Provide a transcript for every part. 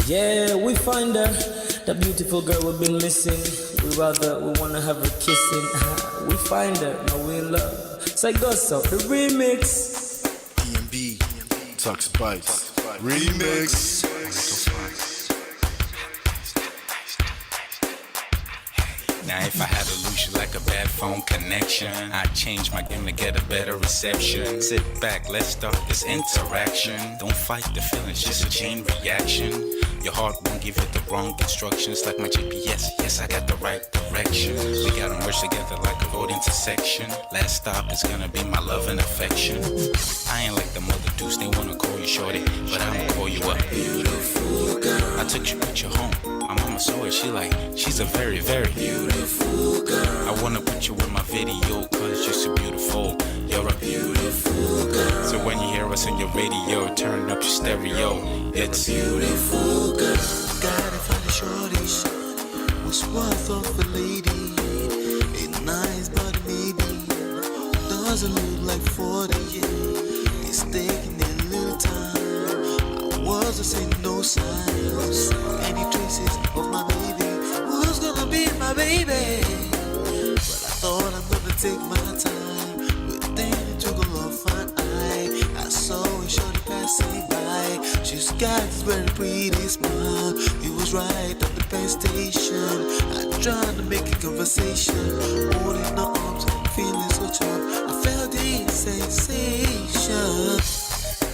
Yeah, we find her, the beautiful girl we've been missing. We wanna have her kissing. We find her, now we in love. So it goes so, the remix. DMB, Tux Bites, remix. Now if I had to lose you like a bad phone connection, I'd change my game to get a better reception. Sit back, let's start this interaction. Don't fight the feelings, just a chain reaction. Your heart won't give you the wrong instructions. Like my GPS, yes I got the right direction. We gotta merge together like a road intersection. Last stop is gonna be my love and affection. I ain't like the mother dudes, they wanna call you shorty, but I'ma call you a beautiful girl. I took your picture home, my mama saw it, she's a very, very beautiful girl. I wanna put you in my video, cause you're so beautiful. You're a beautiful girl. So when you hear us on your radio, turn up your stereo. It's beautiful girl. Gotta find a shorty, what's worth of a lady. It's nice but maybe doesn't look like 40. It's taking a little time. I wasn't seeing no signs, any traces of my baby. Who's gonna be my baby? But I thought I'm gonna take my time. But then it took a long fine eye. I saw a shorty passing by. She's got this very pretty smile. It was right at the bus station. I tried to make a conversation, holding her arms, feeling so tough. I felt the sensation.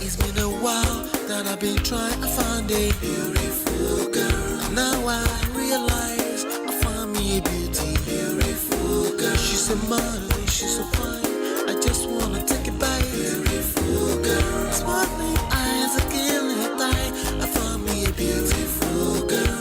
It's been a while that I've been trying to find a beautiful girl. Now I realize I found me a beautiful girl. She's a model, she's so fine. I just wanna take it by. Beautiful girl. Sparkling eyes are killing tight. I found me a beautiful girl.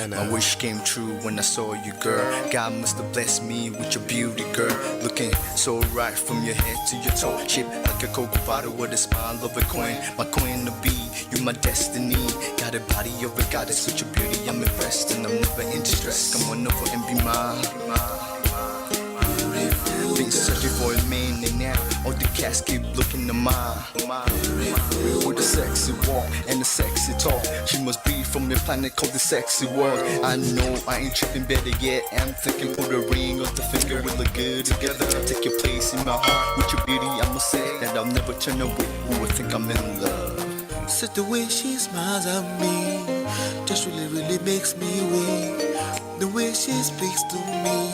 My wish came true when I saw you, girl. God must have blessed me with your beauty, girl. Looking so right from your head to your toe. Shaped like a cocoa bottle with a smile of a queen. My queen to be, you my destiny. Got a body of a goddess with your beauty. I'm impressed and I'm never in distress. Come on over and be mine. Been searching for a man and now all the cats keep looking to mine. With a sexy walk and a sexy talk. She must be from the planet called the sexy world. I know I ain't tripping, better yet I'm thinking put a ring on the finger. We look good together. Take your place in my heart. With your beauty I must say that I'll never turn away. Who would think I'm in love? Such the way she smiles at me just really makes me weak. The way she speaks to me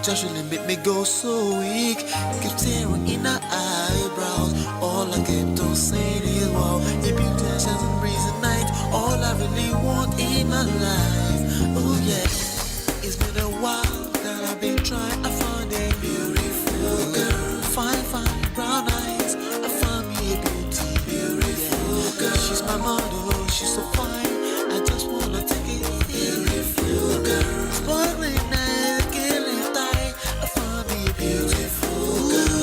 just really make me go so weak. Keep staring in her eyebrows. All I kept on saying is wow. Your beauty shines and breeze at night. All I really want in my life. Oh yeah. It's been a while that I've been trying to find a beautiful girl. Fine brown eyes. I found me a beautiful girl. She's my model, she's so fine. I just wanna take it. Beautiful girl. Sparkling eyes, killing tight. I found me a beautiful girl.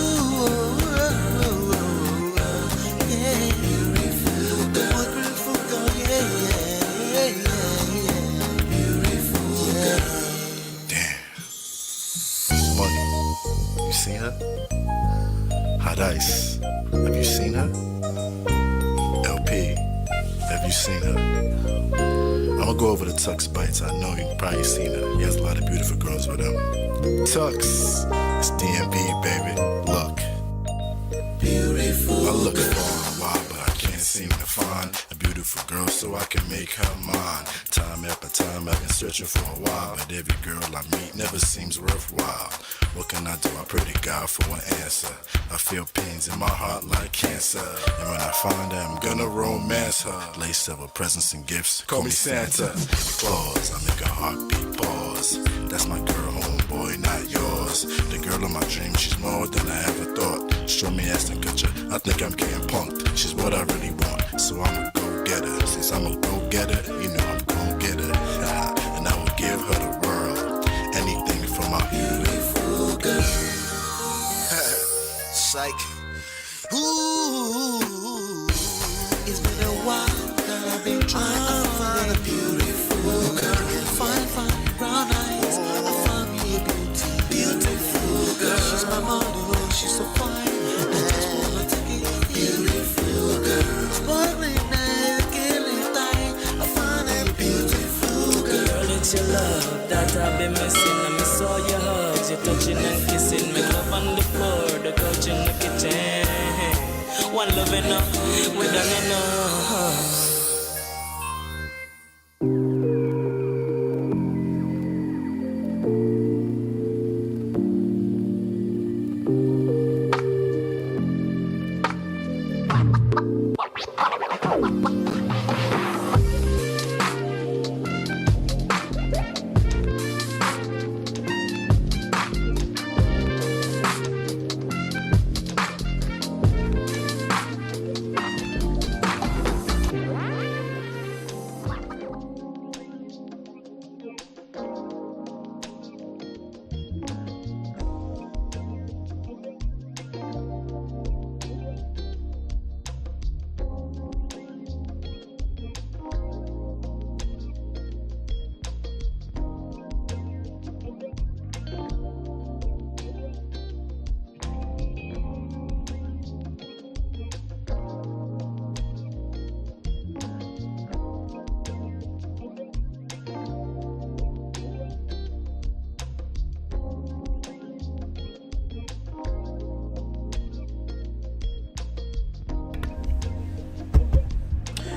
Yeah, beautiful girl. One beautiful girl, yeah. Beautiful girl. Damn. Money. You seen her? Hot Ice. Have you seen her? LP. Have you seen her? I'ma go over to Tux Bites. I know you've probably seen her. He has a lot of beautiful girls with him. Tux, it's DMB, baby. Look. Beautiful. I look for a while, but I can't seem to find a beautiful girl so I can make her mine. Time after time I've been searching for a while, but every girl I meet never seems worthwhile. What can I do? I pray to God for an answer. I feel pains in my heart like cancer, and when I find her, I'm gonna romance her. Lace up with presents and gifts, call me Santa Claus. I make a heartbeat pause. That's my girl, homeboy, not yours. The girl of my dreams, she's more than I ever thought. Show me Aston Kutcher, I think I'm getting punked. She's what I really want, so I'ma go get her. Since I'm a go getter, you know I'm gon' get her. And I will give her the world, anything for my beautiful girl. Psych. Ooh, it's been a while that I've been trying to find a beautiful girl. Fine, brown eyes. I found me a beautiful girl. She's my model, she's so fine. I just wanna take it. Beautiful girl. Sparkling night, killing time. I found a beautiful girl. Girl, it's your love that I've been missing. I miss all your hugs, your touching and kissing. Make love on the floor, the couch in the kitchen. One love enough, we done enough.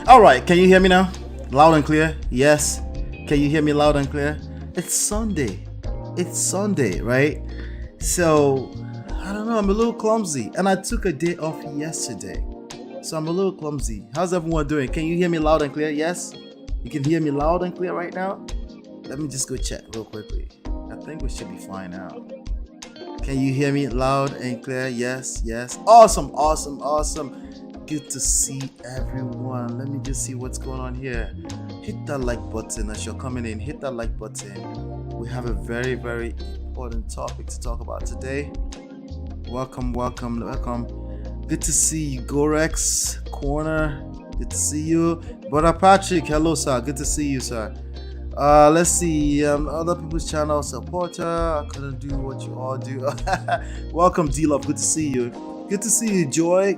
All right, can you hear me now? Loud and clear? Yes. Can you hear me loud and clear? It's Sunday. It's Sunday, right? So, I don't know, I'm a little clumsy. And I took a day off yesterday. So I'm a little clumsy. How's everyone doing? Can you hear me loud and clear? Yes? You can hear me loud and clear right now? Let me just go check real quickly. I think we should be fine now. Can you hear me loud and clear? Yes, yes. Awesome. Good to see everyone. Let me just see what's going on here. Hit that like button as you're coming in. Hit that like button. We have a very, very important topic to talk about today. Welcome. Good to see you, Gorex Corner. Good to see you. Brother Patrick, hello, sir. Good to see you, sir. Let's see. Other people's channel supporter. I couldn't do what you all do. Welcome, D-Love. Good to see you. Good to see you, Joy.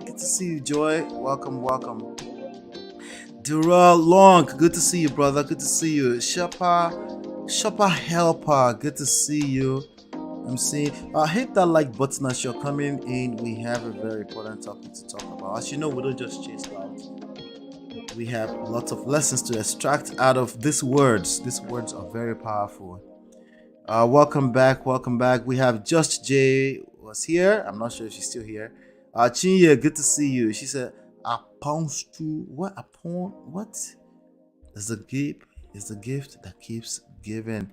Welcome. Dural Long. Good to see you, brother. Good to see you. Shopper Helper. Good to see you. I'm seeing. Hit that like button as you're coming in. We have a very important topic to talk about. As you know, we don't just chase clouds. We have lots of lessons to extract out of these words. These words are very powerful. Welcome back. We have Just J was here. I'm not sure if she's still here. Chinye, good to see you. She said, what? Is the gift that keeps giving.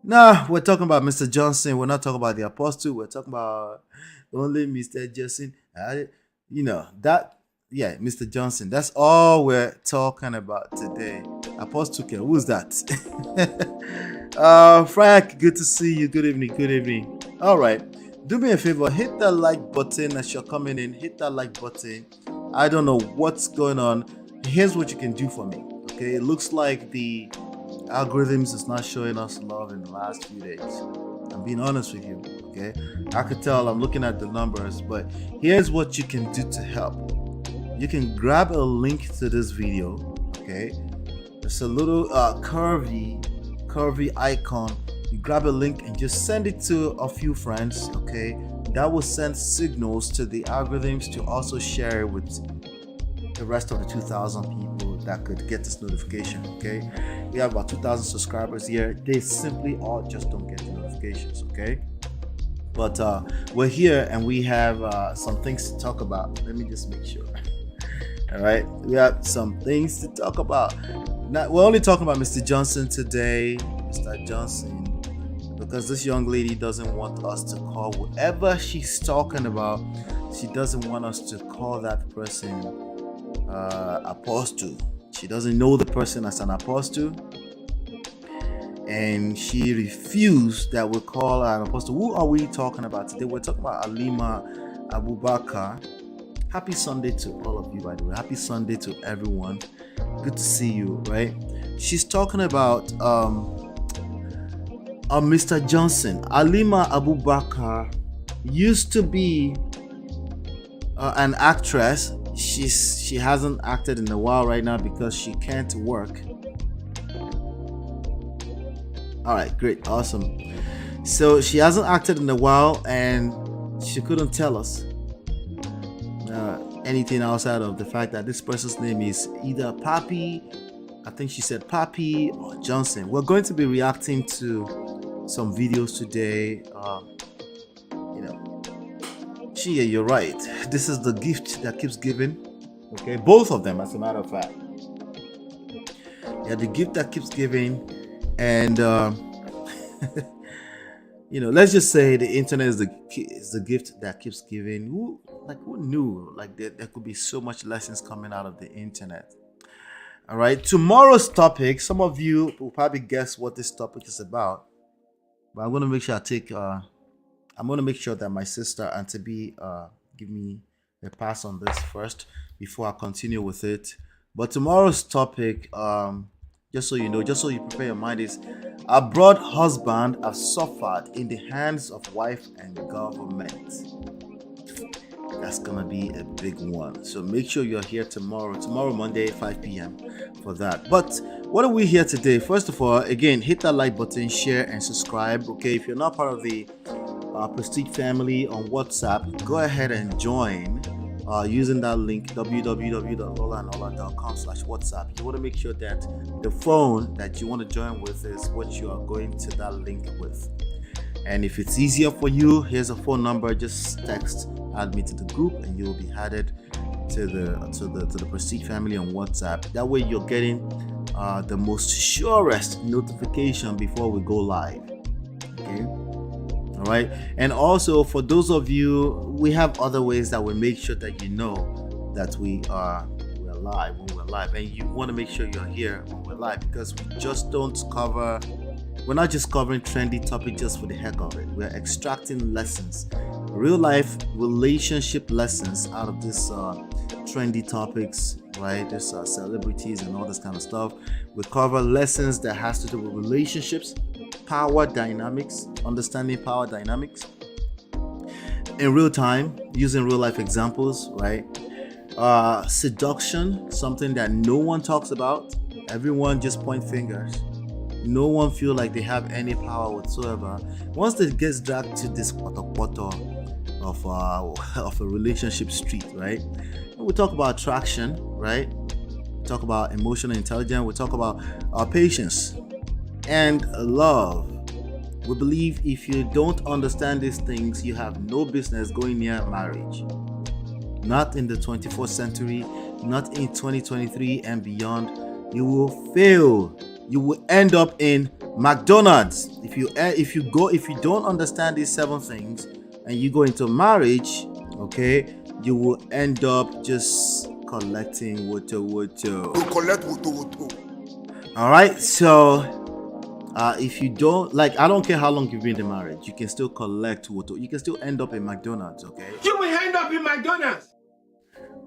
Nah, we're talking about Mr. Johnson. We're not talking about the apostle. We're talking about only Mr. Johnson. Mr. Johnson. That's all we're talking about today. Apostle, who's that? Frank, good to see you. Good evening. All right. Do me a favor, hit that like button as you're coming in. Hit that like button. I don't know what's going on. Here's what you can do for me. Okay, it looks like the algorithms is not showing us love in the last few days. I'm being honest with you. Okay, I could tell. I'm looking at the numbers, but here's what you can do to help. You can grab a link to this video. Okay, there's a little curvy icon. You grab a link and just send it to a few friends, okay? That will send signals to the algorithms to also share it with the rest of the 2,000 people that could get this notification, okay? We have about 2,000 subscribers here. They simply all just don't get the notifications, okay? But we're here and we have some things to talk about. Let me just make sure. All right, we have some things to talk about. Now, we're only talking about Mr. Johnson today. Mr. Johnson. because this young lady doesn't want us to call whoever she's talking about. She doesn't want us to call that person apostle. She doesn't know the person as an apostle, and she refused that we call her an apostle. Who are we talking about today? We're talking about Alima Abubakar. Happy Sunday to all of you, by the way. Happy Sunday to everyone. Good to see you, right? She's talking about Mr. Johnson. Alima Abubakar used to be an actress. She hasn't acted in a while right now because she can't work. All right, great, awesome. So she hasn't acted in a while, and she couldn't tell us anything outside of the fact that this person's name is either Papi, I think she said Papi, or Johnson. We're going to be reacting to some videos today. Chia, you're right. This is the gift that keeps giving. Okay, both of them, as a matter of fact. Yeah, the gift that keeps giving, and let's just say the internet is the gift that keeps giving. Who knew? Like there could be so much lessons coming out of the internet. All right, tomorrow's topic. Some of you will probably guess what this topic is about, but I'm going to make sure I'm going to make sure that my sister Auntie B give me a pass on this first before I continue with it. But tomorrow's topic, just so you know, just so you prepare your mind, is abroad husband have suffered in the hands of wife and government. That's gonna be a big one. So make sure you're here tomorrow, Monday, 5 p.m. for that. But what are we here today? First of all, again, hit that like button, share, and subscribe. Okay, if you're not part of the Prestige family on WhatsApp, go ahead and join using that link www.lolaanola.com/WhatsApp. You want to make sure that the phone that you want to join with is what you are going to that link with. And if it's easier for you, here's a phone number. Just text add me to the group, and you'll be added to the Prestige family on WhatsApp. That way, you're getting the most surest notification before we go live. Okay. All right, and also for those of you, we have other ways that we make sure that you know that we're live when we're live, and you want to make sure you're here when we're live, because we're not just covering trendy topics just for the heck of it. We're extracting lessons, real life relationship lessons out of this trendy topics, right? There's celebrities and all this kind of stuff. We cover lessons that has to do with relationships, power dynamics, understanding power dynamics in real time, using real life examples, right? Seduction, something that no one talks about. Everyone just point fingers. No one feel like they have any power whatsoever. Once it gets dragged to this quarter of a relationship street, right? And we talk about attraction, right? We talk about emotional intelligence. We talk about patience and love. We believe if you don't understand these things, you have no business going near marriage. Not in the 24th century, not in 2023 and beyond. You will fail. You will end up in McDonald's if you don't understand these 7 things and you go into marriage. Okay, you will end up just collecting water. All right, so if you don't I don't care how long you've been in marriage, you can still collect water. You can still end up in McDonald's. Okay, you will end up in McDonald's.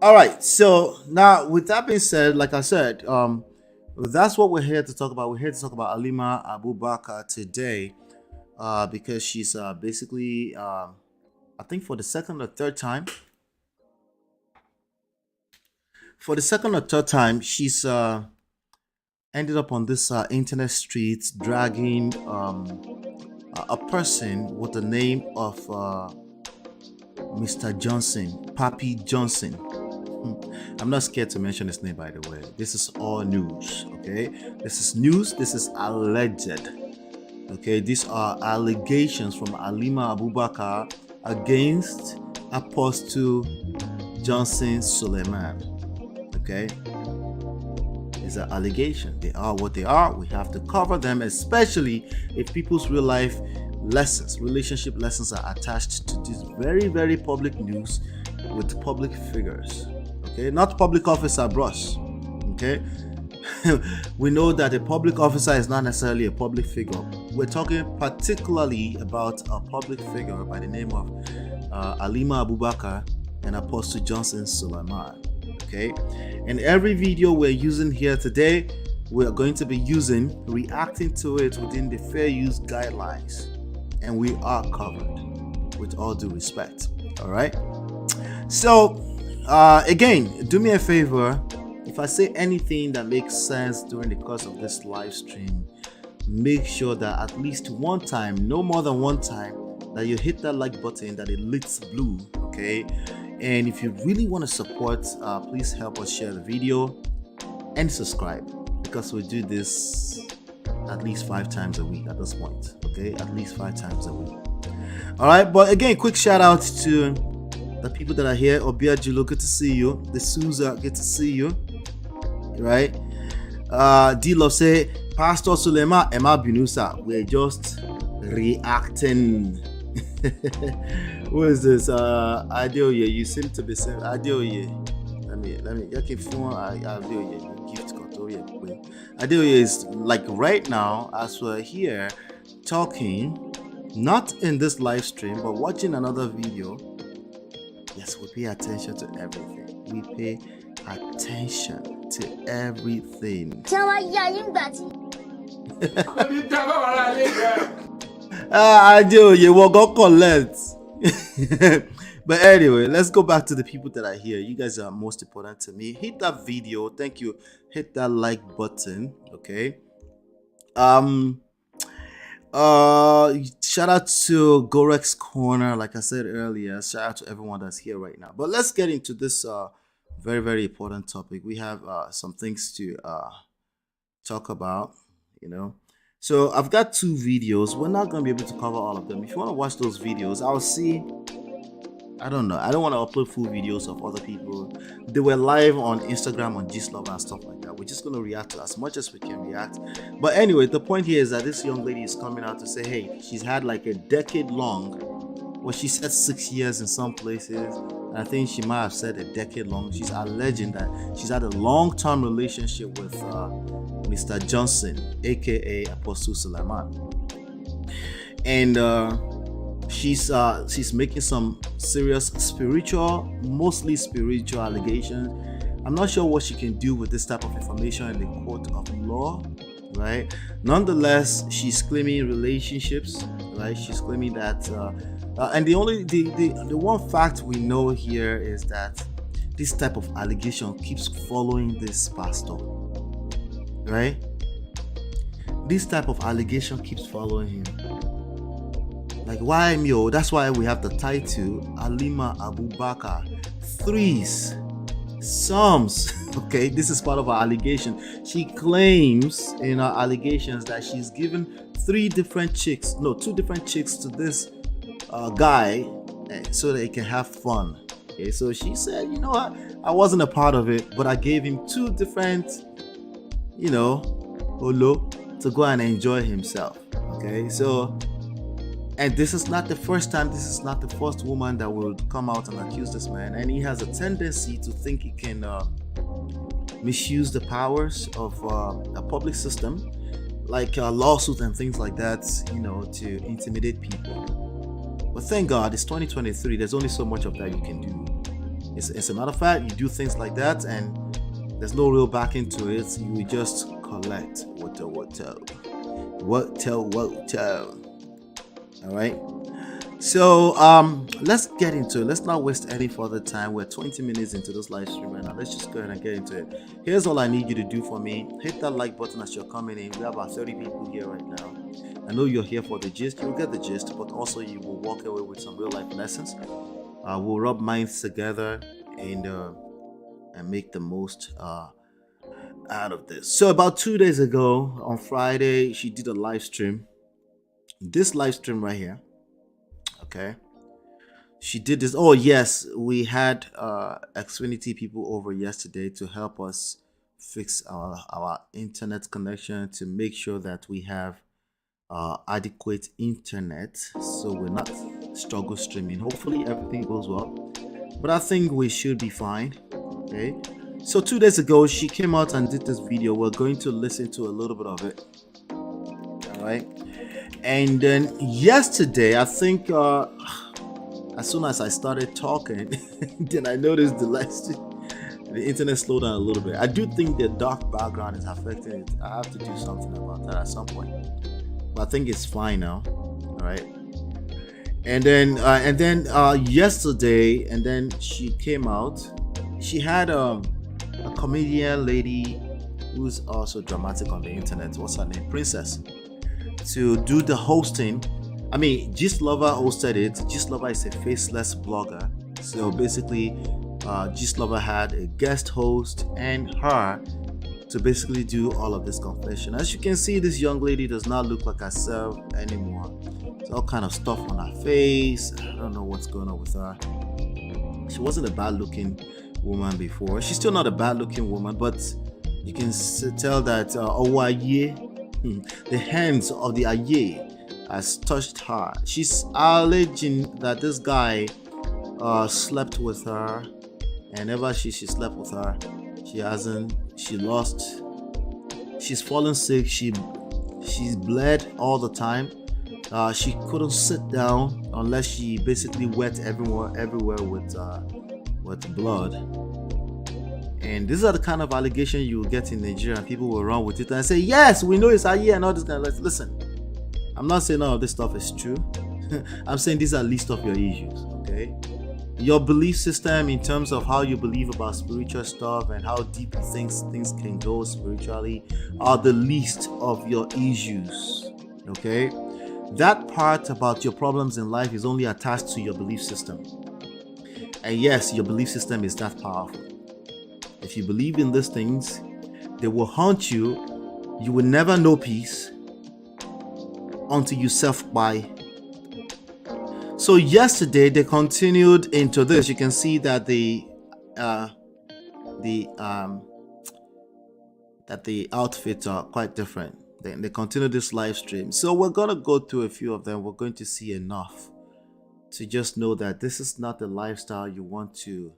All right, so now with that being said, like I said, that's what we're here to talk about. We're here to talk about Alima Abubakar today, because she's basically, I think for the second or third time, she's ended up on this internet streets dragging a person with the name of Mr. Johnson, Papi Johnson. I'm not scared to mention his name, by the way. This is all news, okay? This is news. This is alleged, okay? These are allegations from Alima Abubakar against Apostle Johnson Suleman, okay? These are allegations. They are what they are. We have to cover them, especially if people's real life lessons, relationship lessons are attached to this very, very public news with public figures. Okay, not public officer bros. Okay, we know that a public officer is not necessarily a public figure. We're talking particularly about a public figure by the name of Alima Abubakar and Apostle Suleman. Okay, and every video we're using here today, we're going to be reacting to it within the fair use guidelines, and we are covered with all due respect. All right, so again, do me a favor. If I say anything that makes sense during the course of this live stream, make sure that at least one time, no more than one time, that you hit that like button, that it looks blue. Okay, and if you really want to support, please help us share the video and subscribe, because we do this at least 5 times a week at this point. Okay, at least 5 times a week. All right, but again, quick shout out to the people that are here. Obia Julo, good to see you. The Souza, good to see you. Right? D Love say, Pastor Suleman Emma Binusa, we're just reacting. Who is this? Adeoye, you seem to be saying Adeoye. Let me you can phone Adeoye gift Adeoye is like right now, as we're here talking, not in this live stream, but watching another video. Yes, we pay attention to everything. We pay attention to everything. I do. You will go collect. But anyway, let's go back to the people that are here. You guys are most important to me. Hit that video. Thank you. Hit that like button. Okay. Shout out to Gorex Corner. Like I said earlier, shout out to everyone that's here right now. But let's get into this very, very important topic. We have some things to talk about, you know. So I've got 2 videos. We're not going to be able to cover all of them. If you want to watch those videos, I'll see. I don't know. I don't want to upload full videos of other people. They were live on Instagram, on Gislove and stuff like that. We're just going to react to as much as we can react. But anyway, the point here is that this young lady is coming out to say, hey, she's had like a decade long, well, she said 6 years in some places. And I think she might have said a decade long. She's alleging that she's had a long-term relationship with Mr. Johnson, aka Apostle Suleman. And she's making some serious mostly spiritual allegations. I'm not sure what she can do with this type of information in the court of law, right? Nonetheless, she's claiming relationships, right? She's claiming that and the one fact we know here is that this type of allegation keeps following this pastor, right? This type of allegation keeps following him. Like, why me? That's why we have the title Alima Abubakar, 3's, SOMES. Okay, this is part of her allegation. She claims in her allegations that she's given 2 different chicks to this guy so that he can have fun. Okay, so she said, you know what? I wasn't a part of it, but I gave him 2 different, olo to go and enjoy himself. Okay, so. And this is not the first time, this is not the first woman that will come out and accuse this man. And he has a tendency to think he can misuse the powers of a public system, like lawsuits and things like that, to intimidate people. But thank God, it's 2023. There's only so much of that you can do. As a matter of fact, you do things like that and there's no real back into it. You will just collect what. All right, so let's get into it. Let's not waste any further time. We're 20 minutes into this live stream right now. Let's just go ahead and get into it. Here's all I need you to do for me. Hit that like button as you're coming in. We have about 30 people here right now. I know you're here for the gist. You'll get the gist, but also you will walk away with some real life lessons. We'll rub minds together and make the most out of this. So about 2 days ago on Friday, she did a live stream. This live stream right here, okay, she did this. Oh yes, we had Xfinity people over yesterday to help us fix our internet connection to make sure that we have adequate internet, so we're not struggle streaming. Hopefully everything goes well, but I think we should be fine. Okay, so 2 days ago she came out and did this video. We're going to listen to a little bit of it. All right, and then yesterday, I think as soon as I started talking, then I noticed the internet slowed down a little bit. I do think the dark background is affecting it. I have to do something about that at some point, but I think it's fine now. All right, and then yesterday, and then she came out. She had a comedian lady who's also dramatic on the internet. What's her name? Princess, to do the hosting. I mean, Gist Lover hosted it. Gist Lover is a faceless blogger. So basically, Gist Lover had a guest host and her to basically do all of this confession. As you can see, this young lady does not look like herself anymore. There's all kind of stuff on her face. I don't know what's going on with her. She wasn't a bad-looking woman before. She's still not a bad-looking woman, but you can tell that the hands of the Aye has touched her. She's alleging that this guy slept with her, and ever she slept with her, she's fallen sick, she's bled all the time. She couldn't sit down unless she basically wet everywhere with blood. And these are the kind of allegations you will get in Nigeria, and people will run with it and say, yes, we know it's Aye and all this kind of. Listen, I'm not saying all of this stuff is true. I'm saying these are least of your issues, okay? Your belief system in terms of how you believe about spiritual stuff and how deep you think things can go spiritually are the least of your issues, okay? That part about your problems in life is only attached to your belief system. And yes, your belief system is that powerful. If you believe in these things, they will haunt you. You will never know peace until you self-buy. So yesterday they continued into this. You can see that the outfits are quite different. They continue this live stream. So we're gonna go through a few of them. We're going to see enough to just know that this is not the lifestyle you want to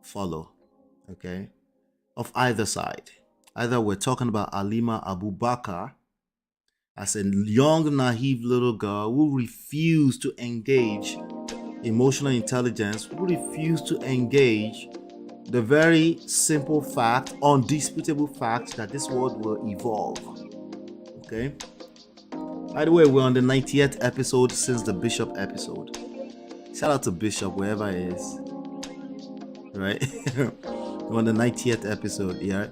follow, okay, of either side. Either we're talking about Alima Abubakar as a young, naive little girl who refused to engage emotional intelligence, who refused to engage the very simple fact, undisputable fact that this world will evolve, okay? By the way, we're on the 90th episode since the Bishop episode. Shout out to Bishop, wherever he is. Right? We're on the 90th episode, yeah?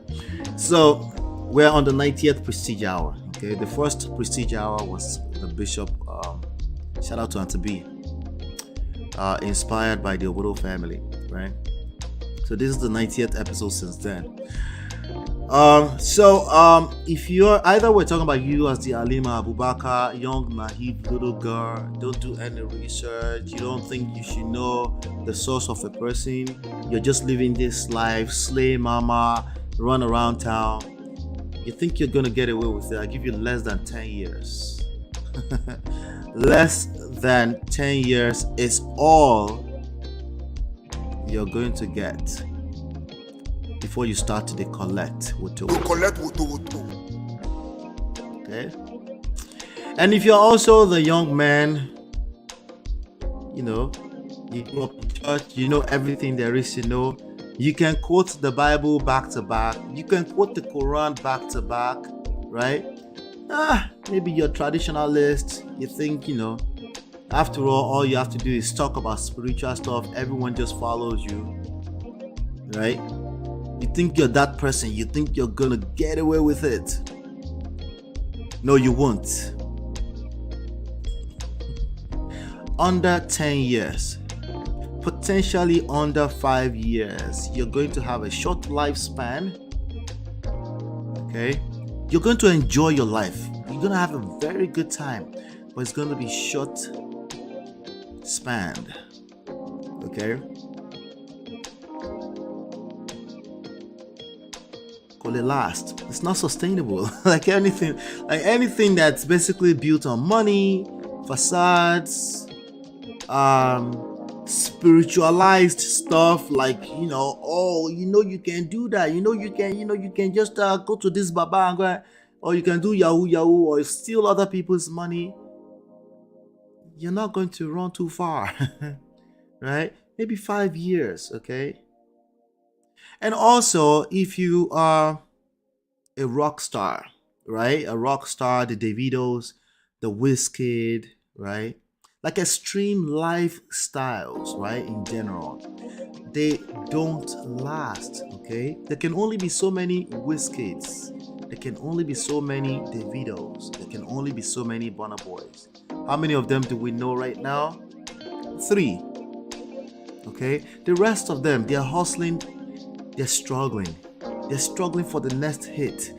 So, we're on the 90th Prestige Hour, okay? The first Prestige Hour was the Bishop, shout out to Auntie B, inspired by the Obodo family, right? So, this is the 90th episode since then. If you're either we're talking about you as the Alima Abubakar, young naive little girl, don't do any research, you don't think you should know the source of a person, you're just living this life, slay mama, run around town, you think you're gonna get away with it. I give you less than 10 years. Less than 10 years is all you're going to get before you start to collect woto. Okay, and if you're also the young man, you know, you grew up in church, you know everything there is to know. You can quote the Bible back to back. You can quote the Quran back to back, right? Maybe you're traditionalist. You think, you know, after all you have to do is talk about spiritual stuff. Everyone just follows you, right? You think you're that person. You think you're gonna get away with it. No, you won't. Under 10 years, potentially under 5 years, you're going to have a short lifespan. Okay? You're going to enjoy your life. You're going to have a very good time, but it's going to be short span. Okay? will it last? It's not sustainable. like anything that's basically built on money, facades, spiritualized stuff, like you can do that, you can just go to this baba and go, or you can do yahoo or steal other people's money. You're not going to run too far. Right? Maybe 5 years, okay? And also, if you are a rock star, right? A rock star, the Davidos, the Wizkid, right? Like extreme lifestyles, right? In general, they don't last, okay? There can only be so many Wizkids. There can only be so many Davidos. There can only be so many Burna Boys. How many of them do we know right now? 3. Okay? The rest of them, they're hustling. They're struggling. They're struggling for the next hit.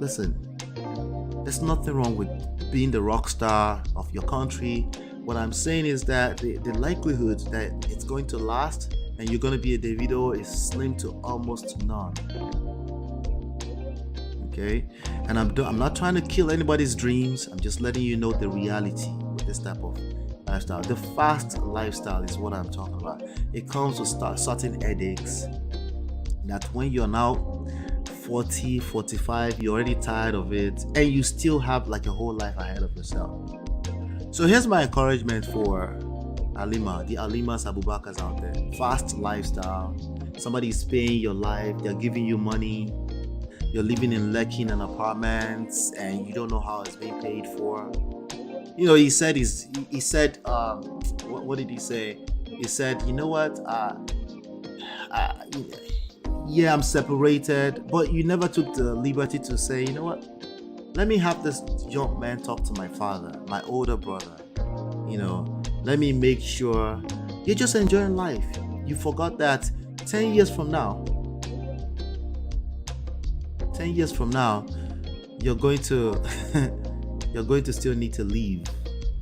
Listen, there's nothing wrong with being the rock star of your country. What I'm saying is that the likelihood that it's going to last and you're going to be a Davido is slim to almost none. Okay? And I'm not trying to kill anybody's dreams. I'm just letting you know the reality with this type of lifestyle. The fast lifestyle is what I'm talking about. It comes with certain headaches that when you're now 40, 45, you're already tired of it, and you still have like a whole life ahead of yourself. So here's my encouragement for Alima, the Alimas Abubakars out there. Fast lifestyle. Somebody is paying your life, they're giving you money, you're living in Lekki in an apartment, and you don't know how it's being paid for. He said, what did he say? He said, you know what, yeah, I'm separated, but you never took the liberty to say, you know what, let me have this young man talk to my father, my older brother. Let me make sure you're just enjoying life. You forgot that 10 years from now, you're going to still need to live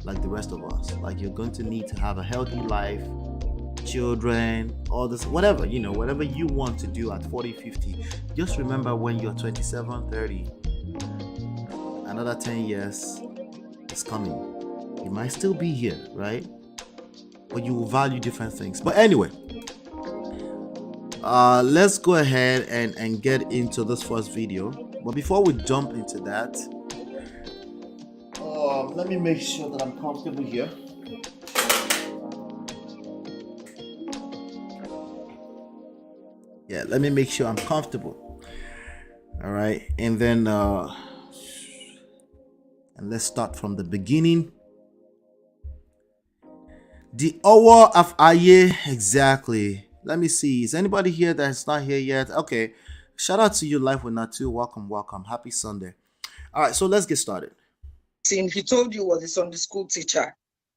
like the rest of us. Like, you're going to need to have a healthy life, children, all this, whatever you want to do at 40, 50. Just remember, when you're 27, 30, another 10 years is coming. You might still be here, right? But you will value different things. But anyway, let's go ahead and get into this first video. But before we jump into that, let me make sure that I'm comfortable here. Yeah, let me make sure I'm comfortable. All right, and then let's start from the beginning. The hour of Aye, exactly. Let me see. Is anybody here that's not here yet? Okay. Shout out to you, Life with Natu. Welcome. Happy Sunday. All right, so let's get started. He told you was a Sunday school teacher,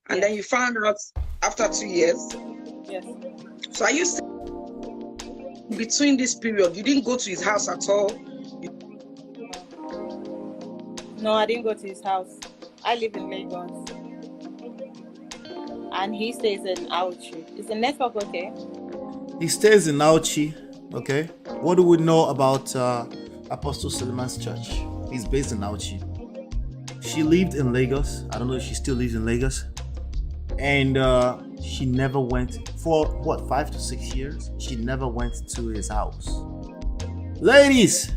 and then you found out after 2 years. Yes. So are you still between this period? You didn't go to his house at all? No, I didn't go to his house. I live in Lagos, and he stays in Auchi. Is the network okay? He stays in Auchi. Okay. What do we know about Apostle Suleman's church? He's based in Auchi. She lived in Lagos. I don't know if she still lives in Lagos. And she never went for 5 to 6 years. She never went to his house. Ladies,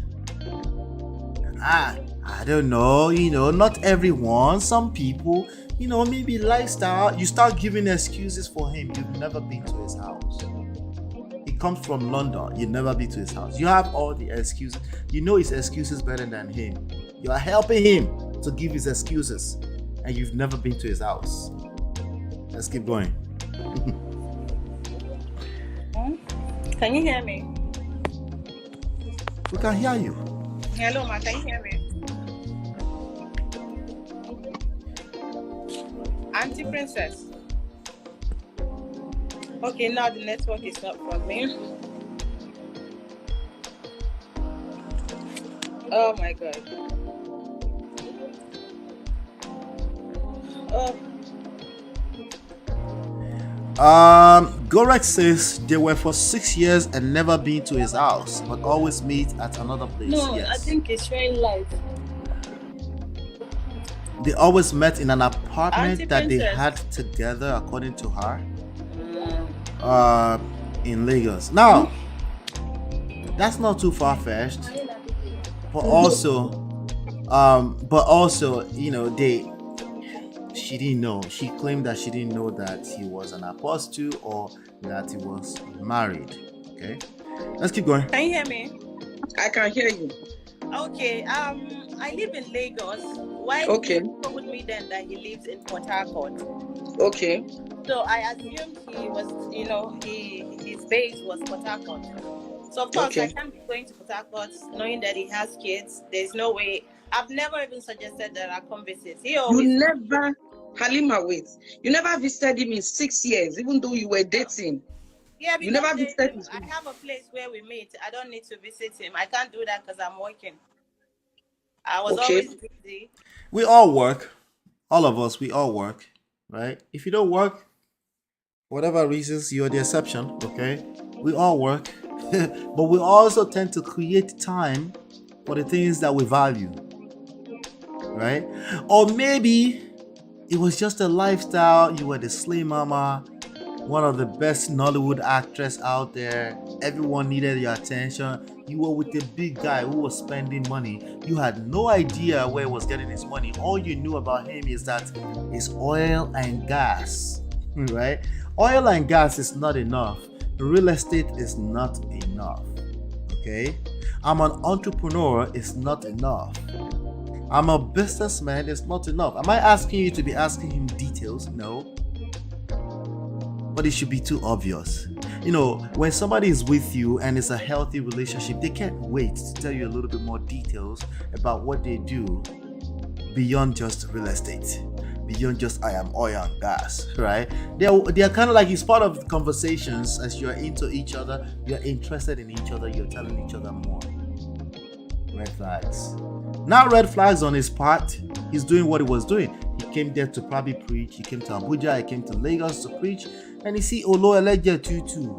I don't know. Not everyone. Some people, maybe lifestyle. You start giving excuses for him. You've never been to his house. He comes from London. You've never been to his house. You have all the excuses. You know his excuses better than him. You are helping him to give his excuses, and you've never been to his house. Let's keep going. Can you hear me? We can hear you. Hello, ma. Can you hear me? Auntie Princess. Okay, now the network is not from me. Oh my God. Gorek says they were for 6 years and never been to his house, but always meet at another place. No, Yes. I think it's showing light. They always met in an apartment Auntie that they Princess. had together, according to her, in Lagos. Now, that's not too far-fetched, but also, you know, she didn't know. She claimed that she didn't know that he was an apostle or that he was married. Okay, let's keep going. Can you hear me? I can hear you. Okay. I live in Lagos. Why Okay. he told me then that he lives in Port Harcourt? Okay. So I assumed he was, you know, his base was Port Harcourt. So of course Okay. I can't be going to Port Harcourt knowing that he has kids. There's no way. I've never even suggested that I come visit. He always You never, Halima, wait. You never visited him in 6 years, even though you were dating. yeah, You never because visited his I home. have a place where we meet. I don't need to visit him. I can't do that because I'm working. I was Okay. always busy. We all work, all of us. We all work, right? If you don't work, whatever reasons, you're the exception. Okay, we all work, but we also tend to create time for the things that we value, right? Or maybe it was just a lifestyle. You were the slay mama, one of the best Nollywood actress out there. Everyone needed your attention. You were with a big guy who was spending money. You had no idea where he was getting his money. All you knew about him is that it's oil and gas, right? Oil and gas is not enough. Real estate is not enough, okay? I'm an entrepreneur, it's not enough. I'm a businessman, it's not enough. Am I asking you to be asking him details? No. But it should be too obvious. You know, when somebody is with you and it's a healthy relationship, they can't wait to tell you a little bit more details about what they do beyond just real estate, beyond just I am oil and gas, right? They're kind of like it's part of the conversations as you're into each other, you're interested in each other, you're telling each other more. Red flags. Not red flags on his part. He's doing what he was doing. He came there to probably preach. He came to Abuja. He came to Lagos to preach. And you see Olo Eleje Tutu,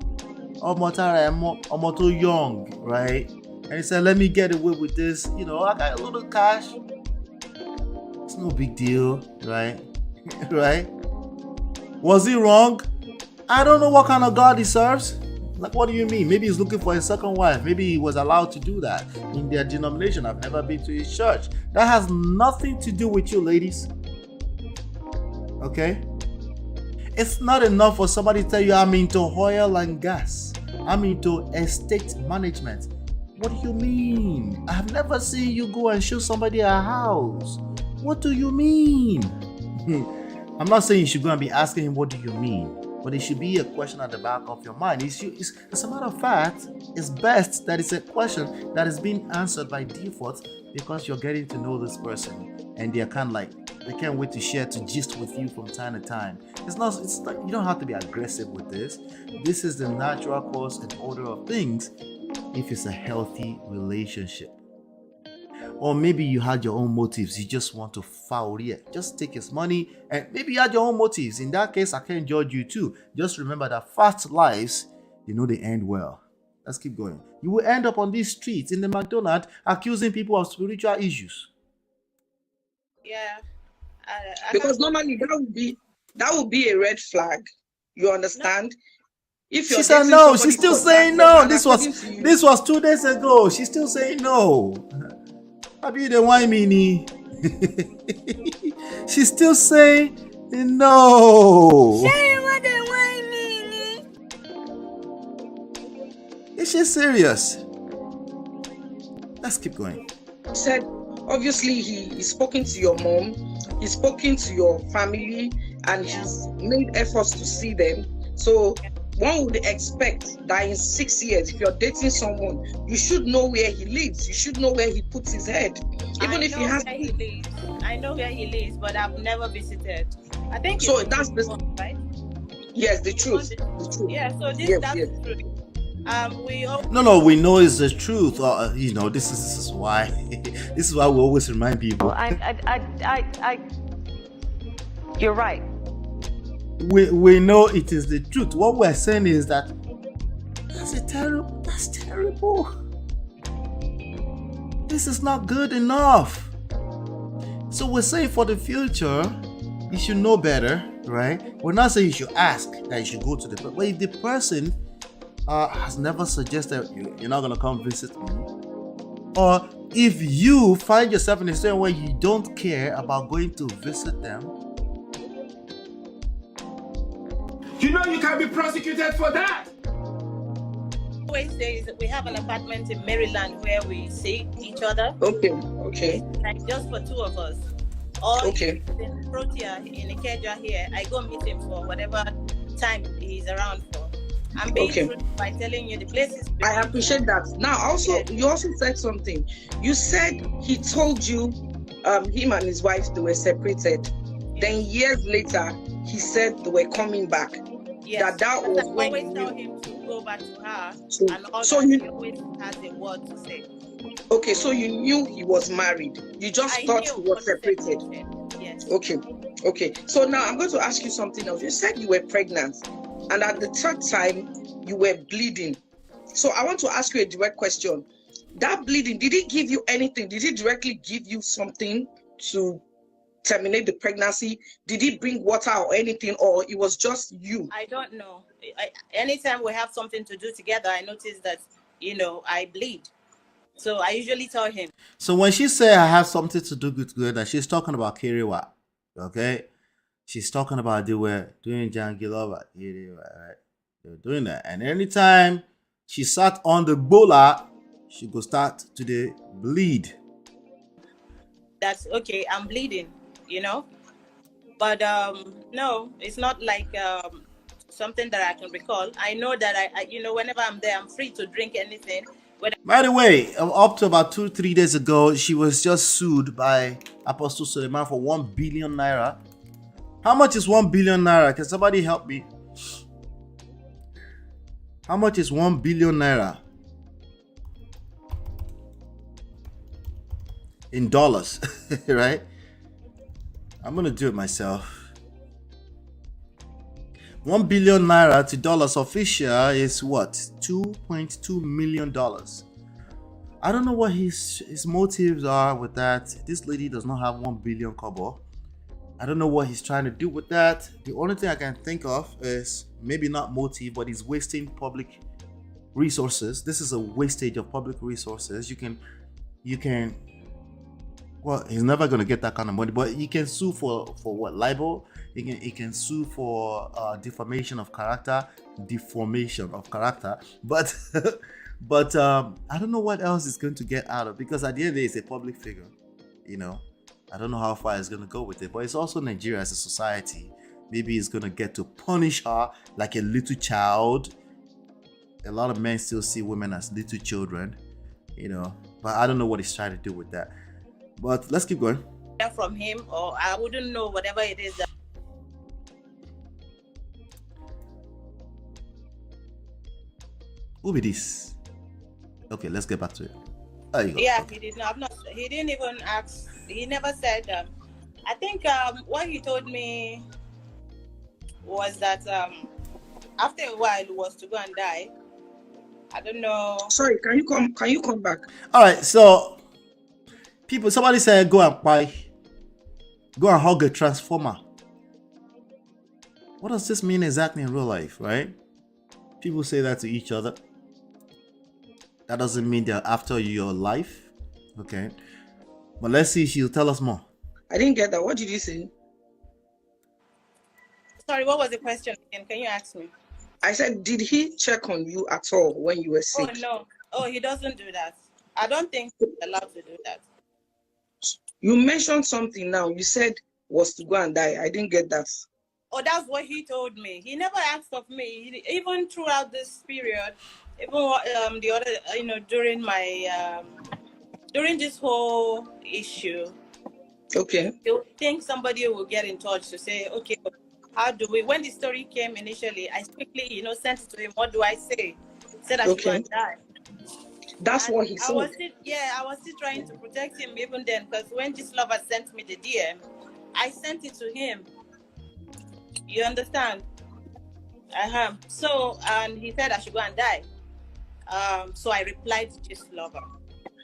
Omoto Young, right? And he said, let me get away with this. You know, I got a little cash. It's no big deal, right? Right? Was he wrong? I don't know what kind of God he serves. Like, what do you mean? Maybe he's looking for a second wife. Maybe he was allowed to do that in their denomination. I've never been to his church. That has nothing to do with you, ladies. Okay? It's not enough for somebody to tell you, I'm into oil and gas. I'm into estate management. What do you mean? I've never seen you go and show somebody a house. What do you mean? I'm not saying you should go and be asking him, what do you mean? But it should be a question at the back of your mind. As a matter of fact, it's best that it's a question that is being answered by default because you're getting to know this person and they're kind of like, they can't wait to share, to gist with you from time to time. It's not, you don't have to be aggressive with this. This is the natural course and order of things if it's a healthy relationship. Or maybe you had your own motives. You just want to foul it. Just take his money and maybe you had your own motives. In that case, I can't judge you too. Just remember that fast lives, they end well. Let's keep going. You will end up on these streets in the McDonald's accusing people of spiritual issues. Yeah. Because normally that would be a red flag. You understand? If you're she said dating no. somebody She's still for saying that long, no. and according to you- This was 2 days ago. She's still saying no. Abi the wine mini. She's still saying no. Is she serious? Let's keep going. said, obviously he's spoken to your mom, he's spoken to your family, and he's made efforts to see them. So one would expect that in 6 years, if you're dating someone, you should know where he lives. You should know where he puts his head. Even if he has. I know where he lives, but I've never visited. I think so. It's That's the one, right? Yes, the truth. The truth. Yeah. So that's the truth. No, we know it's the truth. This is why we always remind people. Well, I you're right. we know it is the truth. What we're saying is that that's terrible. This is not good enough. So we're saying for the future, you should know better, right? We're not saying you should ask that you should go to the person. But if the person has never suggested you're not gonna come visit me, or if you find yourself in a situation where you don't care about going to visit them, You know you can be prosecuted for that. Always says we have an apartment in Maryland where we see each other. Okay. Like just for two of us. Or Okay. in Protea in Ikeja here, I go meet him for whatever time he's around for. I'm being Okay. true by telling you the places. I appreciate that. Now, also, you also said something. You said he told you, him and his wife, they were separated. Then years later, he said they were coming back. Yes. That I was when always you tell knew. him to go back to her, So- and all so that you- he always has a word to say. Okay, so you knew he was married. You just I thought knew he was separated. Yes. Okay. So now I'm going to ask you something else. You said you were pregnant, and at the third time, you were bleeding. So I want to ask you a direct question. That bleeding, did he give you anything? Did he directly give you something to terminate the pregnancy? Did he bring water or anything, or it was just you? I don't know. Anytime we have something to do together, I notice that, I bleed. So I usually tell him. so when she say I have something to do with together, she's talking about Kiriwa. Okay? She's talking about they were doing Jangilova. Right? They were doing that. And anytime she sat on the bola, she go start to the bleed. That's okay, I'm bleeding, But no, it's not like something that I can recall. I know that I whenever I'm there, I'm free to drink anything. By the way, up to about 2-3 days ago, she was just sued by Apostle Suleman for 1 billion naira. How much is 1 billion naira? Can somebody help me? How much is 1 billion naira? In dollars, right? I'm gonna do it myself. 1 billion naira to dollars official is what? $2.2 million. I don't know what his motives are with that. This lady does not have 1 billion kobo. I don't know what he's trying to do with that. The only thing I can think of is maybe not motive, but he's wasting public resources. This is a wastage of public resources. You can well, he's never gonna get that kind of money, but he can sue for what? Libel. He can sue for defamation of character, deformation of character. But but I don't know what else he's going to get out of, because at the end of the day, it's a public figure. I don't know how far he's gonna go with it, but it's also Nigeria as a society. Maybe he's gonna get to punish her like a little child. A lot of men still see women as little children, but I don't know what he's trying to do with that. But let's keep going. From him, or I wouldn't know whatever it is that. Who be this? Okay, let's get back to it. There you go. Yeah, Okay. he did not. He didn't even ask. He never said. I think what he told me was that after a while he was to go and die. I don't know. Sorry, can you come back? All right, so somebody said go and hug a transformer. What does this mean exactly in real life, right? People say that to each other. That doesn't mean they're after your life, okay? But let's see, she'll tell us more. I didn't get that. What did you say? Sorry, what was the question again? Can you ask me? I said, did he check on you at all when you were sick? Oh no. Oh, he doesn't do that. I don't think he's allowed to do that. You mentioned something now. You said was to go and die. I didn't get that. Oh, that's what he told me. He never asked of me. Even throughout this period, even the other, during my during this whole issue. Okay. You think somebody will get in touch to say, okay, how do we? When the story came initially, I quickly, sent it to him. What do I say? He said I should go and die. That's And what he said. I was still trying to protect him even then, because when this lover sent me the DM, I sent it to him. You understand? So, and he said I should go and die. So I replied to Gist Lover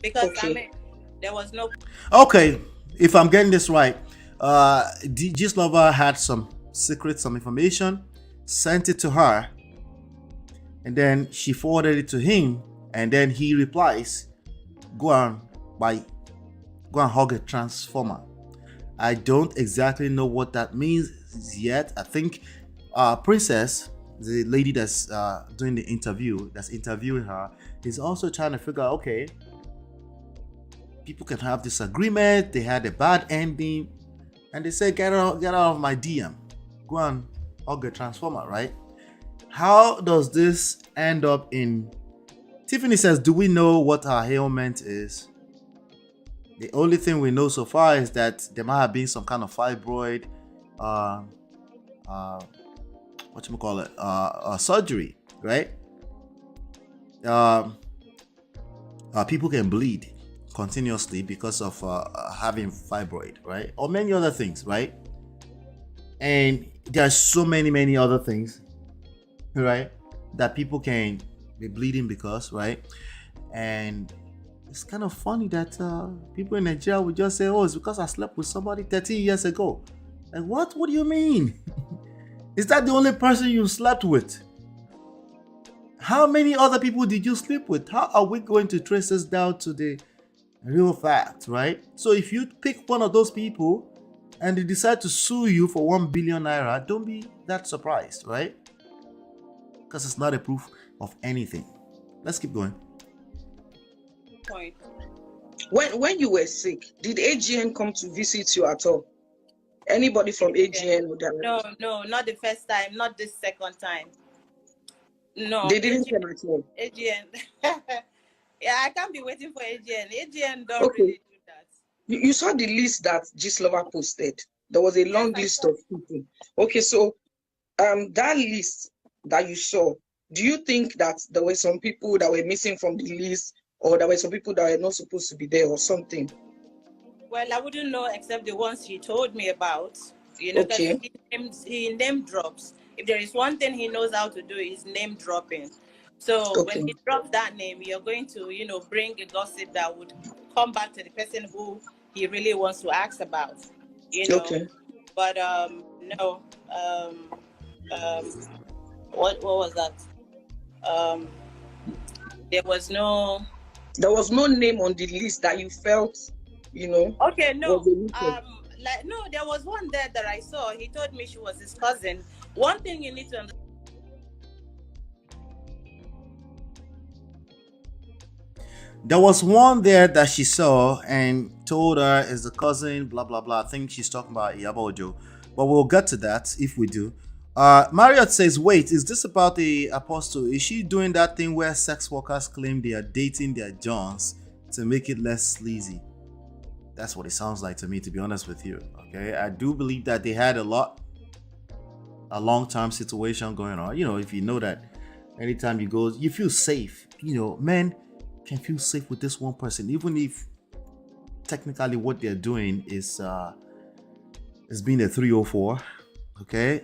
because Okay. I mean there was no. Okay, if I'm getting this right, Gist Lover had some secrets, some information, sent it to her, and then she forwarded it to him, and then he replies, "Go and hug a transformer." I don't exactly know what that means yet. I think Princess, the lady that's doing the interview, that's interviewing her, is also trying to figure out, okay, people can have disagreement, they had a bad ending, and they say, get out of my DM. Go and hug a transformer, right? How does this end up in... Tiffany says, do we know what her ailment is? The only thing we know so far is that there might have been some kind of fibroid, surgery, right? People can bleed continuously because of having fibroid, right? Or many other things, right? And there's so many other things, right, that people can be bleeding because, right? And it's kind of funny that people in Nigeria would just say, oh, it's because I slept with somebody 13 years ago. Like, what? What do you mean? Is that the only person you slept with? How many other people did you sleep with? How are we going to trace this down to the real fact, right? So if you pick one of those people and they decide to sue you for 1 billion naira, don't be that surprised, right? Because it's not a proof of anything. Let's keep going. Point. When you were sick, did AGN come to visit you at all? Anybody from AGN would have... No, not the first time, not this second time. No, They didn't come at all. AGN. Yeah, I can't be waiting for AGN. AGN don't Okay. really do that. You saw the list that Gist Lover posted. There was a long list of people. Okay, so that list that you saw, do you think that there were some people that were missing from the list, or there were some people that were not supposed to be there, or something? Well, I wouldn't know except the ones he told me about. You know, because Okay. he name drops. If there is one thing he knows how to do, is name dropping. So when he drops that name, you're going to, you know, bring a gossip that would come back to the person who he really wants to ask about. You know. Okay. But no. What was that? There was no name on the list that you felt, you know. Okay, no. No, there was one there that I saw. He told me she was his cousin. One thing you need to understand. There was one there that she saw and told her is the cousin, blah blah blah. I think she's talking about Yabojo, but we'll get to that if we do. Marriott says, wait, is this about the apostle? Is she doing that thing where sex workers claim they are dating their Johns to make it less sleazy? That's what it sounds like to me, to be honest with you. Okay, I do believe that they had a long-term situation going on. You know, if you know that anytime you go, you feel safe. You know, men can feel safe with this one person, even if technically what they're doing is being a 304. Okay,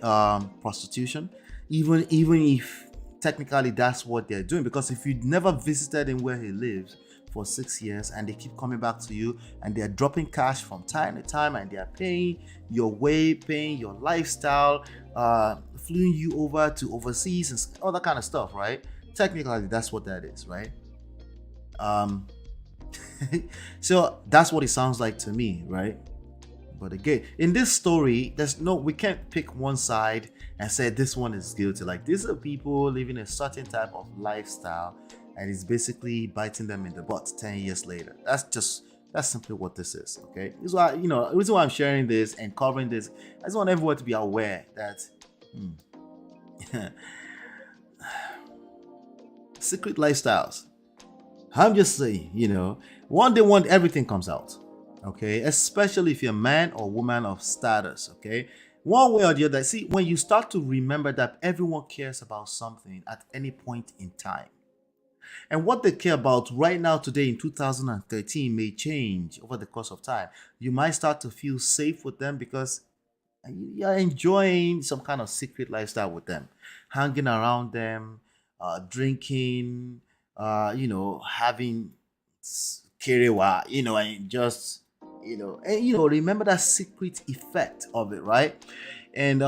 prostitution. Even if technically that's what they're doing, because if you never visited him where he lives for 6 years and they keep coming back to you and they're dropping cash from time to time and they're paying your way, paying your lifestyle, flying you over to overseas and all that kind of stuff, right? Technically that's what that is, right? So that's what it sounds like to me, right? But again, in this story, we can't pick one side and say this one is guilty. Like, these are people living a certain type of lifestyle and it's basically biting them in the butt 10 years later. That's simply what this is. Okay, this is why, you know, the reason why I'm sharing this and covering this, I just want everyone to be aware that secret lifestyles. I'm just saying, you know, one day everything comes out. Okay, especially if you're a man or woman of status. Okay, one way or the other. See, when you start to remember that everyone cares about something at any point in time, and what they care about right now, today in 2013, may change over the course of time. You might start to feel safe with them because You're enjoying some kind of secret lifestyle with them, hanging around them, drinking, having kerewa, and just, remember that secret effect of it, right? And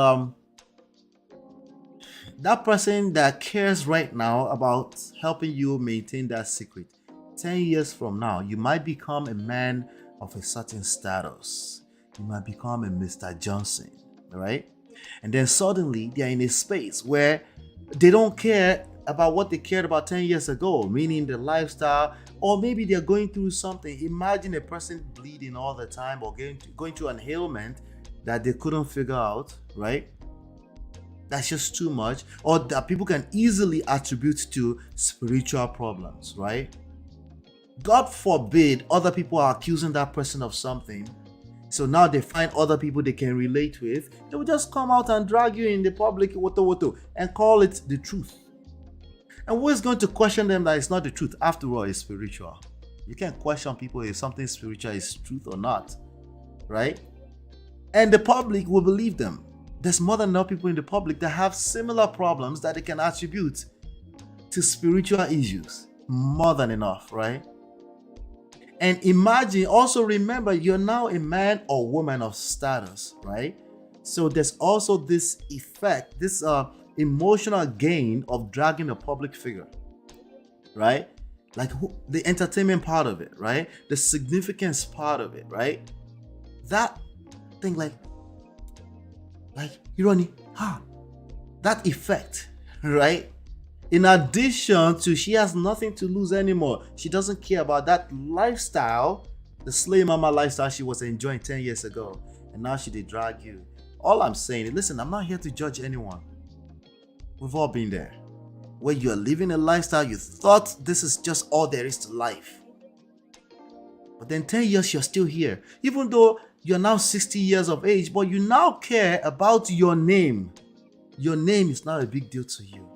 that person that cares right now about helping you maintain that secret, 10 years from now, you might become a man of a certain status. You might become a Mr. Johnson, right? And then suddenly they're in a space where they don't care about what they cared about 10 years ago, meaning the lifestyle, or maybe they're going through something. Imagine a person bleeding all the time or going through an ailment that they couldn't figure out, right? That's just too much, or that people can easily attribute to spiritual problems, right? God forbid other people are accusing that person of something. So now they find other people they can relate with. They will just come out and drag you in the public and call it the truth. And who is going to question them that it's not the truth? After all, it's spiritual. You can't question people if something spiritual is truth or not, right? And the public will believe them. There's more than enough people in the public that have similar problems that they can attribute to spiritual issues. More than enough, right? And imagine, also remember, you're now a man or woman of status, right? So there's also this effect, this emotional gain of dragging a public figure, right? Like the entertainment part of it, right? The significance part of it, right? That thing, like irony, that effect, right? In addition to, she has nothing to lose anymore. She doesn't care about that lifestyle, the slave mama lifestyle she was enjoying 10 years ago. And now she did drag you. All I'm saying is, listen, I'm not here to judge anyone. We've all been there. Where you're living a lifestyle, you thought this is just all there is to life. But then 10 years, you're still here. Even though you're now 60 years of age, but you now care about your name. Your name is now a big deal to you.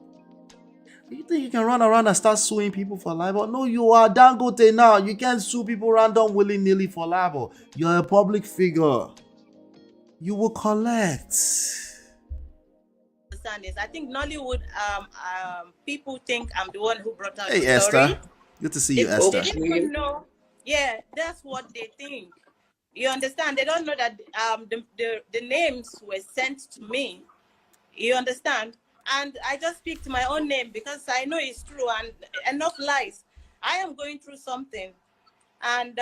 You think you can run around and start suing people for libel? No, you are Dangote now. You can't sue people random willy-nilly for libel. You're a public figure. You will collect. I think Nollywood people think I'm the one who brought out Hey, the Esther. story. Good to see you, Esther. They don't even know. Yeah, that's what they think. You understand? They don't know that the names were sent to me. You understand? And I just speak to my own name because I know it's true and enough lies. I am going through something, and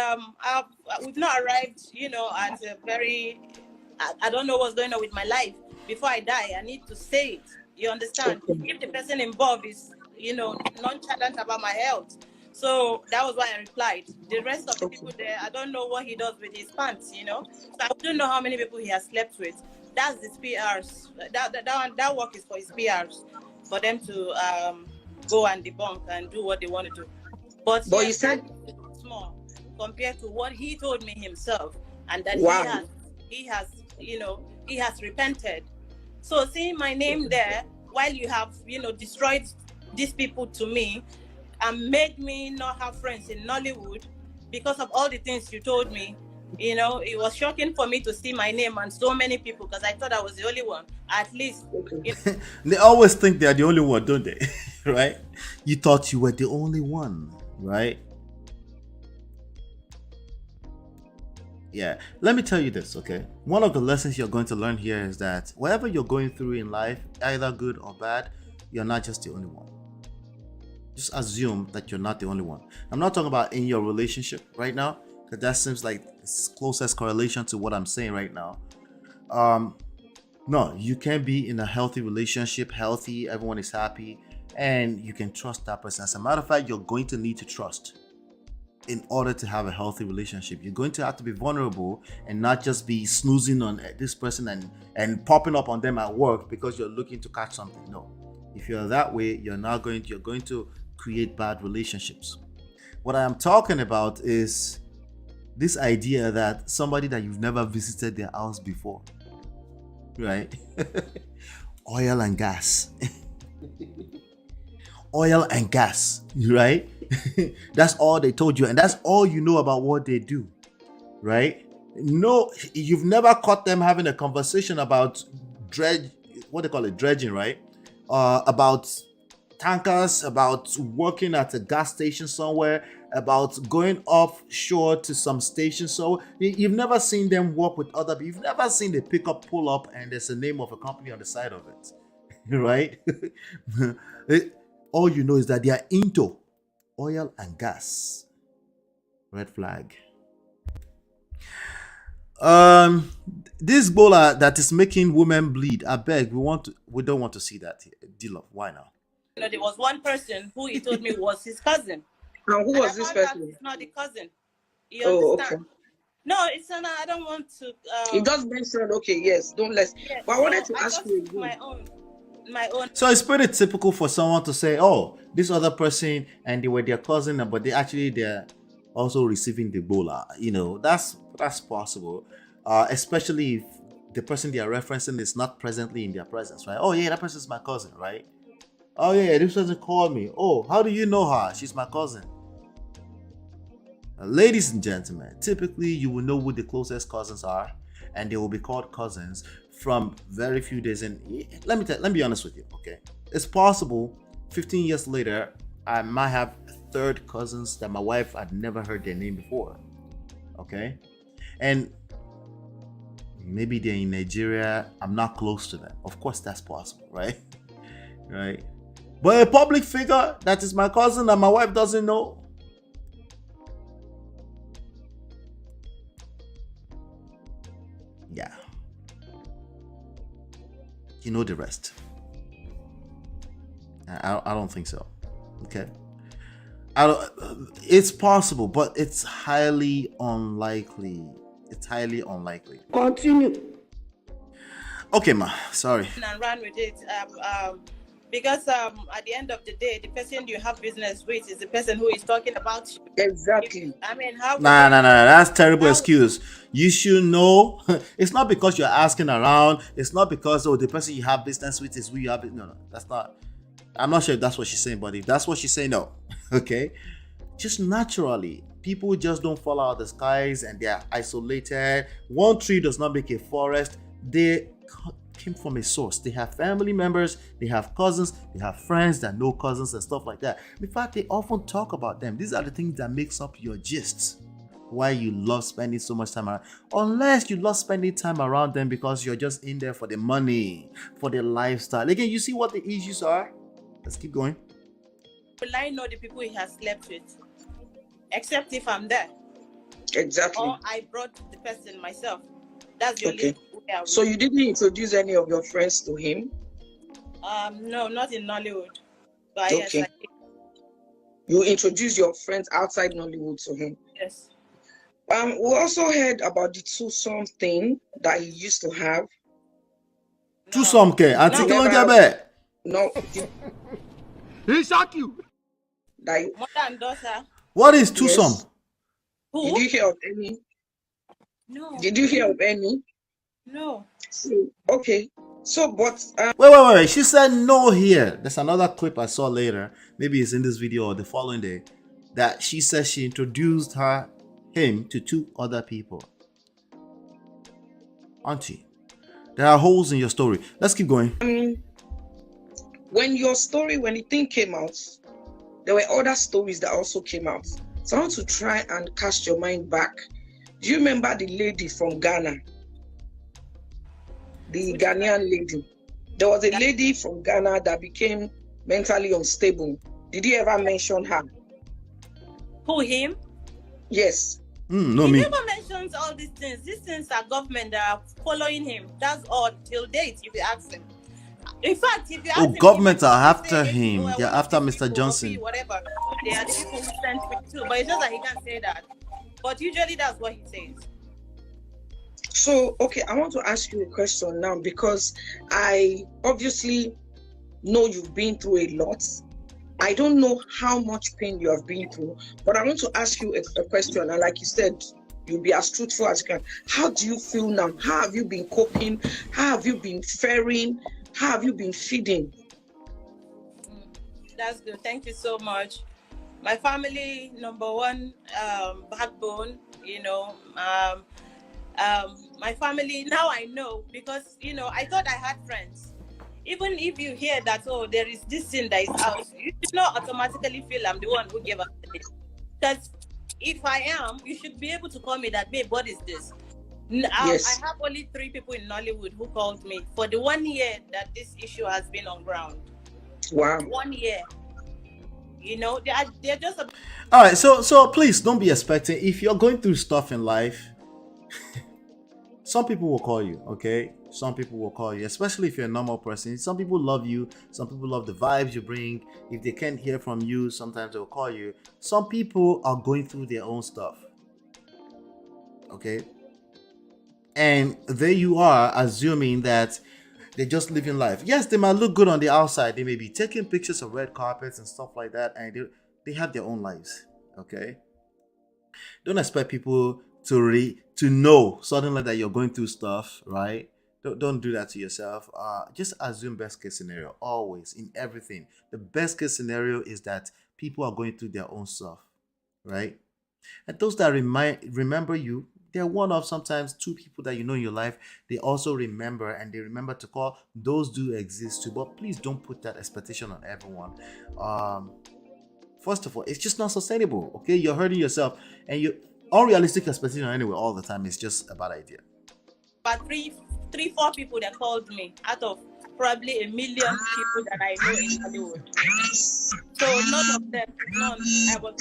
we've not arrived, at a very. I don't know what's going on with my life. Before I die, I need to say it. You understand? If the person involved is, nonchalant about my health. So that was why I replied. The rest of the people there, I don't know what he does with his pants, So I don't know how many people he has slept with. That's his PRs. That work is for his PRs, for them to go and debunk and do what they want to do. But you said small compared to what he told me himself, and that he has repented. So seeing my name there, while you have destroyed these people to me, and made me not have friends in Nollywood because of all the things you told me. It was shocking for me to see my name and so many people, because I thought I was the only one. At least They always think they're the only one, don't they? Right? You thought you were the only one, right? Yeah. Let me tell you this, okay? One of the lessons you're going to learn here is that whatever you're going through in life, either good or bad, you're not just the only one. Just assume that you're not the only one. I'm not talking about in your relationship right now, because that seems like it's closest correlation to what I'm saying right now. No, you can be in a healthy relationship, healthy, everyone is happy, and you can trust that person. As a matter of fact, you're going to need to trust in order to have a healthy relationship. You're going to have to be vulnerable and not just be snoozing on this person and popping up on them at work because you're looking to catch something. No. If you're that way, you're going to create bad relationships. What I am talking about is this idea that somebody that you've never visited their house before, right? Oil and gas. Oil and gas, right? That's all they told you, and that's all you know about what they do, right? No, you've never caught them having a conversation about what they call it, dredging, right? About tankers, about working at a gas station somewhere, about going offshore to some station. So you've never seen them work with other people. You've never seen the pickup pull up and there's a name of a company on the side of it, right? All you know is that they are into oil and gas. Red flag. This Bola that is making women bleed. I beg, we don't want to see that. Deal. Why now? You know, there was one person who he told me was his cousin. And who And was I this found out person? it's not the cousin. You Oh, understand? okay. No, it's not. I don't want to. He just mentioned, okay, yes, don't let's. Yes, But I wanted so to I ask just you took again. my own. So it's pretty typical for someone to say, "Oh, this other person," and they were their cousin, but they're also receiving the Bola. You know, that's possible, especially if the person they are referencing is not presently in their presence, right? Oh yeah, that person is my cousin, right? Oh yeah, this person called me. Oh, how do you know her? She's my cousin. Ladies and gentlemen, typically you will know who the closest cousins are, and they will be called cousins from very few days. And let me be honest with you, okay? It's possible 15 years later, I might have third cousins that my wife had never heard their name before, okay? And maybe they're in Nigeria, I'm not close to them. Of course, that's possible, right? Right? But a public figure that is my cousin and my wife doesn't know, yeah, you know the rest. I don't think so. Okay, it's possible, but it's highly unlikely. It's highly unlikely. Continue. Okay, ma. Sorry. And run with it. Because at the end of the day, the person you have business with is the person who is talking about you. Exactly. I mean, how? Nah. That's terrible excuse. You should know. It's not because you're asking around. It's not because the person you have business with is who you have. No, that's not. I'm not sure if that's what she's saying, but if that's what she's saying, no. Okay. Just naturally, people just don't fall out of the skies and they are isolated. One tree does not make a forest. They came from a source. They have family members, they have cousins, they have friends that know cousins and stuff like that. In fact, they often talk about them. These are the things that makes up your gist. Why you love spending so much time around. Unless you love spending time around them because you're just in there for the money, for the lifestyle. Again, you see what the issues are? Let's keep going. Will I know the people he has slept with? Except if I'm there. Exactly. Or I brought the person myself. That's the Okay. only way I would. So you didn't introduce any of your friends to him? No, not in Nollywood. But yes, Okay. I did. You introduced your friends outside Nollywood to him. Yes. We also heard about the twosome thing that he used to have. To some care. Auntie No. Kilonjabe. No, He shock you. that Mother and daughter. What is twosome? Yes. Who? Did you hear of any? No. Did you hear of any? No. Okay. So, but Wait. She said no here. There's another clip I saw later. Maybe it's in this video or the following day. That she says she introduced him to two other people. Auntie, there are holes in your story. Let's keep going. when the thing came out, there were other stories that also came out. So I want to try and cast your mind back. Do you remember the lady from Ghana? The Ghanaian lady. There was a lady from Ghana that became mentally unstable. Did you ever mention her? Who, him? Yes. No, He me. never mentions all these things. These things are government that are following him. That's all till date, if you ask him. In fact, if you ask him, Government he are might after say, him. "Oh, They're I want after these Mr. people, Johnson. whatever. They are the people who sent me too. But it's just that he can't say that. But usually that's what he says. So, okay, I want to ask you a question now because I obviously know you've been through a lot. I don't know how much pain you have been through, but I want to ask you a question. And like you said, you'll be as truthful as you can. How do you feel now? How have you been coping? How have you been faring? How have you been feeding? That's good. Thank you so much. My family, number one, backbone, My family, now I know, because I thought I had friends. Even if you hear that, oh, there is this thing that is out, you should not automatically feel I'm the one who gave up the name. Because if I am, you should be able to call me that, babe, what is this? Yes. I have only 3 people in Nollywood who called me for the 1 year that this issue has been on ground. Wow. 1 year. They're just All right, so please don't be expecting, if you're going through stuff in life, some people will call you, okay? Some people will call you, especially if you're a normal person. Some people love you. Some people love the vibes you bring. If they can't hear from you, sometimes they'll call you. Some people are going through their own stuff, okay? And there you are, assuming that they're just living life. Yes, they might look good on the outside. They may be taking pictures of red carpets and stuff like that, and they have their own lives, okay? Don't expect people to know suddenly that you're going through stuff, right? Don't do that to yourself. Just assume best case scenario always in everything. The best case scenario is that people are going through their own stuff, right? And those that remember you, they're one of sometimes 2 people that you know in your life. They also remember, and they remember to call. Those do exist too, but please don't put that expectation on everyone. First of all, it's just not sustainable. Okay, you're hurting yourself, and you unrealistic expectation anyway all the time is just a bad idea. about 4 people that called me out of probably 1 million people that I know in Hollywood. So none of them, I was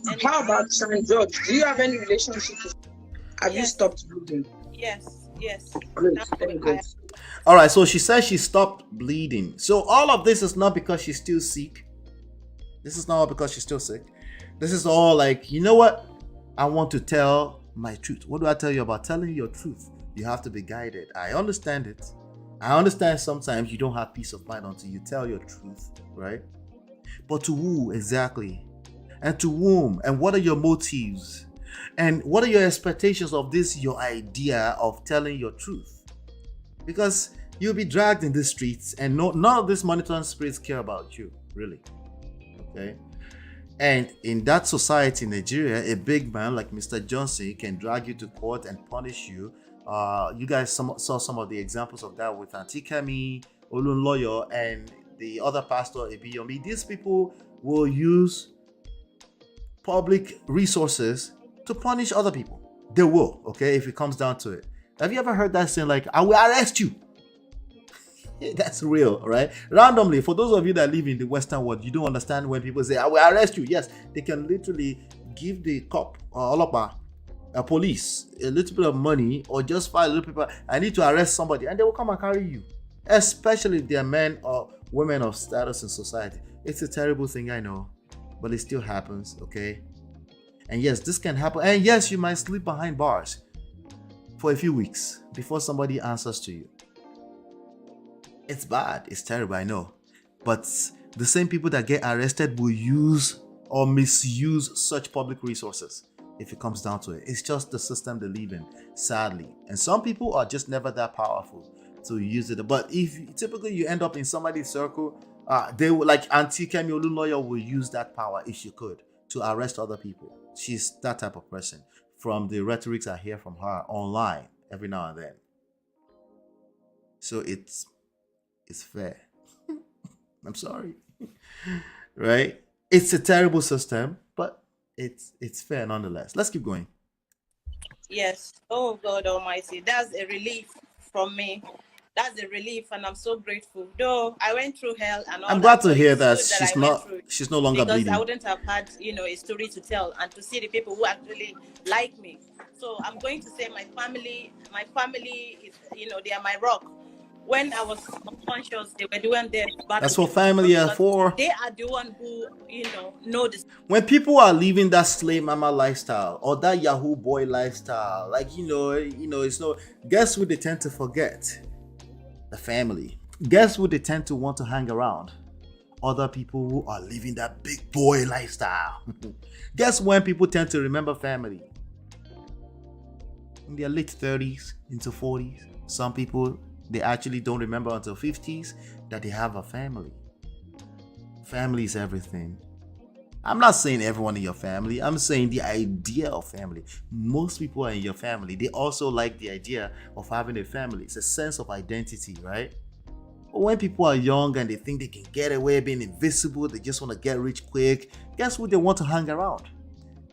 not. How about St. George? Do you have any relationship with? Have you Yes. stopped bleeding? Yes. Great, Now very I- good. All right, so she says she stopped bleeding. So all of this is not because she's still sick. This is not because she's still sick. This is all like, you know what? I want to tell my truth. What do I tell you about telling your truth? You have to be guided. I understand it. I understand sometimes you don't have peace of mind until you tell your truth, right? But to who exactly? And to whom? And what are your motives? And what are your expectations of this, your idea of telling your truth? Because you'll be dragged in the streets, and none of these monitoring spirits care about you, really. Okay? And in that society in Nigeria, a big man like Mr. Johnson can drag you to court and punish you. You guys saw some of the examples of that with Auntie Kemi, Olunloyo, and the other pastor, Ebiyomi. These people will use public resources to punish other people. They will, okay, if it comes down to it. Have you ever heard that saying like, I will arrest you? That's real, right? Randomly, for those of you that live in the Western world, you don't understand when people say, I will arrest you. Yes, they can literally give the cop or a police a little bit of money, or just file a little paper, I need to arrest somebody, and they will come and carry you. Especially if they are men or women of status in society. It's a terrible thing, I know, but it still happens, okay? And yes, this can happen. And yes, you might sleep behind bars for a few weeks before somebody answers to you. It's bad. It's terrible, I know. But the same people that get arrested will use or misuse such public resources if it comes down to it. It's just the system they live in, sadly. And some people are just never that powerful to use it. But if typically you end up in somebody's circle, they will, like Auntie Kemi Olunloyo will use that power if she could to arrest other people. She's that type of person. From the rhetorics I hear from her online every now and then. So it's fair. I'm sorry. Right? It's a terrible system, but it's fair nonetheless. Let's keep going. Yes. Oh God Almighty, that's a relief from me. That's a relief, and I'm so grateful. Though I went through hell, and all I'm glad that, to hear it's that good I went through it, she's no longer because bleeding. I wouldn't have had a story to tell, and to see the people who actually like me. So I'm going to say my family is, they are my rock. When I was unconscious, they were doing their back. That's what family are for. They are the one who know this. When people are living that slave mama lifestyle or that Yahoo boy lifestyle, like it's no. Guess what they tend to forget? The family. Guess what they tend to want to hang around? Other people who are living that big boy lifestyle. Guess when people tend to remember family? In their late 30s into 40s. Some people, they actually don't remember until 50s that they have a family. Family is everything. I'm not saying everyone in your family. I'm saying the idea of family. Most people are in your family. They also like the idea of having a family. It's a sense of identity, right? But when people are young and they think they can get away being invisible, they just want to get rich quick, guess who they want to hang around?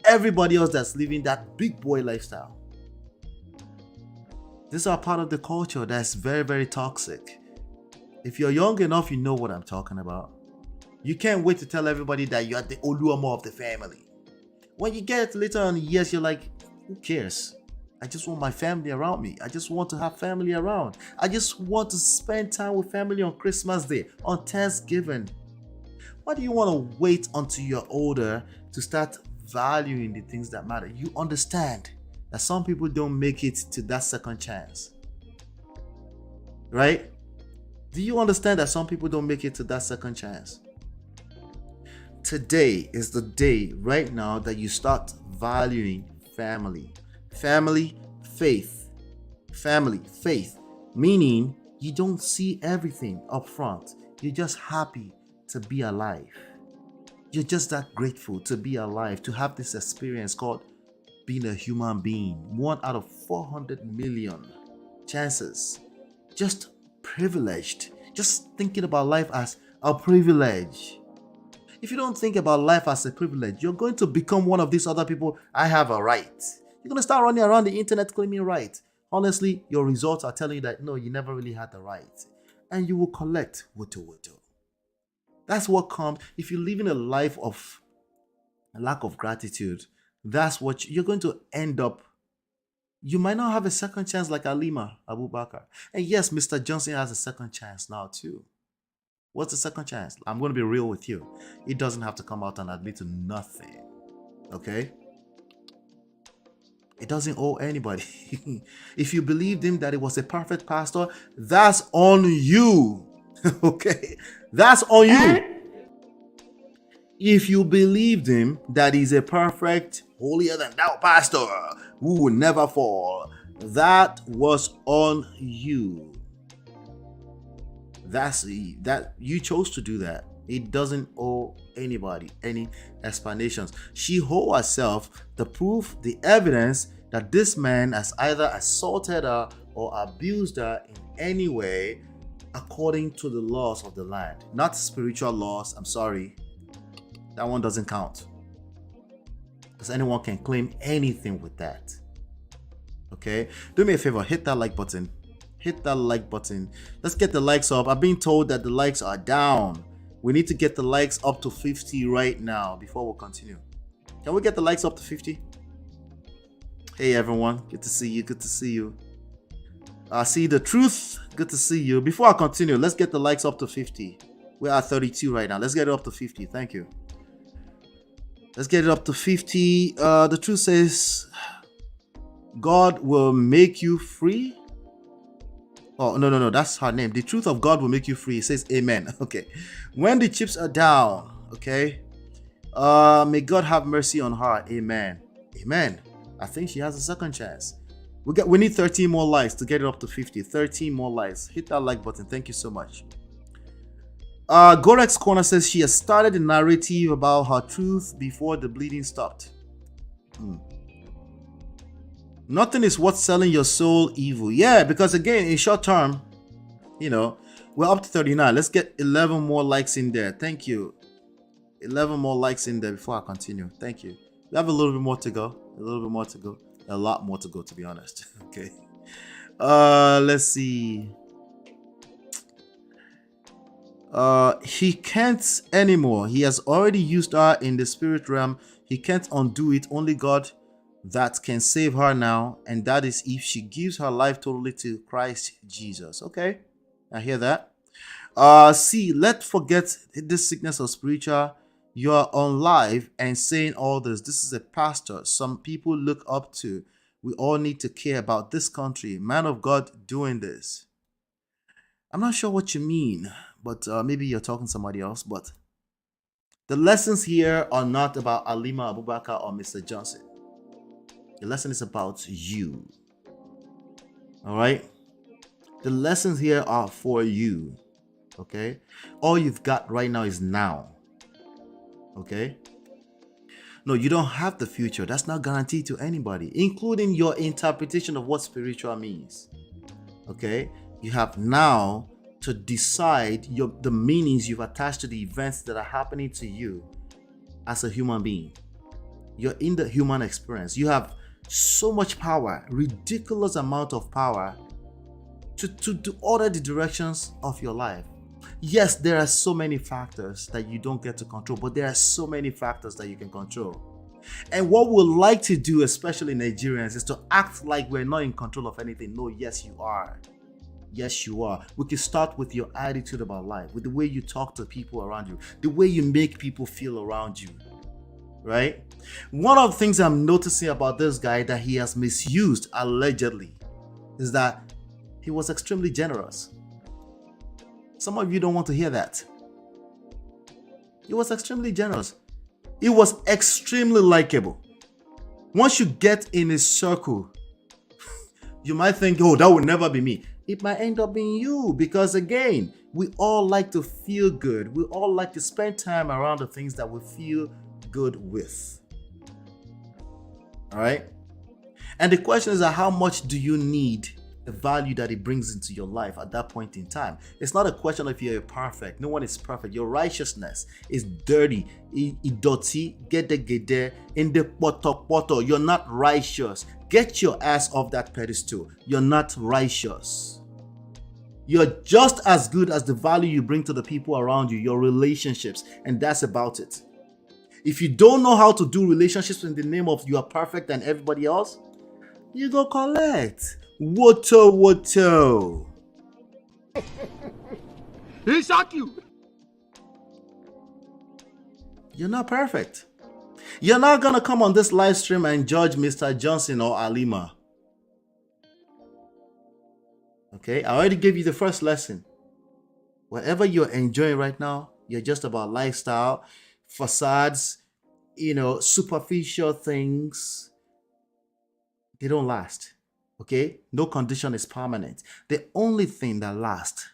Everybody else that's living that big boy lifestyle. These are part of the culture that's very, very toxic. If you're young enough, you know what I'm talking about. You can't wait to tell everybody that you are the Oluomo of the family. When you get later on in years, you're like, who cares? I just want my family around me. I just want to have family around. I just want to spend time with family on Christmas Day, on Thanksgiving. Why do you want to wait until you're older to start valuing the things that matter? You understand that some people don't make it to that second chance. Right? Do you understand that some people don't make it to that second chance? Today is the day right now that you start valuing family. Family, faith. Family, faith. Meaning you don't see everything up front. You're just happy to be alive. You're just that grateful to be alive, to have this experience called being a human being. 1 out of 400 million chances. Just privileged. Just thinking about life as a privilege. If you don't think about life as a privilege, you're going to become one of these other people. I have a right. You're going to start running around the internet claiming right. Honestly, your results are telling you that no, you never really had the right. And you will collect woto. That's what comes if you're living a life of a lack of gratitude. That's what you're going to end up. You might not have a second chance like Alima Abubakar. And yes, Mr. Johnson has a second chance now too. What's the second chance? I'm going to be real with you. It doesn't have to come out and admit to nothing. Okay? It doesn't owe anybody. If you believed him that it was a perfect pastor, that's on you. Okay? That's on you. If you believed him that he's a perfect, holier than thou pastor who will never fall, that was on you. That you chose to do that. It doesn't owe anybody any explanations. She owes herself the proof, the evidence that this man has either assaulted her or abused her in any way according to the laws of the land. Not spiritual laws. I'm sorry. That one doesn't count. Because anyone can claim anything with that. Okay? Do me a favor. Hit that like button. Hit that like button. Let's get the likes up. I've been told that the likes are down. We need to get the likes up to 50 right now before we continue. Can we get the likes up to 50? Hey everyone, good to see you. Good to see you. See the truth. Good to see you. Before I continue, let's get the likes up to 50. We're at 32 right now. Let's get it up to 50. Thank you. Let's get it up to 50. The truth says, God will make you free. Oh, no. That's her name. The truth of God will make you free. It says amen. Okay. When the chips are down, okay. May God have mercy on her. Amen. Amen. I think she has a second chance. We need 13 more likes to get it up to 50. 13 more likes. Hit that like button. Thank you so much. Gorex Corner says she has started a narrative about her truth before the bleeding stopped. Nothing is worth selling your soul evil. Yeah, because again, in short term, we're up to 39. Let's get 11 more likes in there. Thank you. 11 more likes in there before I continue. Thank you. We have a little bit more to go. A lot more to go, to be honest. Okay. Let's see. He can't anymore. He has already used her in the spirit realm. He can't undo it. Only God that can save her now, and that is if she gives her life totally to Christ Jesus. Okay, I hear that. Let's forget this sickness of spiritual. You are on live and saying all this. This is a pastor some people look up to. We all need to care about this country. Man of God doing this. I'm not sure what you mean, but maybe you're talking to somebody else. But the lessons here are not about Alima Abubakar or Mr. Johnson. The lesson is about you. All right? The lessons here are for you. Okay? All you've got right now is now. Okay? No, you don't have the future. That's not guaranteed to anybody, including your interpretation of what spiritual means. Okay? You have now to decide the meanings you've attached to the events that are happening to you as a human being. You're in the human experience. You have so much power, ridiculous amount of power to order the directions of your life. Yes, there are so many factors that you don't get to control, but there are so many factors that you can control. And what we like to do, especially Nigerians, is to act like we're not in control of anything. No, yes, you are. Yes, you are. We can start with your attitude about life, with the way you talk to people around you, the way you make people feel around you, right? One of the things I'm noticing about this guy that he has misused, allegedly, is that he was extremely generous. Some of you don't want to hear that. He was extremely generous. He was extremely likable. Once you get in his circle, you might think, oh, that would never be me. It might end up being you, because again, we all like to feel good. We all like to spend time around the things that we feel good with. All right? And the question is, how much do you need the value that it brings into your life at that point in time? It's not a question of you're perfect. No one is perfect. Your righteousness is dirty. Idoti, gede, in the poto. You're not righteous. Get your ass off that pedestal. You're not righteous. You're just as good as the value you bring to the people around you, your relationships, and that's about it. If you don't know how to do relationships in the name of you are perfect than everybody else, you go collect. Woto. He shock you. You're not perfect. You're not gonna come on this live stream and judge Mr. Johnson or Alima. Okay, I already gave you the first lesson. Whatever you're enjoying right now, you're just about lifestyle, facades, superficial things. They don't last. Okay? No condition is permanent. The only thing that lasts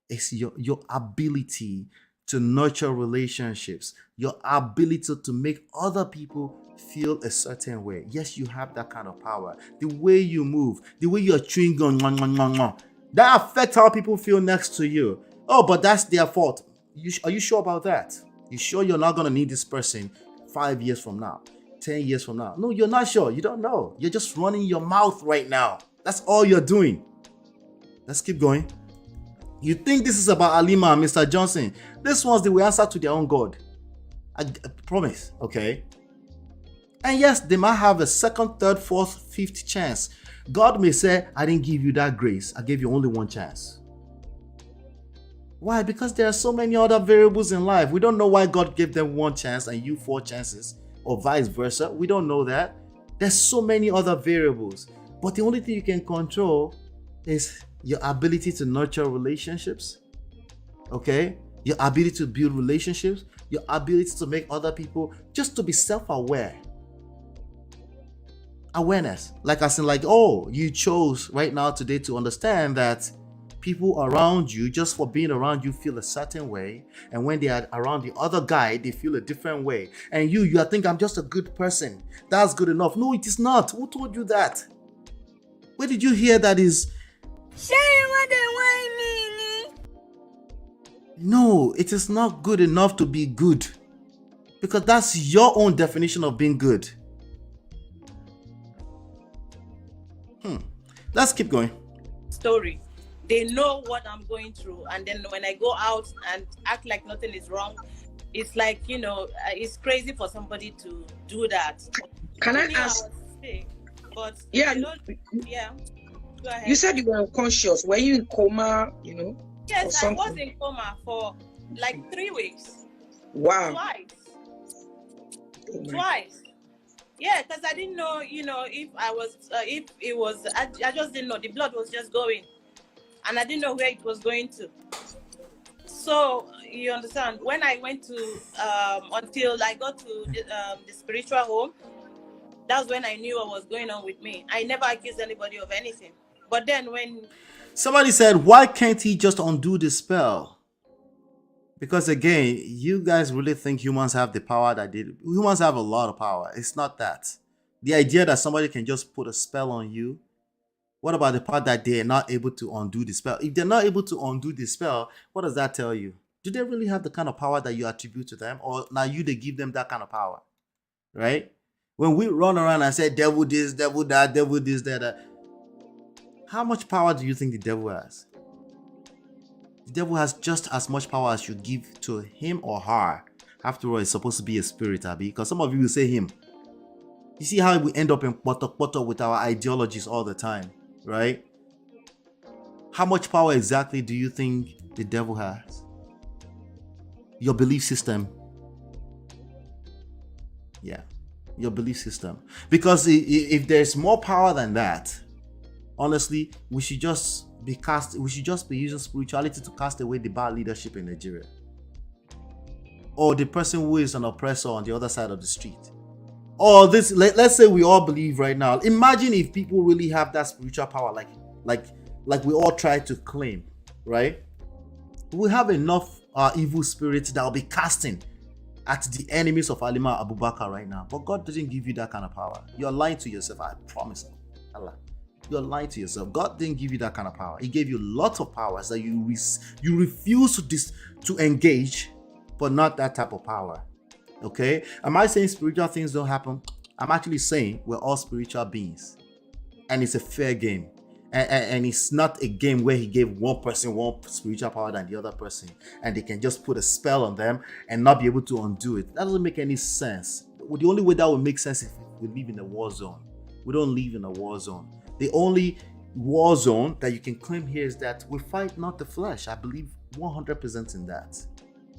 is your ability to nurture relationships, your ability to make other people feel a certain way. Yes, you have that kind of power. The way you move, the way you're chewing gum, that affects how people feel next to you. Oh, but that's their fault. Are you sure about that? You sure you're not going to need this person 5 years from now? 10 years from now? No, you're not sure. You don't know. You're just running your mouth right now. That's all you're doing. Let's keep going. You think this is about Alima and Mr. Johnson? This one's the way answer to their own God. I promise, okay? And yes, they might have a second, third, fourth, fifth chance. God may say, I didn't give you that grace. I gave you only one chance. Why? Because there are so many other variables in life. We don't know why God gave them one chance and you 4 chances, or vice versa. We don't know that. There's so many other variables. But the only thing you can control is your ability to nurture relationships. Okay? Your ability to build relationships. Your ability to make other people, just to be self-aware. Awareness. Like I said, you chose right now today to understand that people around you, just for being around you, feel a certain way. And when they are around the other guy, they feel a different way. And you think I'm just a good person. That's good enough. No, it is not. Who told you that? Where did you hear that is? No, it is not good enough to be good. Because that's your own definition of being good. Let's keep going. Story. They know what I'm going through, and then when I go out and act like nothing is wrong, it's like, it's crazy for somebody to do that. Can I ask? But yeah, yeah. Go ahead. You said you were unconscious. Were you in coma? Yes, I was in coma for like 3 weeks. Wow. Twice. Yeah, because I didn't know, if it was, I just didn't know. The blood was just going. And I didn't know where it was going to. So, you understand, when I went to, until I got to the spiritual home, that's when I knew what was going on with me. I never accused anybody of anything. But then when... Somebody said, why can't he just undo the spell? Because again, you guys really think humans have the power that they humans have a lot of power. It's not that. The idea that somebody can just put a spell on you. What about the part that they are not able to undo the spell? If they're not able to undo the spell, what does that tell you? Do they really have the kind of power that you attribute to them? Or now you they give them that kind of power? Right? When we run around and say devil this, devil that, devil this, that, how much power do you think the devil has? The devil has just as much power as you give to him or her. After all, it's supposed to be a spirit, Abby. Because some of you will say him. You see how we end up in poto with our ideologies all the time, right? How much power exactly do you think the devil has? Your belief system. Yeah, your belief system. Because if there's more power than that, honestly, we should just be using spirituality to cast away the bad leadership in Nigeria. Or the person who is an oppressor on the other side of the street. Or this, let's say we all believe right now. Imagine if people really have that spiritual power like we all try to claim, right? We have enough evil spirits that will be casting at the enemies of Alima Abubakar right now. But God didn't give you that kind of power. You're lying to yourself, I promise. Allah. You're lying to yourself. God didn't give you that kind of power. He gave you lots of powers that you refuse to engage, but not that type of power. Okay? Am I saying spiritual things don't happen? I'm actually saying we're all spiritual beings. And it's a fair game. And it's not a game where he gave one person one spiritual power than the other person, and they can just put a spell on them and not be able to undo it. That doesn't make any sense. The only way that would make sense is if we live in a war zone. We don't live in a war zone. The only war zone that you can claim here is that we fight not the flesh. I believe 100% in that.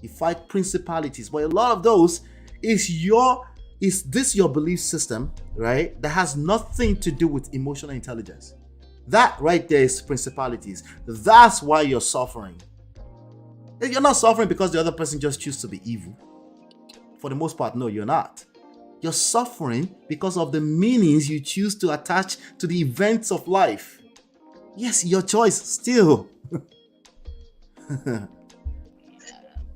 You fight principalities, but a lot of those is this your belief system, right? That has nothing to do with emotional intelligence. That right there is principalities. That's why you're suffering. You're not suffering because the other person just chooses to be evil. For the most part, no, you're not. You're suffering because of the meanings you choose to attach to the events of life. Yes, your choice still.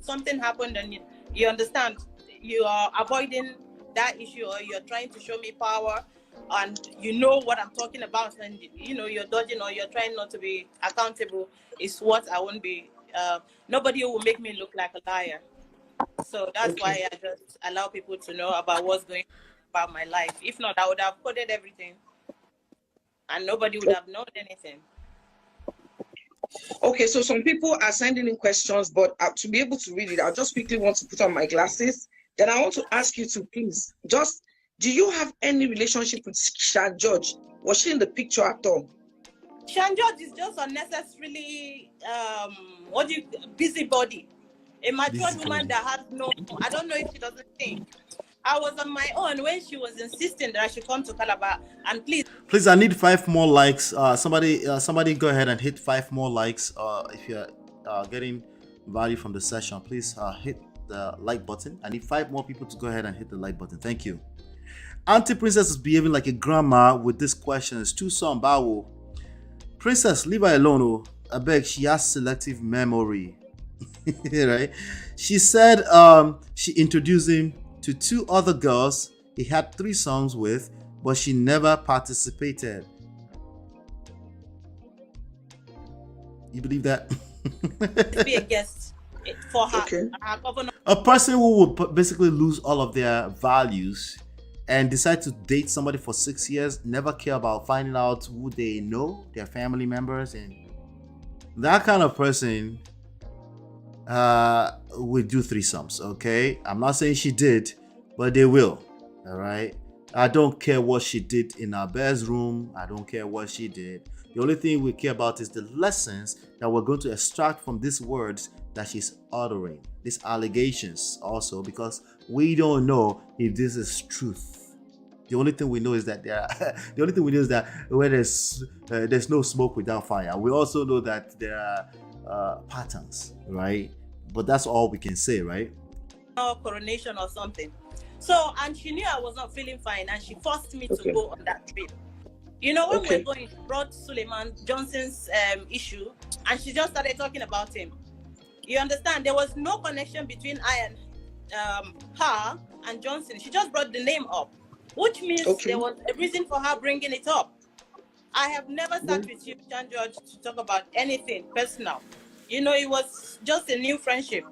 Something happened and you understand. You are avoiding that issue, or you're trying to show me power, and you know what I'm talking about, and you're dodging, or you're trying not to be accountable. Is what I won't be. Nobody will make me look like a liar. So that's why I just allow people to know about what's going on about my life. If not, I would have coded everything and nobody would have known anything. Okay, so some people are sending in questions, but to be able to read it, I just quickly want to put on my glasses. Then I want to ask you to please, do you have any relationship with Shan George? Was she in the picture at all? Shan George is just unnecessarily, busybody. A matured woman that has I don't know if she doesn't think. I was on my own when she was insisting that I should come to Calabar, and please, I need 5 more likes. Somebody go ahead and hit 5 more likes. If you're getting value from the session, please hit the like button. I need 5 more people to go ahead and hit the like button. Thank you. Auntie Princess is behaving like a grandma with this question. It's too some bawo. Princess, leave her alone. Oh, I beg. She has selective memory. Right? She said she introduced him to 2 other girls he had 3 songs with, but she never participated. You believe that? To be a guest for her. Okay. A person who would basically lose all of their values and decide to date somebody for 6 years, never care about finding out who they know, their family members, and that kind of person will do threesomes. Okay, I'm not saying she did, but they will. All right, I don't care what she did in our bedroom. I don't care what she did. The only thing we care about is the lessons that we're going to extract from these words that she's uttering, these allegations also, because we don't know if this is truth. The only thing we know is that where there's no smoke without fire. We also know that there are patterns, right? But that's all we can say, right? Coronation or something. So, and she knew I was not feeling fine, and she forced me to go on that trip. When we're going, she brought Suleman Johnson's issue, and she just started talking about him. You understand? There was no connection between I and her and Johnson. She just brought the name up, which means there was a reason for her bringing it up. I have never sat with you, Sean George, to talk about anything personal. You know, it was just a new friendship.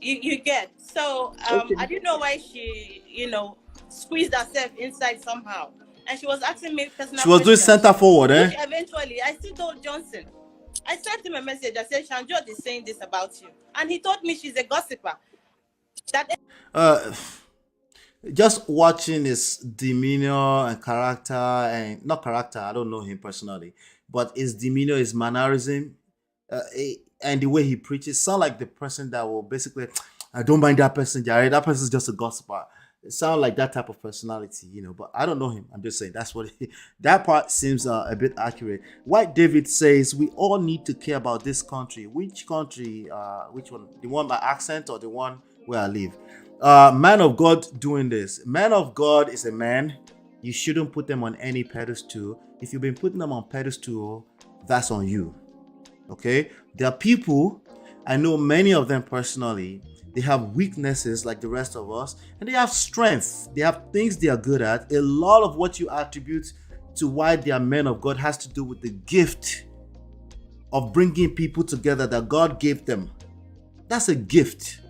You get. So I didn't know why she, you know, squeezed herself inside somehow. And she was asking me personal She was doing center forward, which eventually, I still told Johnson. I sent him a message. I said, Sean George is saying this about you. And he told me she's a gossiper. Just watching his demeanor and character, and not character, I don't know him personally, but his demeanor, his mannerism, and the way he preaches, sound like the person that will basically, I don't mind that person, Jared. That person's just a gossiper. It sounds like that type of personality, you know, but I don't know him. I'm just saying that's what that part seems a bit accurate. White David says we all need to care about this country. Which country? Which one? The one by accent or the one where I live? Man of God doing this. Man of God is a man. You shouldn't put them on any pedestal. If you've been putting them on pedestal, that's on you. Okay? There are people, I know many of them personally. They have weaknesses like the rest of us, and they have strength. They have things they are good at. A lot of what you attribute to why they are men of God has to do with the gift of bringing people together that God gave them. That's a gift,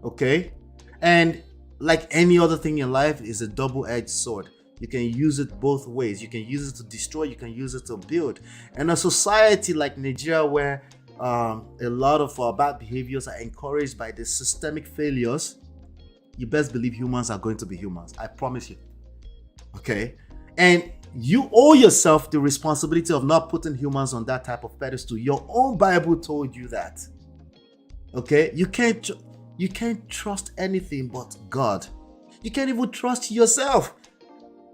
okay? And like any other thing in life, is a double-edged sword. You can use it both ways. You can use it to destroy, you can use it to build. And a society like Nigeria, where a lot of bad behaviors are encouraged by the systemic failures, you best believe humans are going to be humans. I promise you. Okay? And you owe yourself the responsibility of not putting humans on that type of pedestal. Your own Bible told you that. Okay? You can't trust anything but God. You can't even trust yourself.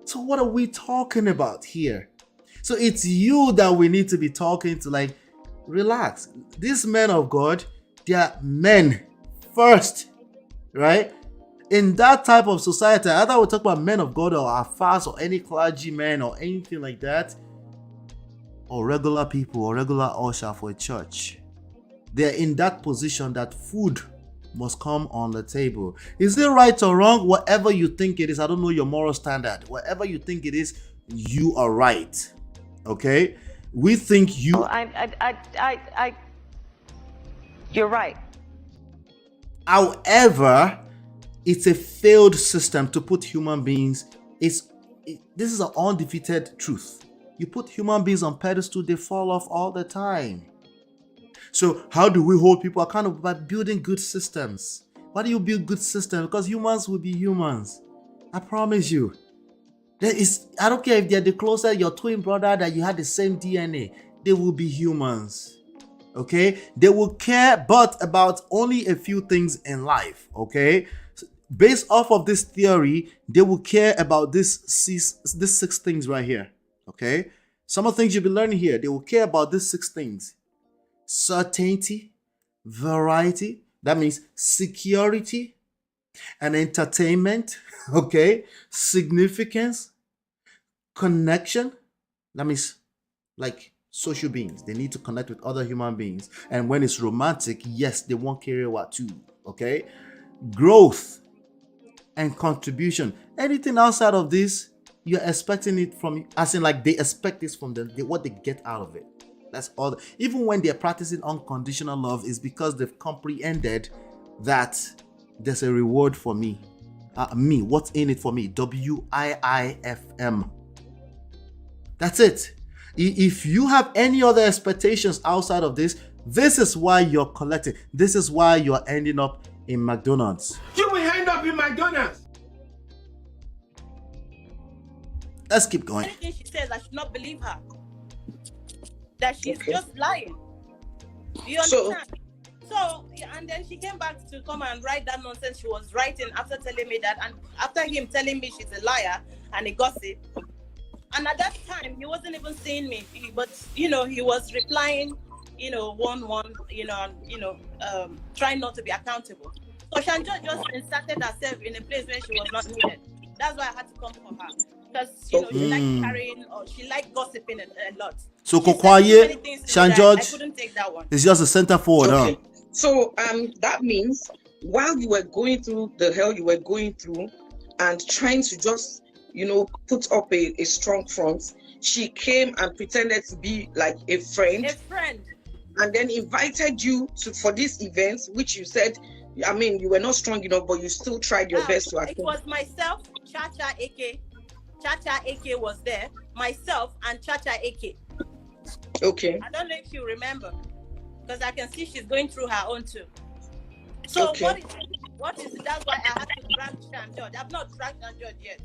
So what are we talking about here? So it's you that we need to be talking to, like, relax. These men of God, they are men first, right? In that type of society, either we talk about men of God or our fast or any clergyman or anything like that, or regular people or regular usher for a church, they're in that position that food must come on the table. Is it right or wrong? Whatever you think it is, I don't know your moral standard. Whatever you think it is, you are right. Okay? We think you. You're right. However, it's a failed system to put human beings. This is an undefeated truth. You put human beings on pedestal, they fall off all the time. So how do we hold people accountable? By building good systems. Why do you build good systems? Because humans will be humans. I promise you. I don't care if they're the closer, your twin brother, that you had the same DNA. They will be humans. Okay? They will care but about only a few things in life. Okay? So based off of this theory, they will care about these 6 things right here. Okay? Some of the things you'll be learning here, they will care about these 6 things. Certainty, variety, that means security and entertainment, okay? Significance, connection, that means like social beings. They need to connect with other human beings. And when it's romantic, yes, they won't carry what too, okay? Growth and contribution. Anything outside of this, you're expecting it from, as in like they expect this from them, what they get out of it. That's all. Even when they're practicing unconditional love, is because they've comprehended that there's a reward for me. What's in it for me? WIIFM. That's it. If you have any other expectations outside of this, this is why you're collecting. This is why you're ending up in McDonald's. You will end up in McDonald's. Let's keep going. Anything she says, I should not believe her. That she's just lying. You understand? So, and then she came back to come and write that nonsense she was writing after telling me that, and after him telling me she's a liar and a gossip. And at that time, he wasn't even seeing me, but he was replying, one, trying not to be accountable. So Shanjo just inserted herself in a place where she was not needed. That's why I had to come for her. Because she liked carrying, or she liked gossiping a lot. So Kokwaye, Shanjo, I couldn't take that one. It's just a center forward, huh? So that means while you were going through the hell you were going through and trying to just, put up a strong front, she came and pretended to be like a friend. A friend. And then invited you for this event, which you said, you were not strong enough, but you still tried your best to attend. It was myself, Chacha AK. Chacha AK was there. Myself and Chacha AK. Okay. I don't know if you remember, because I can see she's going through her own too. So okay. What is it? That's why I had to drag Shan George. I've not dragged Shan George yet.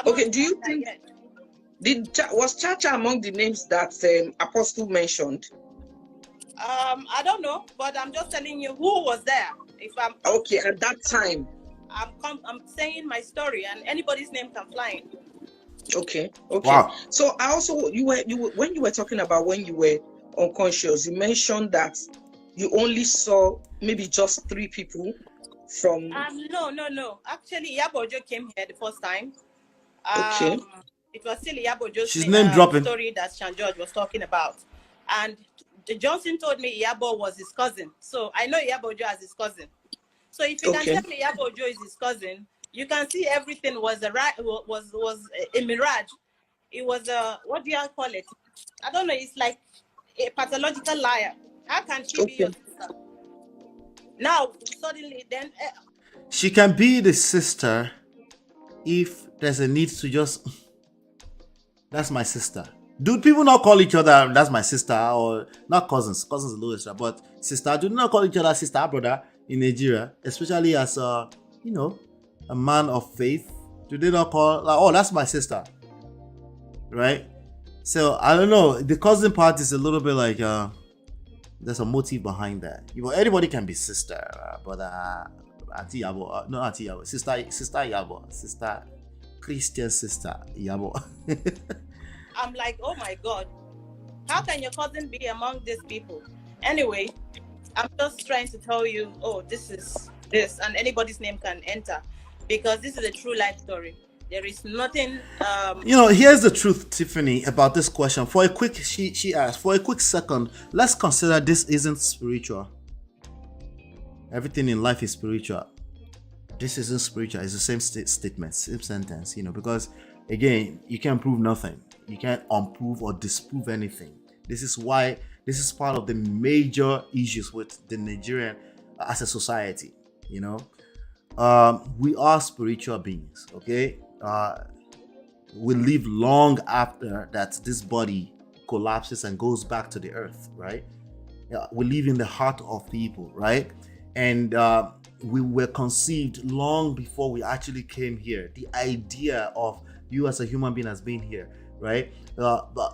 Okay, do you think was Chacha among the names that Apostle mentioned? I don't know, but I'm just telling you who was there. If I'm okay at that time, I'm saying my story, and anybody's name can fly in. Okay. Wow. So I also you were when you were talking about when you were unconscious, you mentioned that you only saw maybe just 3 people from. No. Actually, Yabojo came here the first time. Okay. It was still Yabojo's story that Shan George was talking about, and Johnson told me Yabo was his cousin, so I know Yabojo as his cousin. So if you can tell me Yabojo is his cousin, you can see everything was a mirage. It was a, what do you call it? I don't know. It's like a pathological liar. How can she be your sister? Now suddenly, then she can be the sister if there's a need to just. That's my sister. Do people not call each other that's my sister, or not cousins? Cousins is lowest, but sister. Do not call each other sister, brother in Nigeria, especially as a man of faith. Do they not call that's my sister, right? So I don't know. The cousin part is a little bit like there's a motive behind that. Anybody can be sister, brother, auntie Yabo, not auntie Yabo, sister Yabo, sister, Christian sister Yabo. I'm like, oh my God, how can your cousin be among these people? Anyway, I'm just trying to tell you, this is this, and anybody's name can enter, because this is a true life story. There is nothing. Here's the truth, Tiffany, about this question. For a quick, she asked, for a quick second, let's consider this isn't spiritual. Everything in life is spiritual. This isn't spiritual. It's the same statement, same sentence, because again, you can't prove nothing. You can't unprove or disprove anything. This is part of the major issues with the Nigerian as a society. We are spiritual beings, okay? We live long after that this body collapses and goes back to the earth, right? We live in the heart of people, right? And we were conceived long before we actually came here. The idea of you as a human being has been here, right?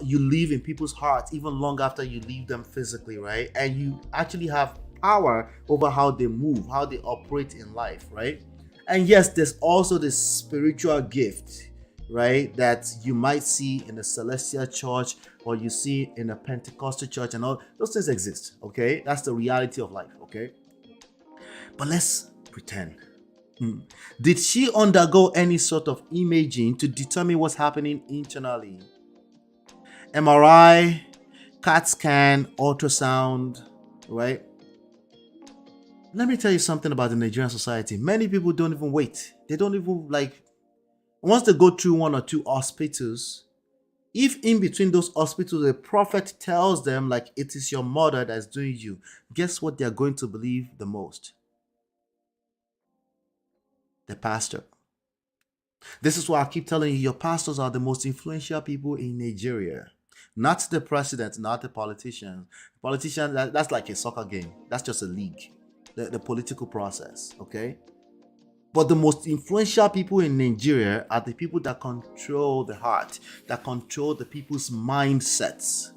You live in people's hearts even long after you leave them physically, right? And you actually have power over how they move, how they operate in life, right? And yes, there's also this spiritual gift, right, that you might see in a celestial church or you see in a Pentecostal church, and all those things exist, okay? That's the reality of life, okay? But let's pretend. Did she undergo any sort of imaging to determine what's happening internally? MRI, CAT scan, ultrasound, right? Let me tell you something about the Nigerian society. Many people don't even wait. They don't even once they go through 1 or 2 hospitals, if in between those hospitals a prophet tells them it is your mother that's doing you, guess what they're going to believe the most? The pastor. This is why I keep telling you, your pastors are the most influential people in Nigeria. Not the president, not the politician. Politician, that's like a soccer game. That's just a league. The political process, okay? But the most influential people in Nigeria are the people that control the heart, that control the people's mindsets.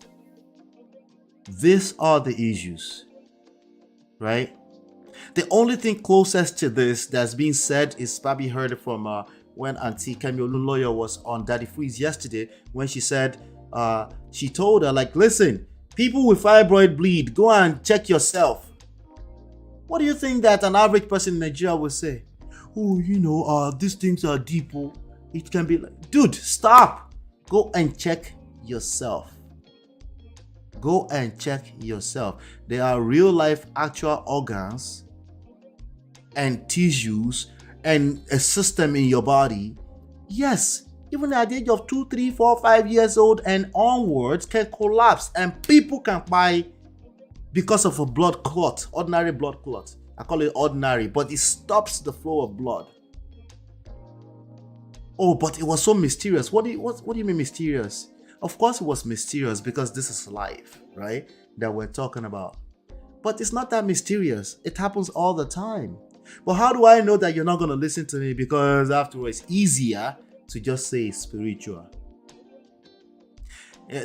These are the issues, right? The only thing closest to this that's being said is probably heard from when Auntie Kemi Olunloyo was on Daddy Freeze yesterday, when she said, she told her, listen, people with fibroid bleed, go and check yourself. What do you think that an average person in Nigeria will say? These things are deep. It can be dude, stop. Go and check yourself. Go and check yourself. There are real life actual organs and tissues and a system in your body. Yes, even at the age of 2, 3, 4, 5 years old and onwards can collapse and people can die because of a blood clot, ordinary blood clot. I call it ordinary, but it stops the flow of blood. Oh, but it was so mysterious. What do you mean mysterious? Of course it was mysterious because this is life, right? That we're talking about. But it's not that mysterious. It happens all the time. But how do I know that you're not going to listen to me? Because afterwards, it's easier to just say spiritual.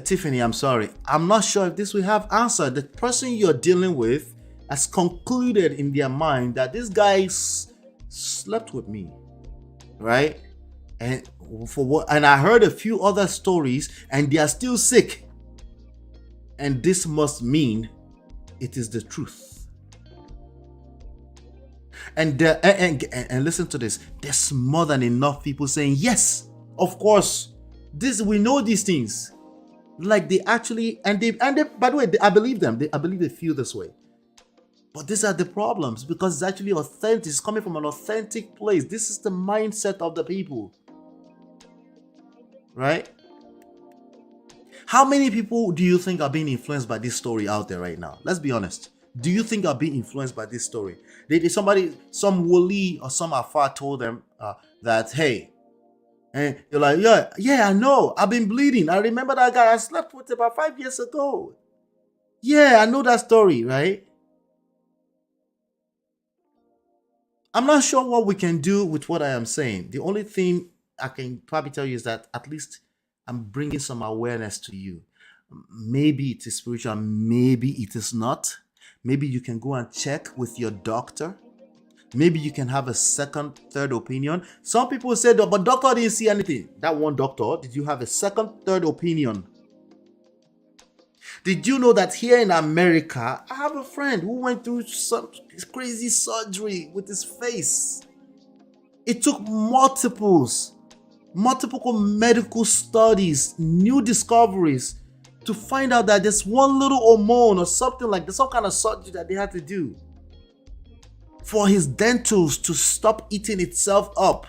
Tiffany, I'm sorry. I'm not sure if this will have answer. The person you're dealing with has concluded in their mind that this guy slept with me, right? And for what? And I heard a few other stories, and they are still sick. And this must mean it is the truth. And listen to this. There's more than enough people saying yes, of course. We know these things. Like they actually, and they by the way, I believe them. I believe they feel this way. But these are the problems because it's actually authentic. It's coming from an authentic place. This is the mindset of the people. Right? How many people do you think are being influenced by this story out there right now? Let's be honest. Do you think are being influenced by this story? Some wali or some afar told them that, hey, and you're like, yeah, I know. I've been bleeding. I remember that guy I slept with about 5 years ago. Yeah, I know that story, right? I'm not sure what we can do with what I am saying. The only thing I can probably tell you is that at least I'm bringing some awareness to you. Maybe it is spiritual, maybe it is not. Maybe you can go and check with your doctor. Maybe you can have a second, third opinion. Some people said, but doctor didn't see anything. That one doctor, did you have a second, third opinion? Did you know that here in America, I have a friend who went through some crazy surgery with his face. It took multiple medical studies, new discoveries to find out that there's one little hormone or something like that, some kind of surgery that they had to do for his dentals to stop eating itself up.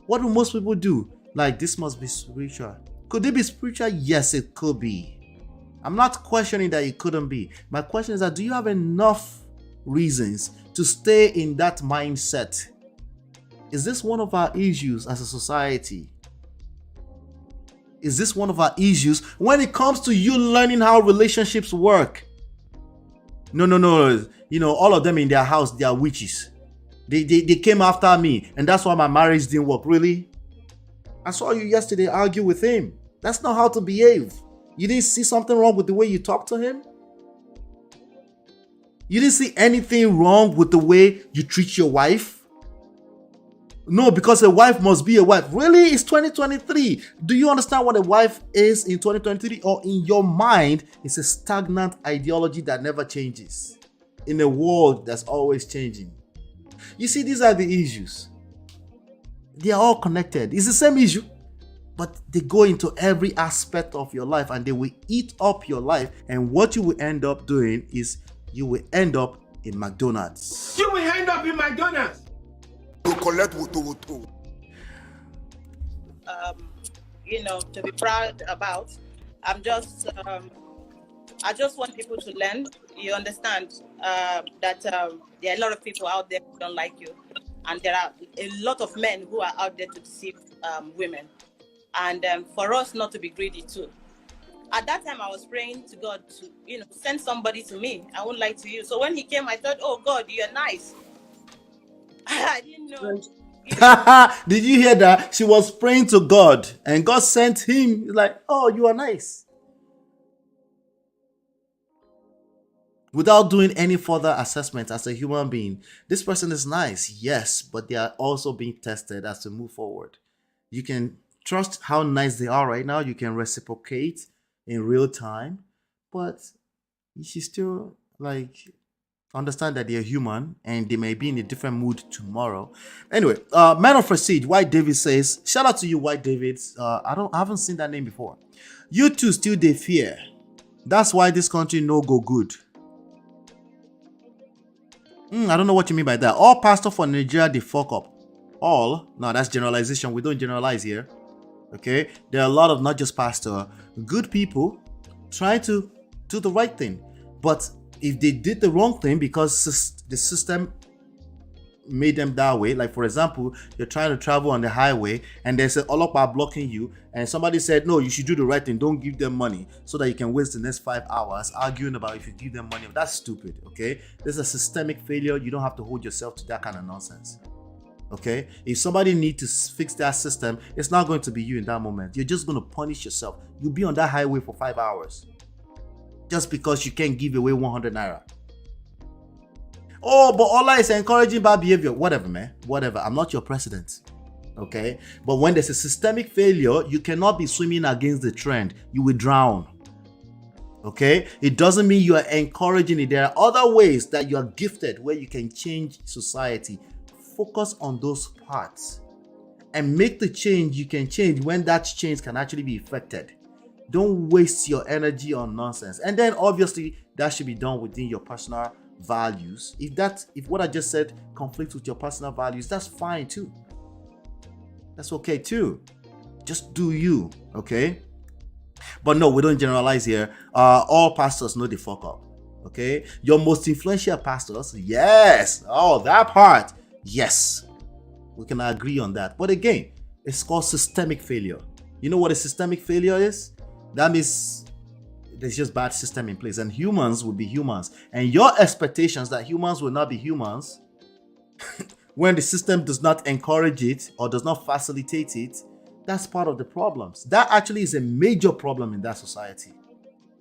What do most people do? Like, this must be spiritual. Could it be spiritual? Yes, it could be. I'm not questioning that it couldn't be. My question is that do you have enough reasons to stay in that mindset? Is this one of our issues as a society? Is this one of our issues when it comes to you learning how relationships work? No. You know, all of them in their house, they are witches. They came after me, and that's why my marriage didn't work. Really? I saw you yesterday argue with him. That's not how to behave. You didn't see something wrong with the way you talked to him? You didn't see anything wrong with the way you treat your wife? No, because a wife must be a wife. Really? It's 2023. Do you understand what a wife is in 2023? Or in your mind, it's a stagnant ideology that never changes in a world that's always changing. You see, these are the issues. They are all connected. It's the same issue, but they go into every aspect of your life and they will eat up your life. And what you will end up doing is you will end up in McDonald's. You will end up in McDonald's. To be proud about. I just want people to learn. You understand that there are a lot of people out there who don't like you, and there are a lot of men who are out there to deceive women, and for us not to be greedy too. At that time, I was praying to God to send somebody to me. I won't lie to you. So when he came, I thought, oh God, you're nice. I didn't know. Did you hear that? She was praying to God and God sent him. He's like, oh, you are nice. Without doing any further assessment as a human being, this person is nice, yes, but they are also being tested as to move forward. You can trust how nice they are right now. You can reciprocate in real time, but you should still understand that they're human and they may be in a different mood tomorrow. Anyway, Man of Prestige, White David says, shout out to you, White David. I haven't seen that name before. You two still they fear. That's why this country no go good. I don't know what you mean by that. All pastor for Nigeria, they fuck up. All? No, that's generalization. We don't generalize here. Okay? There are a lot of not just pastor, good people trying to do the right thing. But if they did the wrong thing because the system made them that way, like for example, you're trying to travel on the highway and there's an Olopa blocking you, and somebody said, no, you should do the right thing, don't give them money, so that you can waste the next 5 hours arguing about if you give them money. That's stupid. Okay, there's a systemic failure. You don't have to hold yourself to that kind of nonsense. Okay, if somebody needs to fix that system, it's not going to be you in that moment. You're just going to punish yourself. You'll be on that highway for 5 hours just because you can't give away 100 naira. Oh, but Allah is encouraging bad behavior. Whatever, man. Whatever. I'm not your president. Okay? But when there's a systemic failure, you cannot be swimming against the trend. You will drown. Okay? It doesn't mean you are encouraging it. There are other ways that you are gifted where you can change society. Focus on those parts and make the change you can change when that change can actually be effected. Don't waste your energy on nonsense. And then obviously that should be done within your personal values. If what I just said conflicts with your personal values, that's fine too. That's okay too. Just do you, okay? But no, we don't generalize here. All pastors know the fuck up. Okay? Your most influential pastors, yes. Oh, that part, yes. We can agree on that. But again, it's called systemic failure. You know what a systemic failure is? That means there's just bad system in place, and humans will be humans. And your expectations that humans will not be humans when the system does not encourage it or does not facilitate it, that's part of the problems. That actually is a major problem in that society.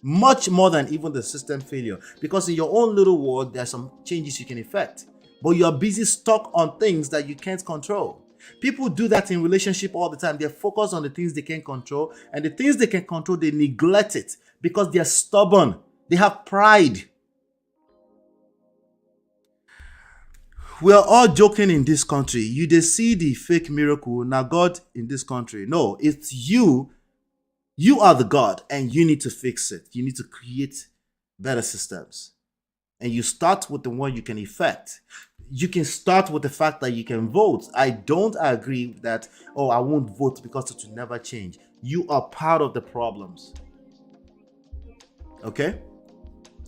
Much more than even the system failure. Because in your own little world, there are some changes you can effect. But you are busy stuck on things that you can't control. People do that in relationship all the time. They're focused on the things they can control, and the things they can control, they neglect it because they're stubborn. They have pride. We are all joking in this country. You they see the fake miracle. Now God in this country. No, it's you. You are the God, and you need to fix it. You need to create better systems. And you start with the one you can effect. You can start with the fact that you can vote. I don't agree that, oh, I won't vote because it will never change. You are part of the problems. Okay?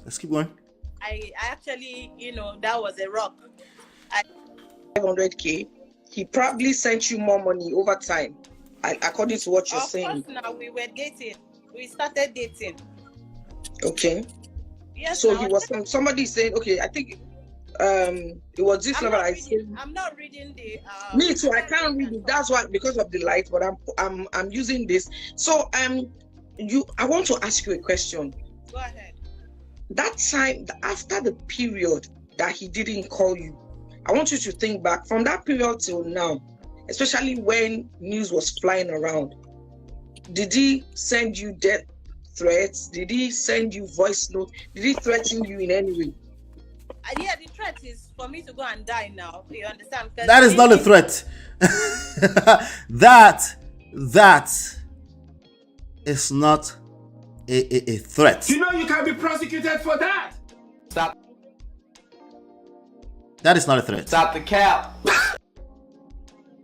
Let's keep going. I actually, that was a rock. 500K. He probably sent you more money over time, according to what you're saying. Of course, now we were dating. We started dating. Okay. Yes. So he was somebody saying, okay, I think it was this level. I'm not reading the. Me too. I can't read it. That's why, because of the light. But I'm using this. So I want to ask you a question. Go ahead. That time after the period that he didn't call you, I want you to think back from that period till now, especially when news was flying around. Did he send you death threats? Did he send you voice notes? Did he threaten you in any way? Yeah, the threat is for me to go and die now. You understand? That is not a threat. that is not a threat. You know you can be prosecuted for that. Stop. That is not a threat. Stop the cap.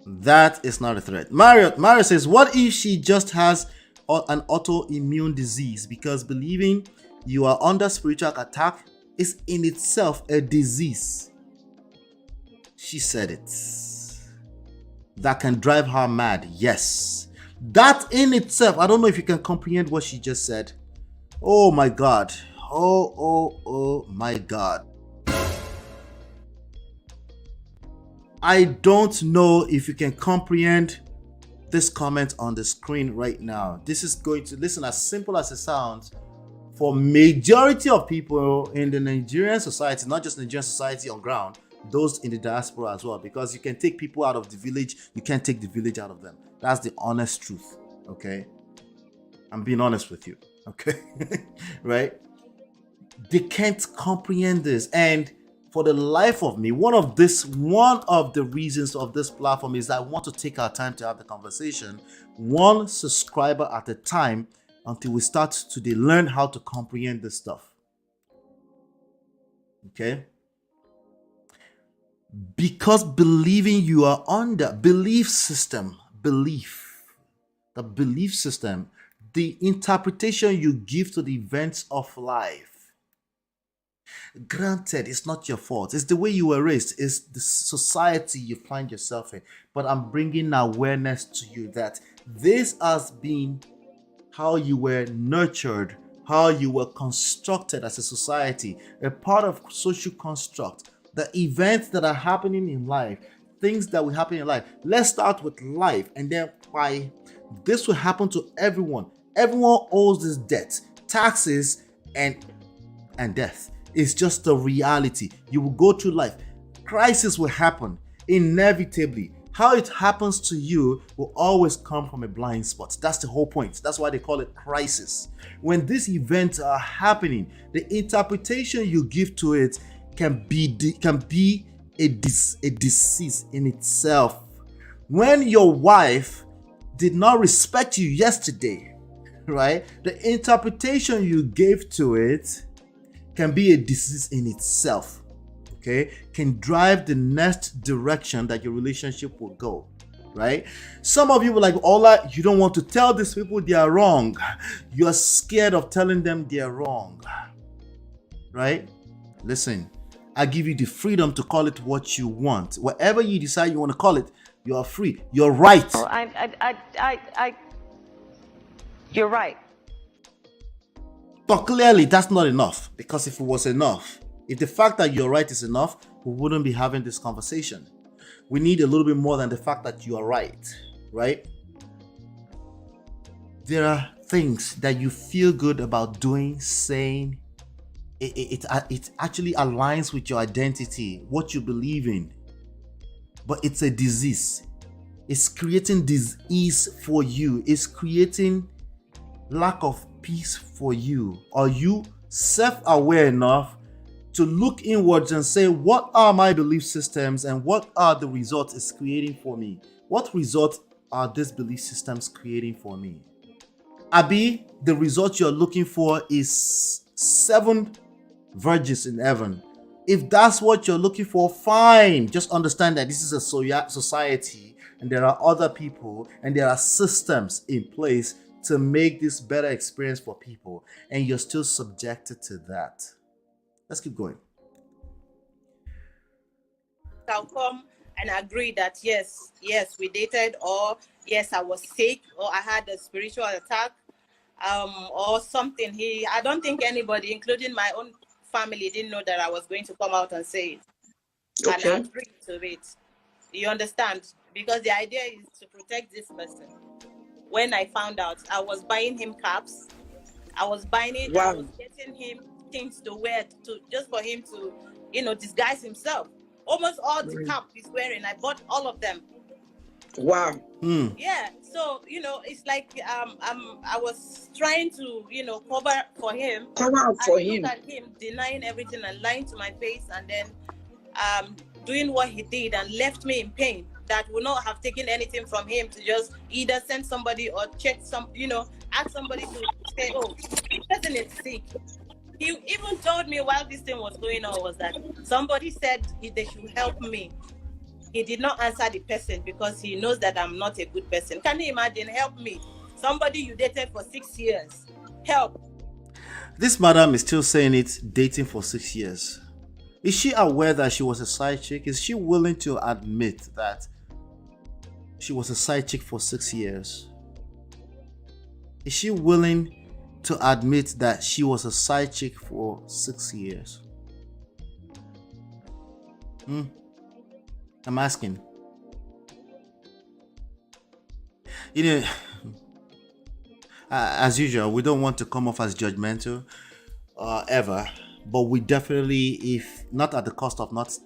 That is not a threat. Mario says, what if she just has an autoimmune disease? Because believing you are under spiritual attack is in itself a disease. She said it. That can drive her mad. Yes. That in itself, I don't know if you can comprehend what she just said. Oh my God. Oh my God. I don't know if you can comprehend this comment on the screen right now. This is going to listen as simple as it sounds for majority of people in the Nigerian society, not just Nigerian society on ground, those in the diaspora as well, because you can take people out of the village, you can't take the village out of them. That's the honest truth, okay? I'm being honest with you, okay? Right? They can't comprehend this, and for the life of me, one of the reasons of this platform is that I want to take our time to have the conversation, one subscriber at a time, until we start to learn how to comprehend this stuff. Okay? Because believing you are under belief system, the belief system, the interpretation you give to the events of life. Granted, it's not your fault. It's the way you were raised. It's the society you find yourself in. But I'm bringing awareness to you that this has been how you were nurtured, how you were constructed as a society, a part of social construct. The events that are happening in life, things that will happen in life. Let's start with life, and then why this will happen to everyone. Everyone owes this debt, taxes, and death. It's just a reality. You will go through life. Crisis will happen inevitably. How it happens to you will always come from a blind spot. That's the whole point. That's why they call it crisis. When these events are happening, the interpretation you give to it can be a disease in itself. When your wife did not respect you yesterday, right? The interpretation you gave to it can be a disease in itself. Okay, can drive the next direction that your relationship will go, right? Some of you were like, Ola, you don't want to tell these people they are wrong. You're scared of telling them they are wrong, right? Listen, I give you the freedom to call it what you want. Whatever you decide you want to call it, you are free. You're right. You're right. But clearly, that's not enough. Because if it was enough, if the fact that you're right is enough, we wouldn't be having this conversation. We need a little bit more than the fact that you are right, right? There are things that you feel good about doing, saying. It actually aligns with your identity, what you believe in. But it's a disease. It's creating disease for you. It's creating lack of peace for you. Are you self-aware enough to look inwards and say, what are my belief systems and what are the results it's creating for me? What results are these belief systems creating for me? Abi, the result you're looking for is 7 virgins in heaven. If that's what you're looking for, fine. Just understand that this is a society and there are other people and there are systems in place to make this better experience for people, and you're still subjected to that. Let's keep going. I'll come and agree that yes, we dated, or yes, I was sick, or I had a spiritual attack, or something. I don't think anybody, including my own family, didn't know that I was going to come out and say it. Okay. And agree to it. You understand? Because the idea is to protect this person. When I found out, I was buying him caps. I was buying it. Wow. I was getting him things to wear just for him to, disguise himself. Almost all the cap he's wearing, I bought all of them. Wow. Yeah. So it's like I was trying to cover for him. Cover up for him. Look at him denying everything and lying to my face, and then doing what he did and left me in pain. That would not have taken anything from him to just either send somebody or check ask somebody to say, oh, this person is sick. He even told me while this thing was going on was that somebody said they should help me. He did not answer the person because he knows that I'm not a good person. Can you imagine? Help me. Somebody you dated for 6 years. Help. This madam is still saying it, dating for 6 years. Is she aware that she was a side chick? Is she willing to admit that she was a side chick for 6 years? Is she willing to admit that she was a side chick for 6 years? I'm asking. As usual, we don't want to come off as judgmental ever, but we definitely, if not at the cost of not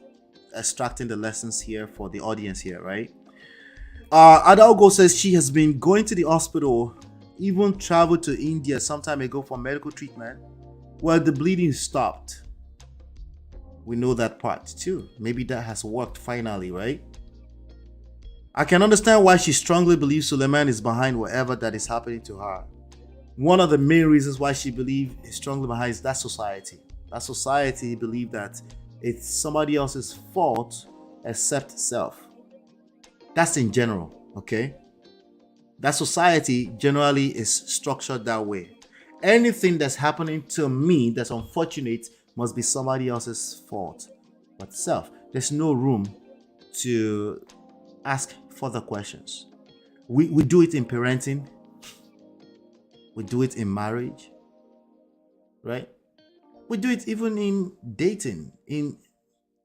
extracting the lessons here for the audience here, right? Adalgo says she has been going to the hospital, even traveled to India some time ago for medical treatment. Well, the bleeding stopped. We know that part too. Maybe that has worked finally, right? I can understand why she strongly believes Suleiman is behind whatever that is happening to her. one of the main reasons why she believed strongly behind is that society. That society believed that it's somebody else's fault except self. That's in general, okay? That society generally is structured that way. Anything that's happening to me that's unfortunate must be somebody else's fault but self. There's no room to ask further questions. We do it in parenting. We do it in marriage, right? We do it even in dating, in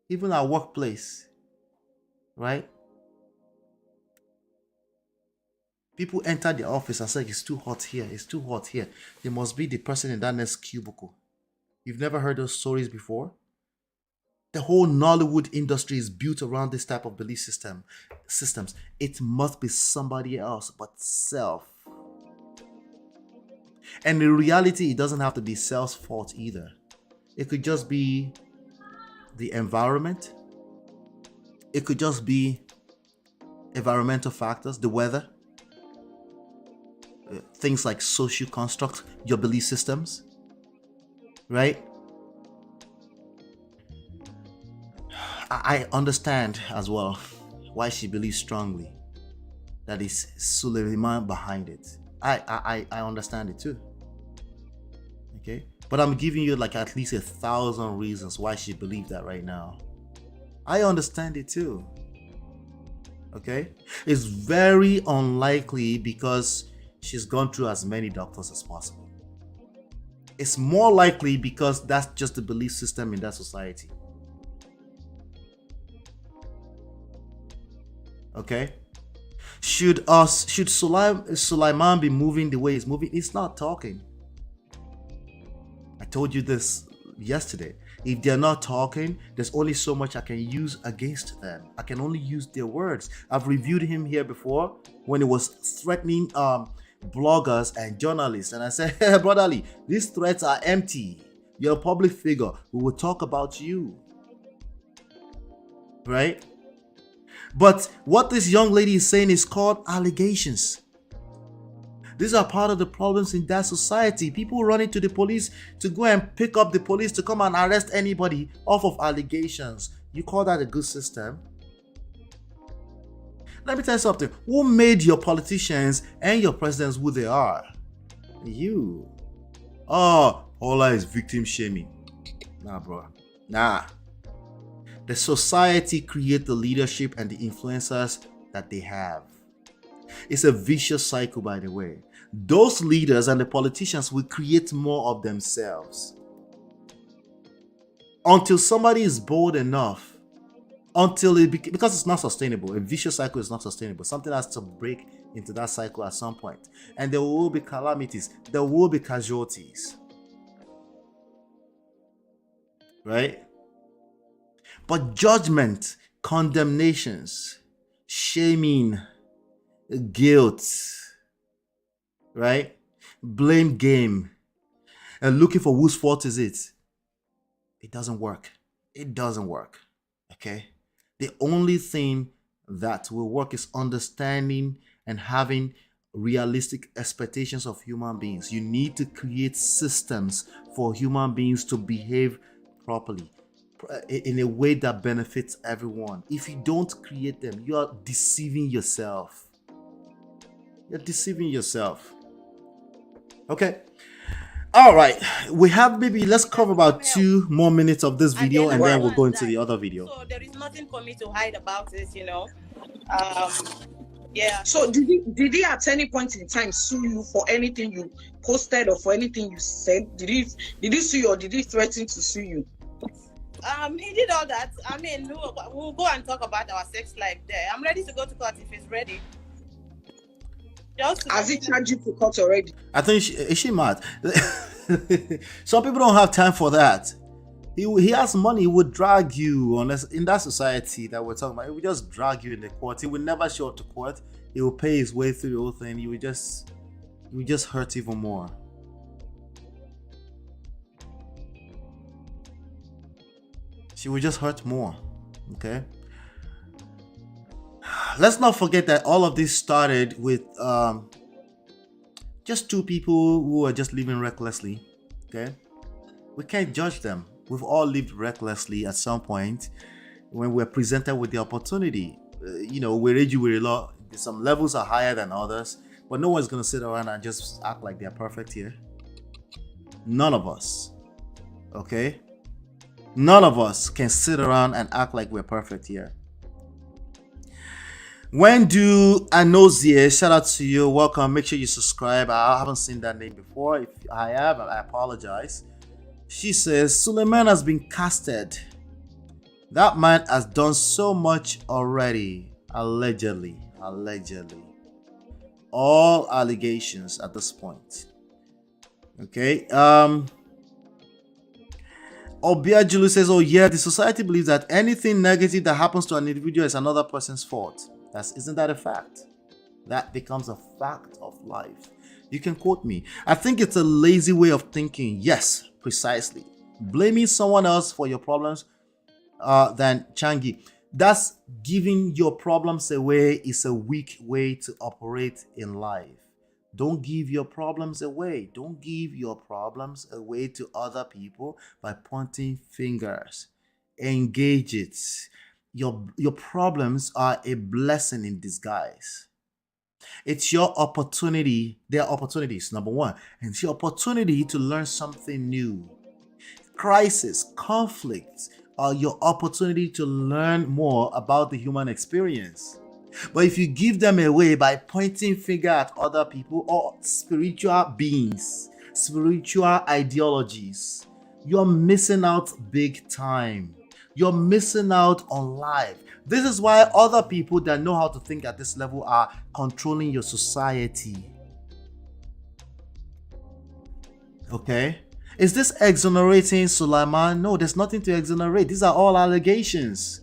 even our workplace, right? People enter the office and say, it's too hot here, it's too hot here. There must be the person in that next cubicle. You've never heard those stories before? The whole Nollywood industry is built around this type of belief systems. It must be somebody else but self. And in reality, it doesn't have to be self's fault either. It could just be the environment. It could just be environmental factors, the weather, things like social constructs, your belief systems, right? I understand as well why she believes strongly that it's Suleiman behind it. I understand it too. Okay, but I'm giving you like at least 1,000 reasons why she believes that right now. I understand it too. Okay, it's very unlikely because she's gone through as many doctors as possible. It's more likely because that's just the belief system in that society. Okay, should Sulaiman be moving the way he's moving? He's not talking. I told you this yesterday. If they're not talking, there's only so much I can use against them. I can only use their words. I've reviewed him here before when he was threatening bloggers and journalists, and I said, hey, Brother Ali, these threats are empty. You're a public figure. We will talk about you, right? But what this young lady is saying is called allegations. These are part of the problems in that society. People running to the police to go and pick up the police to come and arrest anybody off of allegations. You call that a good system? Let me tell you something. Who made your politicians and your presidents who they are? You. Oh, all that is victim shaming. Nah, bro. Nah. The society creates the leadership and the influencers that they have. It's a vicious cycle, by the way. Those leaders and the politicians will create more of themselves. Until somebody is bold enough, because it's not sustainable. A vicious cycle is not sustainable. Something has to break into that cycle at some point. And there will be calamities. There will be casualties. Right? But judgment, condemnations, shaming, guilt, right? Blame game, and looking for whose fault is it? It doesn't work. It doesn't work. Okay? The only thing that will work is understanding and having realistic expectations of human beings. You need to create systems for human beings to behave properly, in a way that benefits everyone. If you don't create them, you are deceiving yourself. You're deceiving yourself. Okay. All right. We have let's cover about 2 more minutes of this video and then we'll go into the other video. So there is nothing for me to hide about it, you know. Yeah. So did he at any point in time sue you for anything you posted or for anything you said? Did he sue you or did he threaten to sue you? He did all that. I mean, we'll go and talk about our sex life there. I'm ready to go to court if he's ready. Has he charged you to court already? I think is she mad? Some people don't have time for that. He has money. He would drag you, unless in that society that we're talking about. He would just drag you in the court. He would never show up to court. He will pay his way through the whole thing. He would just hurt even more. She will just hurt more. Okay. Let's not forget that all of this started with Just two people who are just living recklessly. Okay, we can't judge them. We've all lived recklessly at some point when we're presented with the opportunity. We lot. Some levels are higher than others, but no one's gonna sit around and just act like they're perfect here. None of us. Okay? None of us can sit around and act like we're perfect here. When do Anozie, shout out to you, welcome. Make sure you subscribe. I haven't seen that name before. If I have, I apologize. She says Suleman has been casted. That man has done so much already. Allegedly. All allegations at this point. Okay. Obia Julu says, oh yeah, the society believes that anything negative that happens to an individual is another person's fault. Isn't that a fact? That becomes a fact of life. You can quote me. I think it's a lazy way of thinking. Yes, precisely. Blaming someone else for your problems than Changi. That's giving your problems away is a weak way to operate in life. Don't give your problems away. Don't give your problems away to other people by pointing fingers. Engage it. Your problems are a blessing in disguise. It's your opportunity. They are opportunities, number one. And it's your opportunity to learn something new. Crisis, conflicts are your opportunity to learn more about the human experience. But if you give them away by pointing finger at other people or spiritual beings, spiritual ideologies, you're missing out big time. You're missing out on life. This is why other people that know how to think at this level are controlling your society. Okay? Is this exonerating Suleiman? No, there's nothing to exonerate. These are all allegations.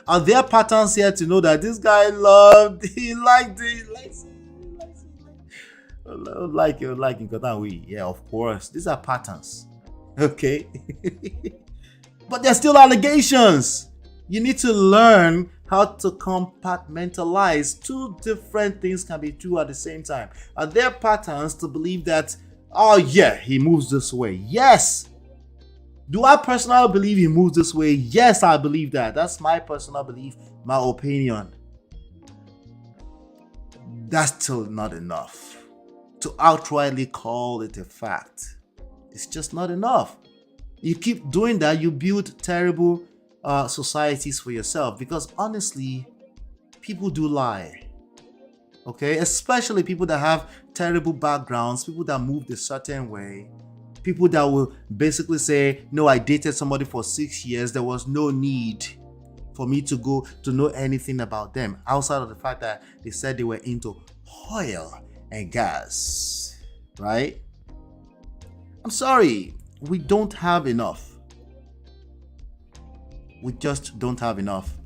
Are there patterns here to know that this guy liked it? Yeah, of course. These are patterns. Okay? But they're still allegations. You need to learn how to compartmentalize. Two different things can be true at the same time. Are there patterns to believe that, oh yeah, he moves this way? Yes. Do I personally believe he moves this way? Yes, I believe that. That's my personal belief, my opinion. That's still not enough to outrightly call it a fact. It's just not enough. You keep doing that, you build terrible societies for yourself, because honestly, people do lie. Okay, especially people that have terrible backgrounds, people that moved a certain way, people that will basically say, no, I dated somebody for 6 years, there was no need for me to go to know anything about them outside of the fact that they said they were into oil and gas, right? I'm sorry, we don't have enough. We just don't have enough.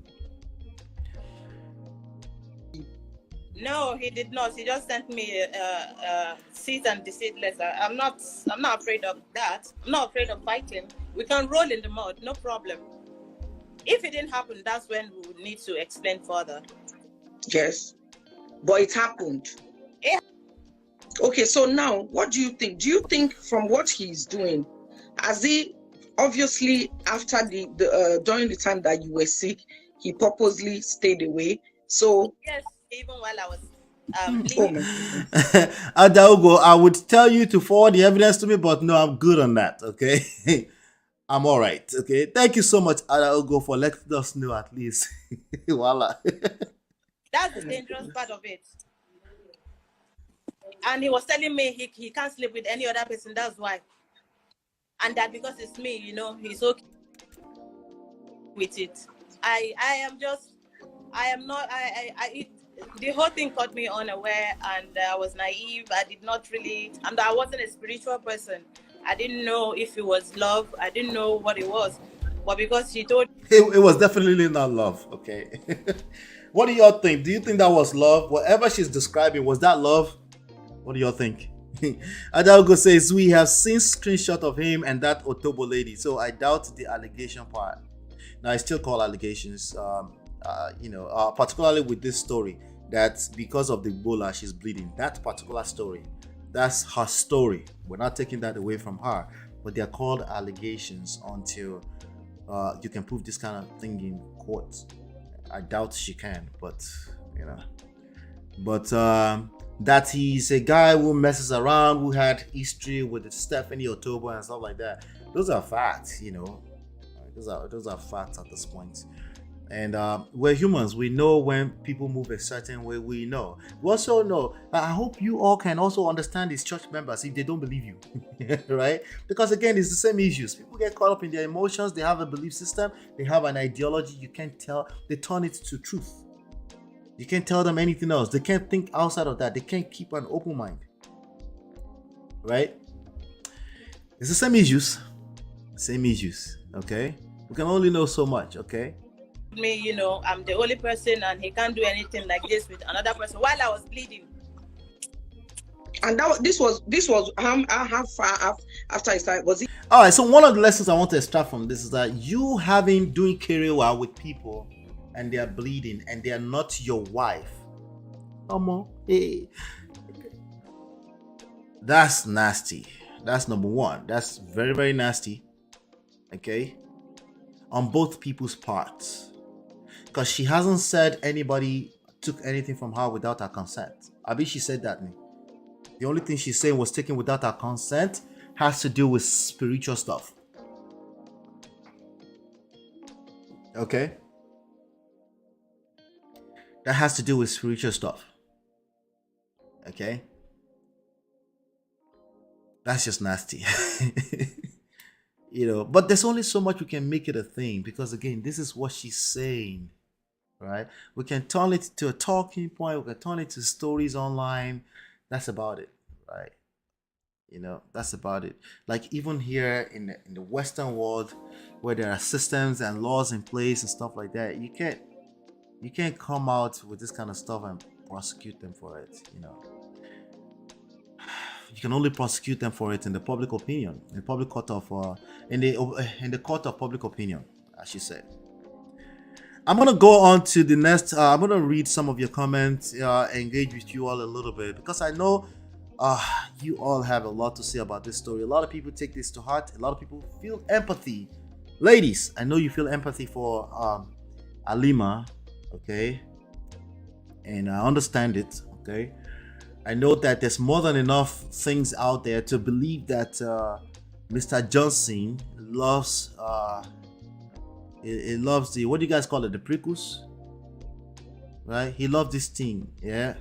No, he did not. He just sent me a cease and desist letter. I'm not afraid of that. I'm not afraid of fighting. We can roll in the mud, no problem. If it didn't happen, that's when we would need to explain further. Yes, but it happened. Yeah. Okay, so now, what do you think? Do you think from what he's doing, as he obviously after the during the time that you were sick, he purposely stayed away? So yes, even while I was leaving. Adaogo, I would tell you to forward the evidence to me, but no, I'm good on that. Okay. I'm all right. Okay. Thank you so much, Adaogo, for letting us know at least. Voila. That's the dangerous part of it. And he was telling me he can't sleep with any other person. That's why. And that because it's me, he's okay with it. The whole thing caught me unaware, and I was naive. I did not really, and I wasn't a spiritual person. I didn't know if it was love. I didn't know what it was. But because she told it was definitely not love. Okay. What do y'all think? Do you think that was love? Whatever she's describing, was that love? What do y'all think? Adalgo says, we have seen screenshot of him and that Otobo lady, so I doubt the allegation part. Now, I still call allegations, particularly with this story, that because of the Ebola, she's bleeding. That particular story, That's her story. We're not taking that away from her, but they're called allegations until you can prove this kind of thing in court. I doubt she can, but you know. But that he's a guy who messes around, who had history with Stephanie Otobo and stuff like that. Those are facts, you know. Those are facts at this point. And we're humans. We know when people move a certain way. We know. We also know. I hope you all can also understand these church members if they don't believe you, right? Because again, it's the same issues. People get caught up in their emotions. They have a belief system. They have an ideology. You can't tell. They turn it to truth. You can't tell them anything else. They can't think outside of that. They can't keep an open mind, right? It's the same issues. Same issues. Okay. We can only know so much. Okay. Me, you know, I'm the only person and he can't do anything like this with another person while I was bleeding. And this was how far after I started was it? All right. So one of the lessons I want to extract from this is that you doing kerewa with people and they are bleeding and they are not your wife. Hey. That's nasty. That's number one. That's very, very nasty. Okay. On both people's parts. Because she hasn't said anybody took anything from her without her consent. I bet she said that. The only thing she's saying was taken without her consent has to do with spiritual stuff. Okay? That has to do with spiritual stuff. Okay? That's just nasty. You know, but there's only so much we can make it a thing because again, this is what she's saying. Right? We can turn it to a talking point. We can turn it to stories online. That's about it, right? You know, that's about it. Like even here in the Western world, where there are systems and laws in place and stuff like that, you can't come out with this kind of stuff and prosecute them for it. You know, you can only prosecute them for it in the public opinion, in the public court of in the court of public opinion, as she said. I'm going to go on to the next. I'm going to read some of your comments, engage with you all a little bit because I know you all have a lot to say about this story. A lot of people take this to heart. A lot of people feel empathy. Ladies, I know you feel empathy for Alima, okay? And I understand it, okay? I know that there's more than enough things out there to believe that Mr. Johnson loves... It loves the, what do you guys call it, the prickles, right? He loves this thing, yeah.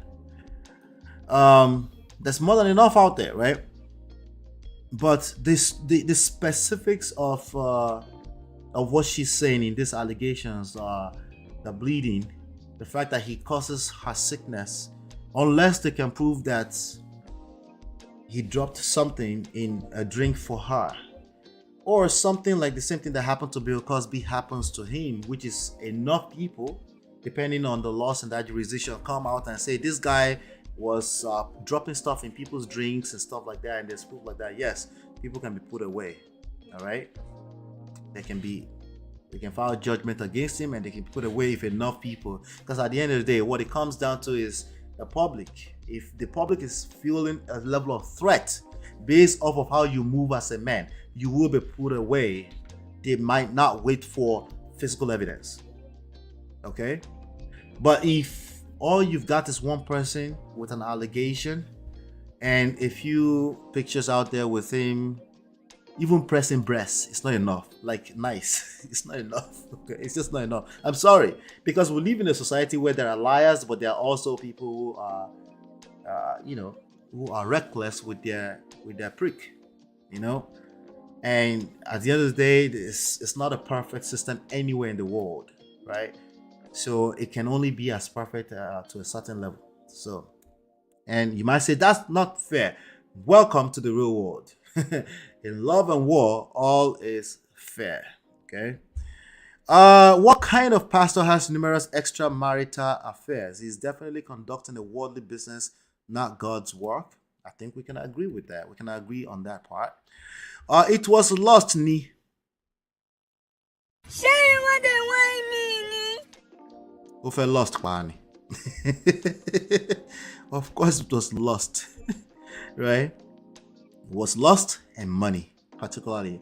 There's more than enough out there, right? But the specifics of what she's saying in these allegations, the bleeding, the fact that he causes her sickness, unless they can prove that he dropped something in a drink for her. Or something like the same thing that happened to Bill Cosby happens to him, which is enough people, depending on the laws in that jurisdiction, come out and say this guy was dropping stuff in people's drinks and stuff like that, and there's proof like that. Yes, people can be put away. All right, they can file judgment against him and they can put away if enough people. Because at the end of the day, what it comes down to is the public. If the public is feeling a level of threat based off of how you move as a man, you will be put away. They might not wait for physical evidence. Okay? But if all you've got is one person with an allegation and a few pictures out there with him even pressing breasts, it's not enough. Like, nice. It's not enough. Okay? It's just not enough. I'm sorry. Because we live in a society where there are liars, but there are also people who are, who are reckless with their prick, And at the end of the day, it's not a perfect system anywhere in the world, right? So it can only be as perfect to a certain level. So, and you might say that's not fair. Welcome to the real world. In love and war, all is fair. Okay. What kind of pastor has numerous extramarital affairs? He's definitely conducting a worldly business, not God's work. I think we can agree with that. We can agree on that part. It was lost, ni. Lost, Pani. Of course, it was lost. right? Was lust and money, particularly.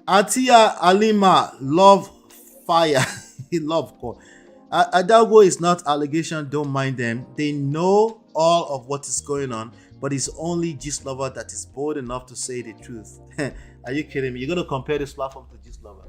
Atia Alima, love fire. He love God. Adalgo is not allegation, don't mind them. They know all of what is going on, but it's only Gist Lover that is bold enough to say the truth. Are you kidding me? You're going to compare this platform to Gist Lover?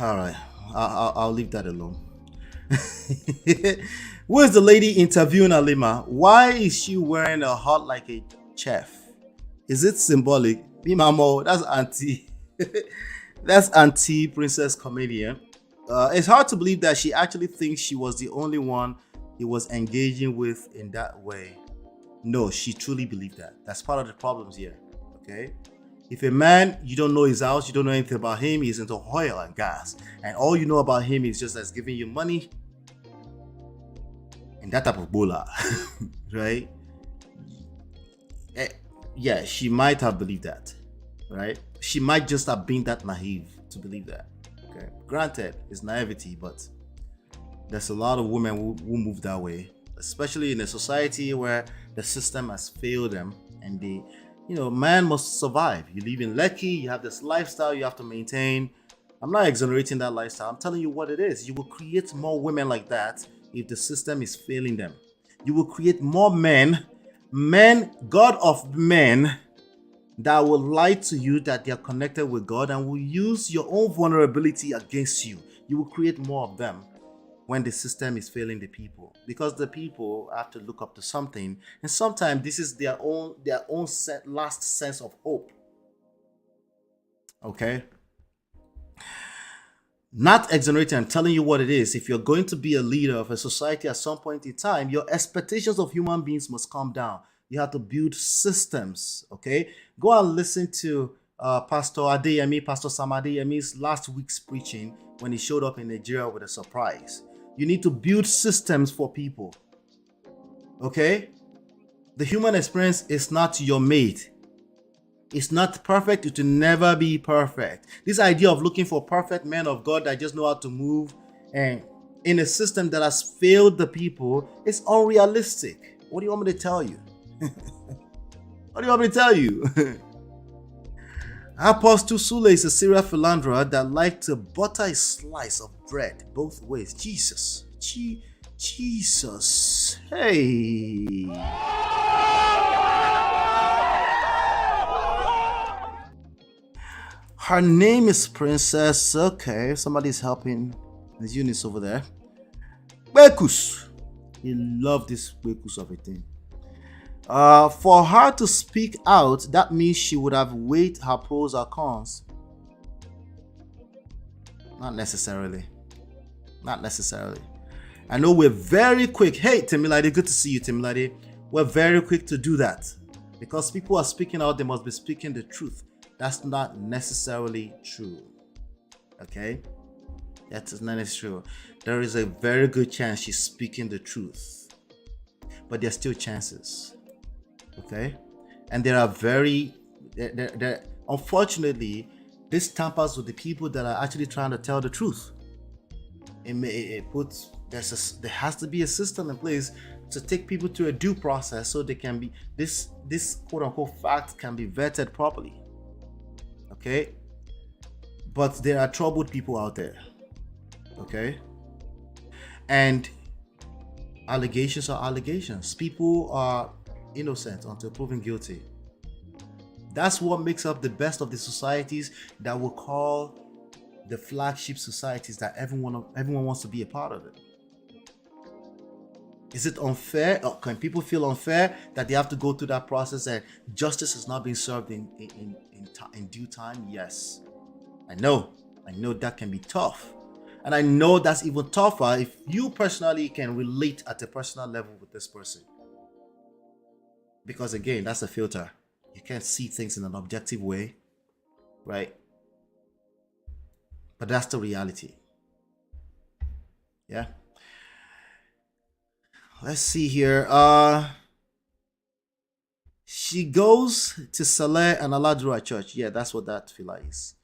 All right, I'll leave that alone. Who is the lady interviewing Alima? Why is she wearing a hat like a chef? Is it symbolic? Me mamo, that's auntie. That's auntie princess comedian. It's hard to believe that she actually thinks she was the only one he was engaging with in that way. No, she truly believed that. That's part of the problems here. Okay. If a man, you don't know his house, you don't know anything about him, he's into oil and gas, and all you know about him is just as giving you money and that type of bola, right? Yeah, she might have believed that, right? She might just have been that naive to believe that. Okay, granted, it's naivety, but there's a lot of women who move that way, especially in a society where the system has failed them, and they, man must survive. You live in Lekki, you have this lifestyle you have to maintain. I'm not exonerating that lifestyle. I'm telling you what it is. You will create more women like that if the system is failing them. You will create more men, God of men, that will lie to you that they are connected with God and will use your own vulnerability against you. You will create more of them when the system is failing the people, because the people have to look up to something, and sometimes this is their own last sense of hope. Okay, not exonerating, I'm telling you what it is. If you're going to be a leader of a society at some point in time, your expectations of human beings must come down. You have to build systems. Okay, go and listen to Pastor Sam Adeyemi's last week's preaching when he showed up in Nigeria with a surprise. You need to build systems for people. Okay? The human experience is not your mate. It's not perfect. It will never be perfect. This idea of looking for perfect men of God that just know how to move and in a system that has failed the people is unrealistic. What do you want me to tell you? What do you want me to tell you? Apostle Sule is a serial philanderer that likes to butter a slice of bread both ways. Jesus. Jesus. Hey. Her name is Princess. Okay, somebody's helping. There's Eunice over there. Bekus. You love this Bekus of a thing. For her to speak out, that means she would have weighed her pros or cons. Not necessarily. Not necessarily. I know we're very quick. Hey, Temilade, good to see you, Temilade. We're very quick to do that. Because people are speaking out, they must be speaking the truth. That's not necessarily true. Okay? That is not necessarily true. There is a very good chance she's speaking the truth. But there's still chances. Okay? And there are unfortunately, this tampers with the people that are actually trying to tell the truth. There has to be a system in place to take people through a due process so they can be, this quote unquote fact can be vetted properly. Okay? But there are troubled people out there. Okay? And allegations are allegations. People are innocent until proven guilty. That's what makes up the best of the societies that we'll call the flagship societies that everyone wants to be a part of it. Is it unfair? Or can people feel unfair that they have to go through that process and justice is not being served in due time? Yes. I know that can be tough. And I know that's even tougher if you personally can relate at a personal level with this person. Because again, that's a filter. You can't see things in an objective way, right? But that's the reality. Yeah. Let's see here. She goes to Saleh and Aladra Church. Yeah, that's what that fila is.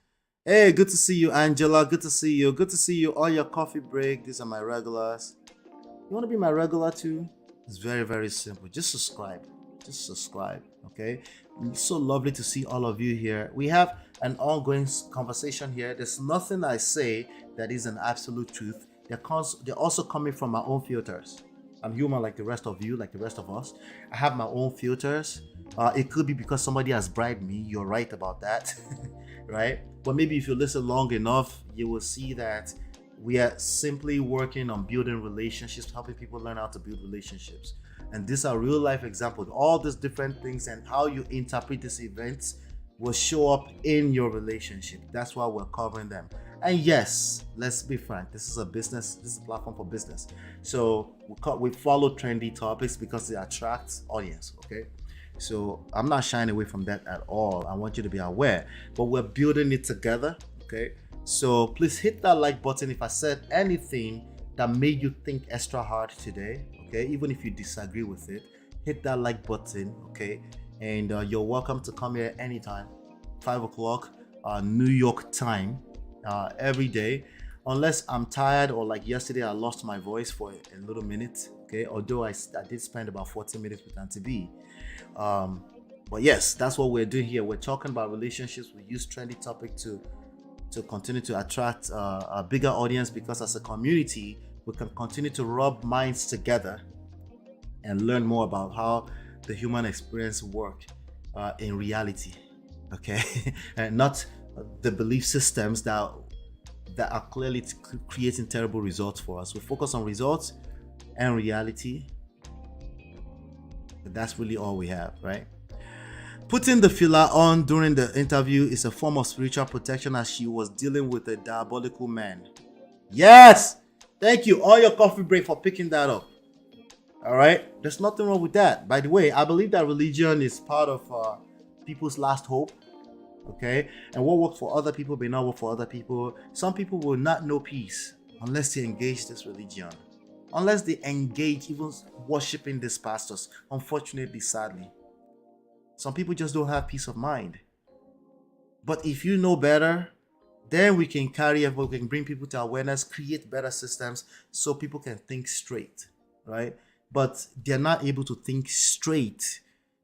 Hey, good to see you, Angela. Good to see you. Good to see you on your coffee break. These are my regulars. You want to be my regular too? It's very, very simple. Just subscribe. Just subscribe. Okay. It's so lovely to see all of you here. We have an ongoing conversation here. There's nothing I say that is an absolute truth. They're also coming from my own filters. I'm human like the rest of you, like the rest of us. I have my own filters. It could be because somebody has bribed me. You're right about that. Right? But maybe if you listen long enough, you will see that we are simply working on building relationships, helping people learn how to build relationships. And these are real life examples. All these different things and how you interpret these events will show up in your relationship. That's why we're covering them. And yes, let's be frank, this is a business, this is a platform for business. So we follow trendy topics because they attract audience, okay? So I'm not shying away from that at all. I want you to be aware, but we're building it together, okay? So please hit that like button if I said anything that made you think extra hard today, okay? Even if you disagree with it, hit that like button, okay? And you're welcome to come here anytime, 5 o'clock New York time, every day, unless I'm tired or like yesterday I lost my voice for a little minute, okay? Although I did spend about 40 minutes with Auntie B. But yes, that's what we're doing here. We're talking about relationships. We use trendy topic to continue to attract a bigger audience, because as a community we can continue to rub minds together and learn more about how the human experience work in reality, okay? And not the belief systems that are clearly creating terrible results for us. We focus on results and reality. That's really all we have, right? Putting the filler on during the interview is a form of spiritual protection, as she was dealing with a diabolical man. Yes! Thank you, on your coffee break, for picking that up. All right? There's nothing wrong with that. By the way, I believe that religion is part of people's last hope. Okay? And what works for other people may not work for other people. Some people will not know peace unless they engage this religion. Unless they engage even worshiping these pastors. Unfortunately, sadly, some people just don't have peace of mind. But if you know better, then we can we can bring people to awareness, create better systems so people can think straight, right? But they're not able to think straight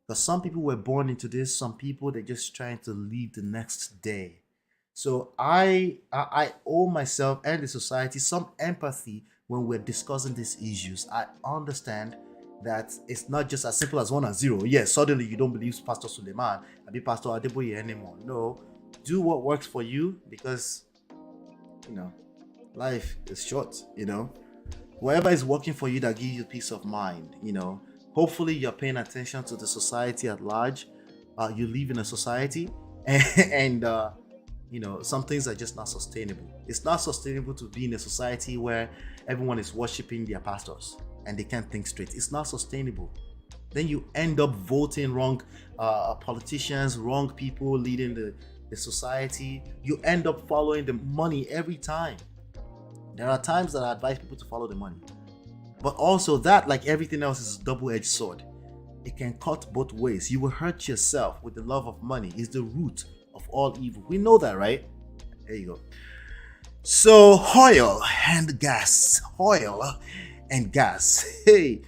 because some people were born into this. Some people, they're just trying to live the next day. So I owe myself and the society some empathy when we're discussing these issues. I understand that it's not just as simple as 1 and 0. Yes, suddenly you don't believe Pastor Suleman, I be Pastor Adeboye anymore. No, do what works for you, because life is short. Whatever is working for you that gives you peace of mind. Hopefully you're paying attention to the society at large. You live in a society, and some things are just not sustainable. It's not sustainable to be in a society where everyone is worshiping their pastors and they can't think straight. It's not sustainable. Then you end up voting wrong politicians, wrong people leading the society. You end up following the money every time. There are times that I advise people to follow the money. But also that, like everything else, is a double-edged sword. It can cut both ways. You will hurt yourself with the love of money. It's the root of all evil. We know that, right? There you go. So oil and gas. Hey,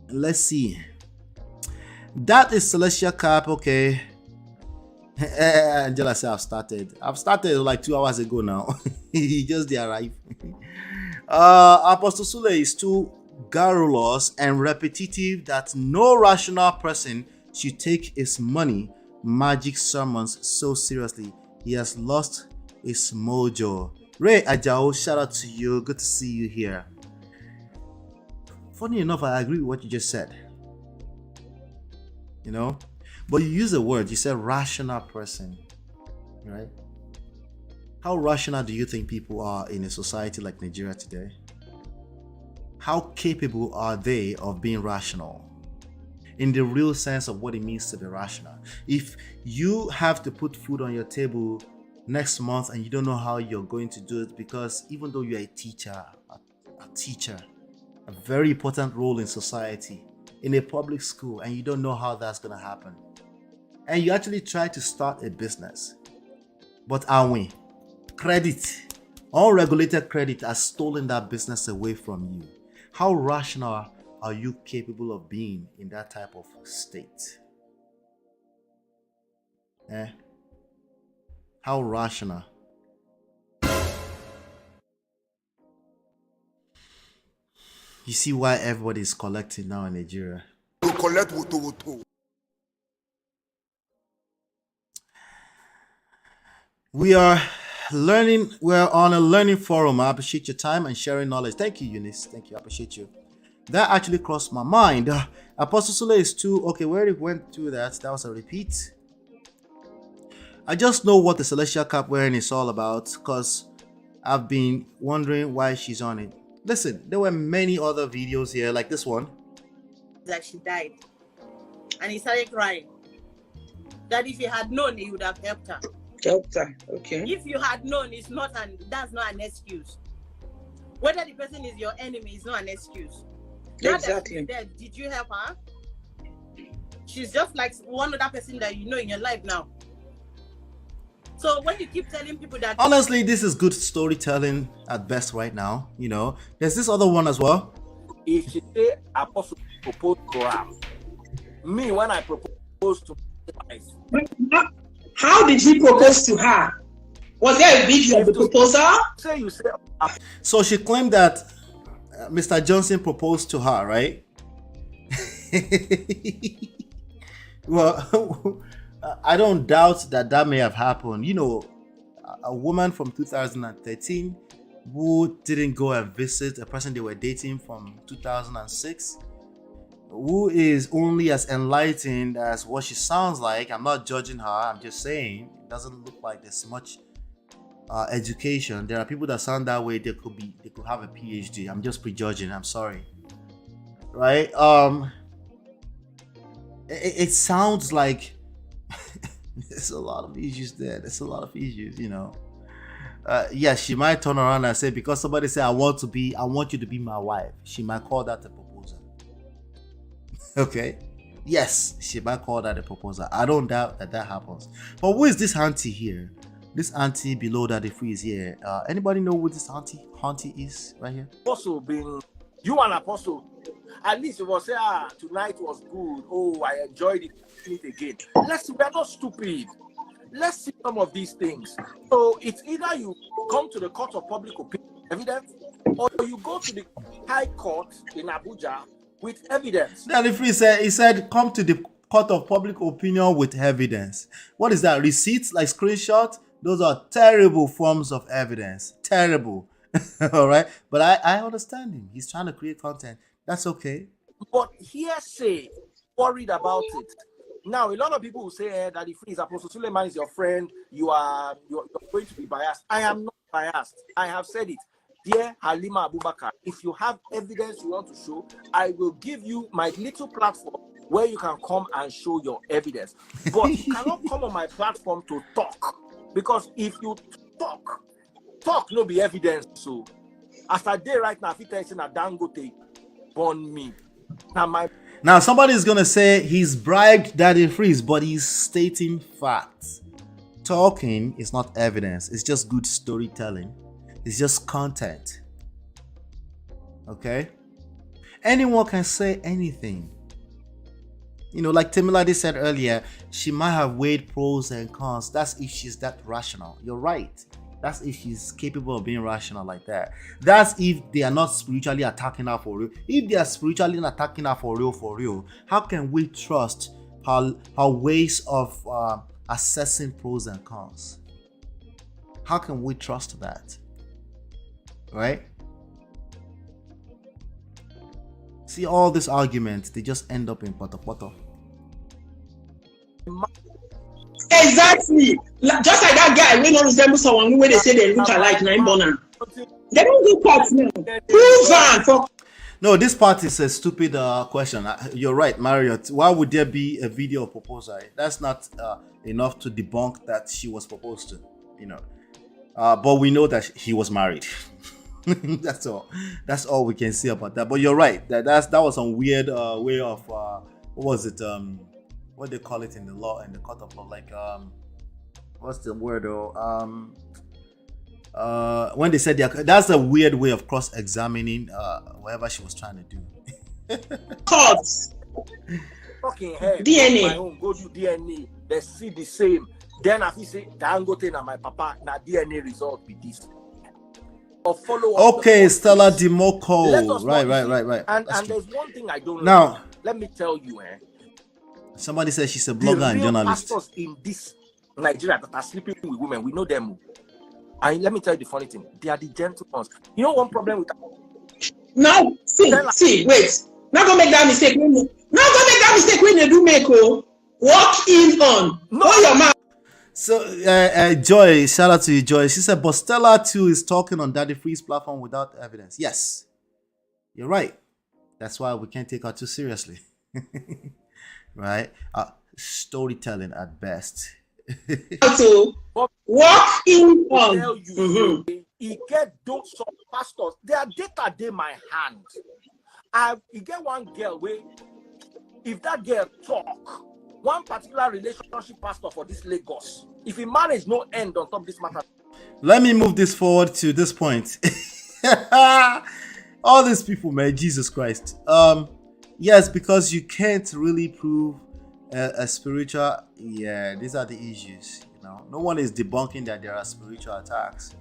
let's see. That is Celestia Cap. Okay. Angela said I've started like 2 hours ago now. He just arrived. Apostle Sule is too garrulous and repetitive that no rational person should take his money magic sermons so seriously. He has lost his mojo. Ray Ajao, shout out to you. Good to see you here. Funny enough, I agree with what you just said. But you use a word. You said rational person, right? How rational do you think people are in a society like Nigeria today? How capable are they of being rational? in the real sense of what it means to be rational. If you have to put food on your table next month and you don't know how you're going to do it, because even though you're a teacher, a very important role in society, in a public school, and you don't know how that's going to happen, and you actually try to start a business, but credit, unregulated credit has stolen that business away from you. How rational are you capable of being in that type of state? How rational? You see why everybody is collecting now in Nigeria? We are learning. We're on a learning forum. I appreciate your time and sharing knowledge. Thank you, Eunice. Thank you. I appreciate you. That actually crossed my mind. Apostle Sule is too. Okay, we already went through that. That was a repeat. I just know what the celestial cap wearing is all about because I've been wondering why she's on it. Listen, there were many other videos here, like this one. That she died. And he started crying. That if he had known, he would have helped her. Helped her, okay. If you had known, that's not an excuse. Whether the person is your enemy is not an excuse. Exactly. Dead, did you help her? She's just like one other person that you know in your life now. So when you keep telling people that... Honestly, this is good storytelling at best right now. You know, there's this other one as well. If she say Apostle proposed to her, me when I proposed to my wife. How did he propose to her? Was there a video of the proposal? So she claimed that Mr. Johnson proposed to her, right? Well, I don't doubt that may have happened. You know, a woman from 2013 who didn't go and visit a person they were dating from 2006, who is only as enlightened as what she sounds like. I'm not judging her. I'm just saying it doesn't look like there's much education. There are people that sound that way. They could have a PhD. I'm just prejudging. I'm sorry. Right? It sounds like there's a lot of issues there. There's a lot of issues, you know. Yeah, she might turn around and say, because somebody said I want you to be my wife, she might call that a proposal. Okay. Yes, she might call that a proposal. I don't doubt that happens. But who is this auntie here? This auntie below that the free is here. Anybody know who this auntie is right here? Apostle being you an apostle. At least it was tonight was good. Oh, I enjoyed it again. We're not stupid. Let's see some of these things. So it's either you come to the court of public opinion evidence, or you go to the high court in Abuja with evidence. Now the free said, he said, come to the court of public opinion with evidence. What is that? Receipts, like screenshot? Those are terrible forms of evidence. Terrible. All right. But I understand him. He's trying to create content. That's okay. But hearsay, worried about it. Now, a lot of people will say that if Apostle Suleman is your friend, you're going to be biased. I am not biased. I have said it. Dear Halima Abubakar, if you have evidence you want to show, I will give you my little platform where you can come and show your evidence. But you cannot come on my platform to talk. Because if you talk no be evidence. So, as a day right now, if you tell you that Dangote born me. Now somebody is gonna say he's bribed Daddy Freeze, but he's stating facts. Talking is not evidence. It's just good storytelling. It's just content. Okay? Anyone can say anything. You know, like Timilade said earlier, she might have weighed pros and cons. That's if she's that rational. You're right. That's if she's capable of being rational like that. That's if they are not spiritually attacking her for real. If they are spiritually attacking her for real, how can we trust her ways of assessing pros and cons? How can we trust that? Right? See, all these arguments, they just end up in poto. Exactly. Just like that guy, we don't resemble someone who they say they look alike, nine born. They don't do parts now. No, this part is a stupid question. You're right, Marriott. Why would there be a video of proposal? That's not enough to debunk that she was proposed to. You know, but we know that he was married. That's all. That's all we can say about that. But you're right. That was some weird way of what was it? What they call it in the law in the court of law? Like what's the word? When they said that's a weird way of cross-examining whatever she was trying to do. Courts. Fucking hell. DNA. My own go do DNA. They see the same. Then I say Dangote na my papa na DNA result with this. Or follow up. Okay, Stella Dimoko. Right. And there's one thing I don't now. Like. Let me tell you, somebody says she's a blogger and journalist. Pastors in this Nigeria that are sleeping with women, we know them. And let me tell you the funny thing, they are the gentle ones. You know one problem with that? No, wait. Not gonna make that mistake. When you do make walk in on. No, your mouth. So Joy, shout out to you, Joy. She said, but Stella too is talking on Daddy Free's platform without evidence. Yes, you're right. That's why we can't take her too seriously. Right? Storytelling at best. To walk in on. He get those some pastors. Their data they my hand. You get one girl where if that girl talk, one particular relationship pastor for this Lagos, if he marriage no end on top of this matter. Let me move this forward to this point. All these people, man, Jesus Christ. Yes, because you can't really prove a spiritual. Yeah, these are the issues. You know, no one is debunking that there are spiritual attacks.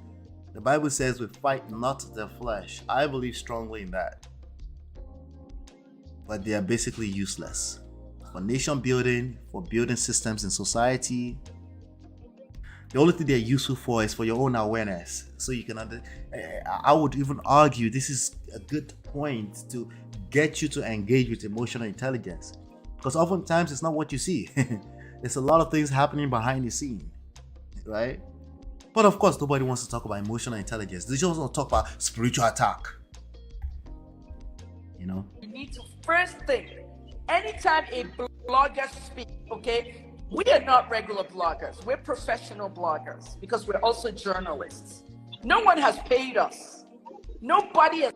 The Bible says we fight not the flesh. I believe strongly in that. But they are basically useless for nation building, for building systems in society. The only thing they're useful for is for your own awareness. So you can I would even argue this is a good point to get you to engage with emotional intelligence. Because oftentimes it's not what you see. There's a lot of things happening behind the scene. Right? But of course, nobody wants to talk about emotional intelligence. They just want to talk about spiritual attack. You know? You need to first think, anytime a blogger speaks, okay, we are not regular bloggers. We're professional bloggers because we're also journalists. No one has paid us. Nobody has.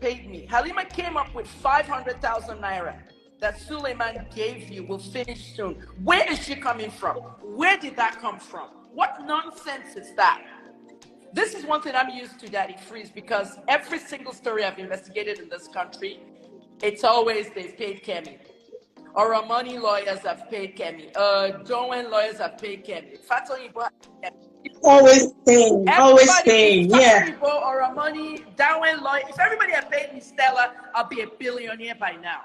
Paid me. Halima came up with 500,000 naira that Suleiman gave you will finish soon. Where is she coming from? Where did that come from? What nonsense is that? This is one thing I'm used to, Daddy Freeze, because every single story I've investigated in this country, it's always they've paid Kemi. Or money lawyers have paid Kemi. Doan lawyers have paid Kemi. Always paying, yeah. Or money, Doan lawyer. If everybody had paid me Stella, I'll be a billionaire by now.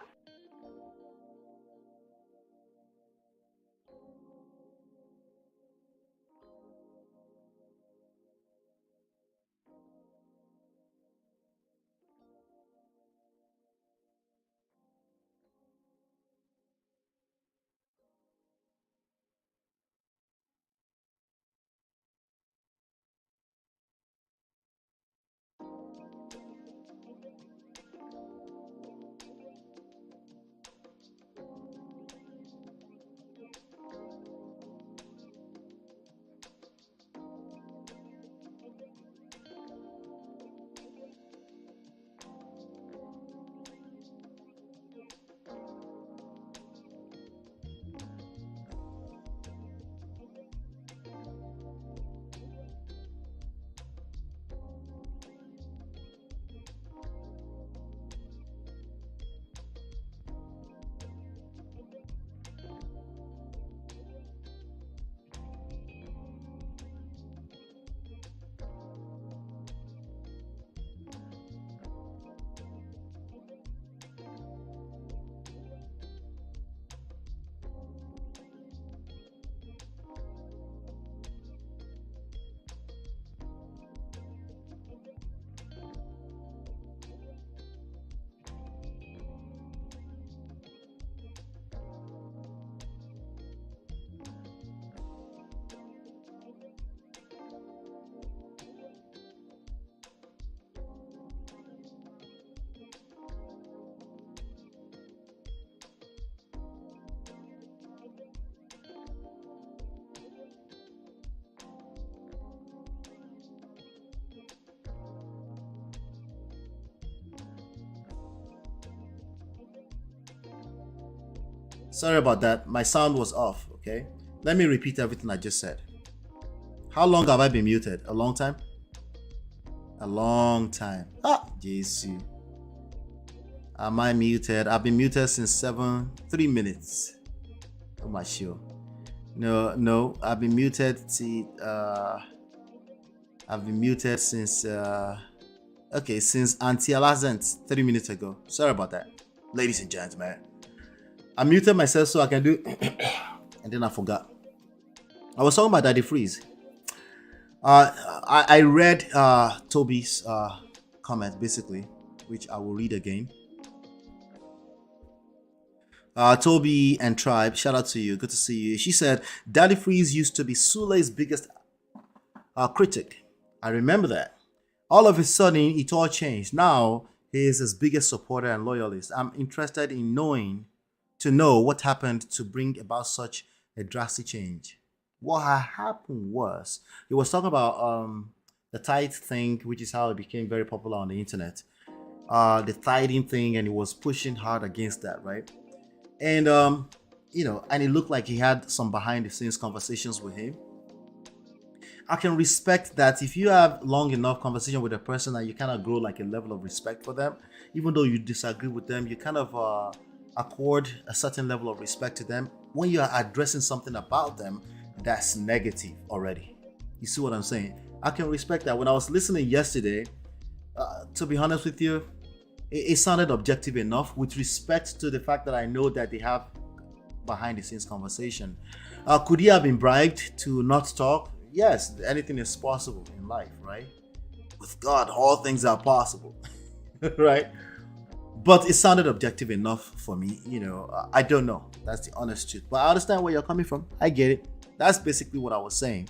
Sorry about that. My sound was off. Okay. Let me repeat everything I just said. How long have I been muted? A long time? A long time. JC. Am I muted? I've been muted since 3 minutes. Oh my sure. No. I've been muted since since until last 3 minutes ago. Sorry about that. Ladies and gentlemen. I muted myself so I can do and then I forgot. I was talking about Daddy Freeze. I read Toby's comment basically, which I will read again. Toby and Tribe, shout out to you. Good to see you. She said, Daddy Freeze used to be Sule's biggest critic. I remember that. All of a sudden, it all changed. Now, he is his biggest supporter and loyalist. I'm interested in to know what happened to bring about such a drastic change. What had happened was, he was talking about the tithe thing, which is how it became very popular on the internet. The tithing thing, and he was pushing hard against that, right? And and it looked like he had some behind the scenes conversations with him. I can respect that if you have long enough conversation with a person and you kind of grow like a level of respect for them, even though you disagree with them, you kind of accord a certain level of respect to them. When you are addressing something about them that's negative already, you see what I'm saying? I can respect that. When I was listening yesterday, to be honest with you, it sounded objective enough with respect to the fact that I know that they have behind the scenes conversation. Could he have been bribed to not talk? Yes, anything is possible in life, right? With God, all things are possible, right? But it sounded objective enough for me. I don't know. That's the honest truth. But I understand where you're coming from. I get it. That's basically what I was saying.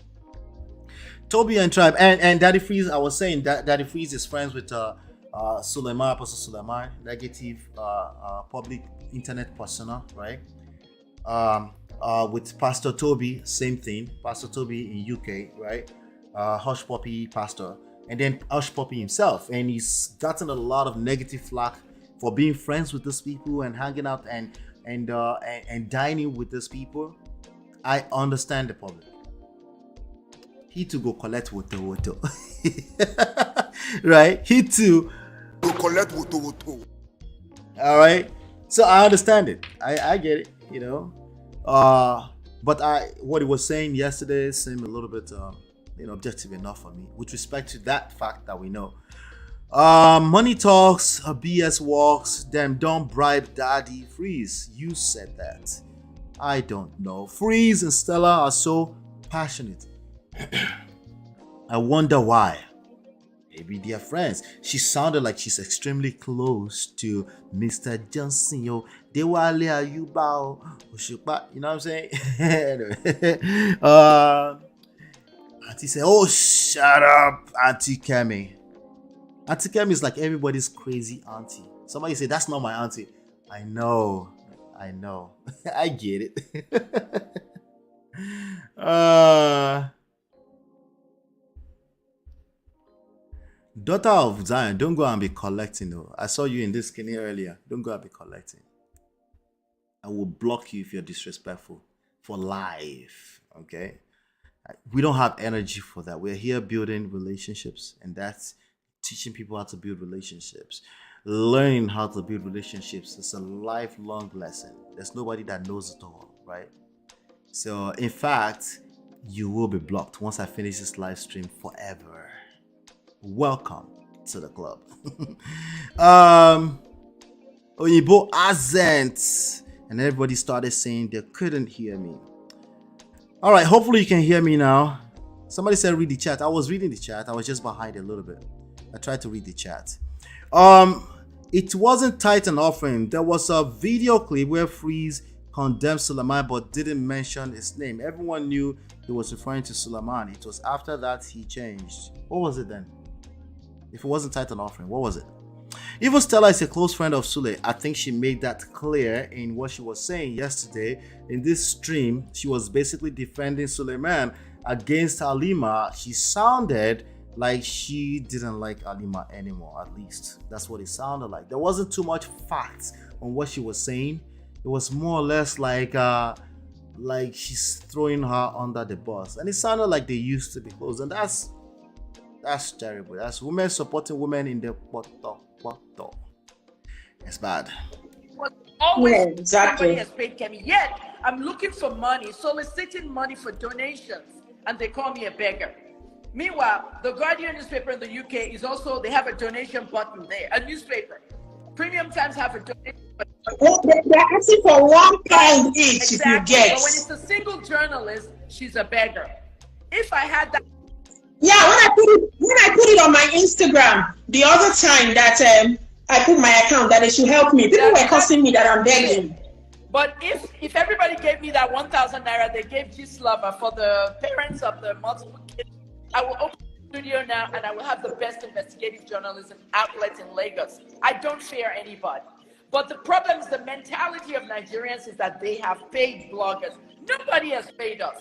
Toby and Tribe and Daddy Freeze, I was saying that Daddy Freeze is friends with Suleman, Apostle Suleman, negative public internet persona, right? With Pastor Toby, same thing. Pastor Toby in UK, right? Hush Puppy pastor, and then Hush Puppy himself, and he's gotten a lot of negative flack for being friends with these people and hanging out and dining with these people. I understand the public. He to go collect woto. Right? He too go collect woto. All right. So I understand it. I get it. But what he was saying yesterday seemed a little bit objective enough for me with respect to that fact that we know. Money talks, BS walks, them don't bribe Daddy Freeze. You said that. I don't know. Freeze and Stella are so passionate. I wonder why. Maybe they're friends. She sounded like she's extremely close to Mr. Johnson. Dewale Ayuba, Oshupa. You know what I'm saying? Anyway. Auntie said, "Oh, shut up, Auntie Kemi." Auntie Kemi is like everybody's crazy auntie. Somebody said, "That's not my auntie." I know. I get it. Daughter of Zion, don't go and be collecting. Though. I saw you in this skinny earlier. Don't go and be collecting. I will block you if you're disrespectful for life. Okay? We don't have energy for that. We're here building relationships, and that's teaching people how to build relationships. Learning how to build relationships is a lifelong lesson. There's nobody that knows it all, right? So, in fact, you will be blocked once I finish this live stream forever. Welcome to the club. Oyibo Azent, and everybody started saying they couldn't hear me. All right, hopefully you can hear me now. Somebody said read the chat. I was reading the chat. I was just behind a little bit. I tried to read the chat. It wasn't tithe and offering. There was a video clip where Freeze condemned Suleman but didn't mention his name. Everyone knew he was referring to Suleman. It was after that he changed. What was it then? If it wasn't tithe and offering, what was it? Even Stella is a close friend of Sule. I think she made that clear in what she was saying yesterday. In this stream, she was basically defending Suleman against Alima. She sounded like she didn't like Alima anymore, at least. That's what it sounded like. There wasn't too much facts on what she was saying. It It was more or less like she's throwing her under the bus, and it sounded like they used to be close, and that's terrible. That's women supporting women in the poto. It's bad. Was always Yeah, somebody exactly. has paid Kemi. Yet I'm looking for money, soliciting money for donations, and they call me a beggar. Meanwhile, the Guardian newspaper in the UK is also, they have a donation button there. A newspaper. Premium Times have a donation button. Oh, they're asking for £1 each if you Exactly. get. But when it's a single journalist, she's a beggar. If I had that, Yeah, when I put it on my Instagram the other time that I put my account that they should help me, people were cursing me that I'm begging. but if everybody gave me that 1,000 naira they gave Gislava for the parents of the multiple kids, I will open the studio now and I will have the best investigative journalism outlet in Lagos. I don't fear anybody. But the problem is the mentality of Nigerians is that they have paid bloggers. Nobody has paid us.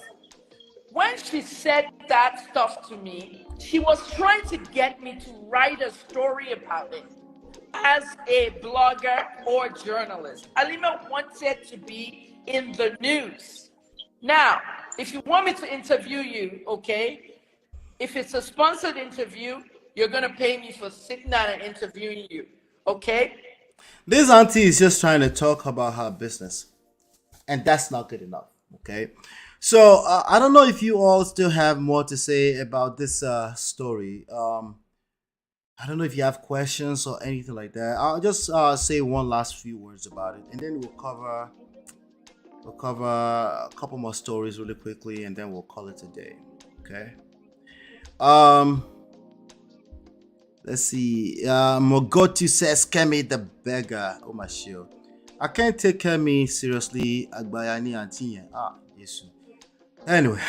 When she said that stuff to me, she was trying to get me to write a story about it as a blogger or journalist. Alima wanted to be in the news. Now, if you want me to interview you, okay, if it's a sponsored interview, you're going to pay me for sitting down and interviewing you, okay? This auntie is just trying to talk about her business, and that's not good enough. Okay, so I don't know if you all still have more to say about this story. I don't know if you have questions or anything like that. I'll just say one last few words about it, and then we'll cover a couple more stories really quickly, and then we'll call it a day. Okay. Let's see. Mogotu says Kemi the beggar. Oh my shield. I can't take Kemi seriously. Agbayani Antinya. Yes. Anyway.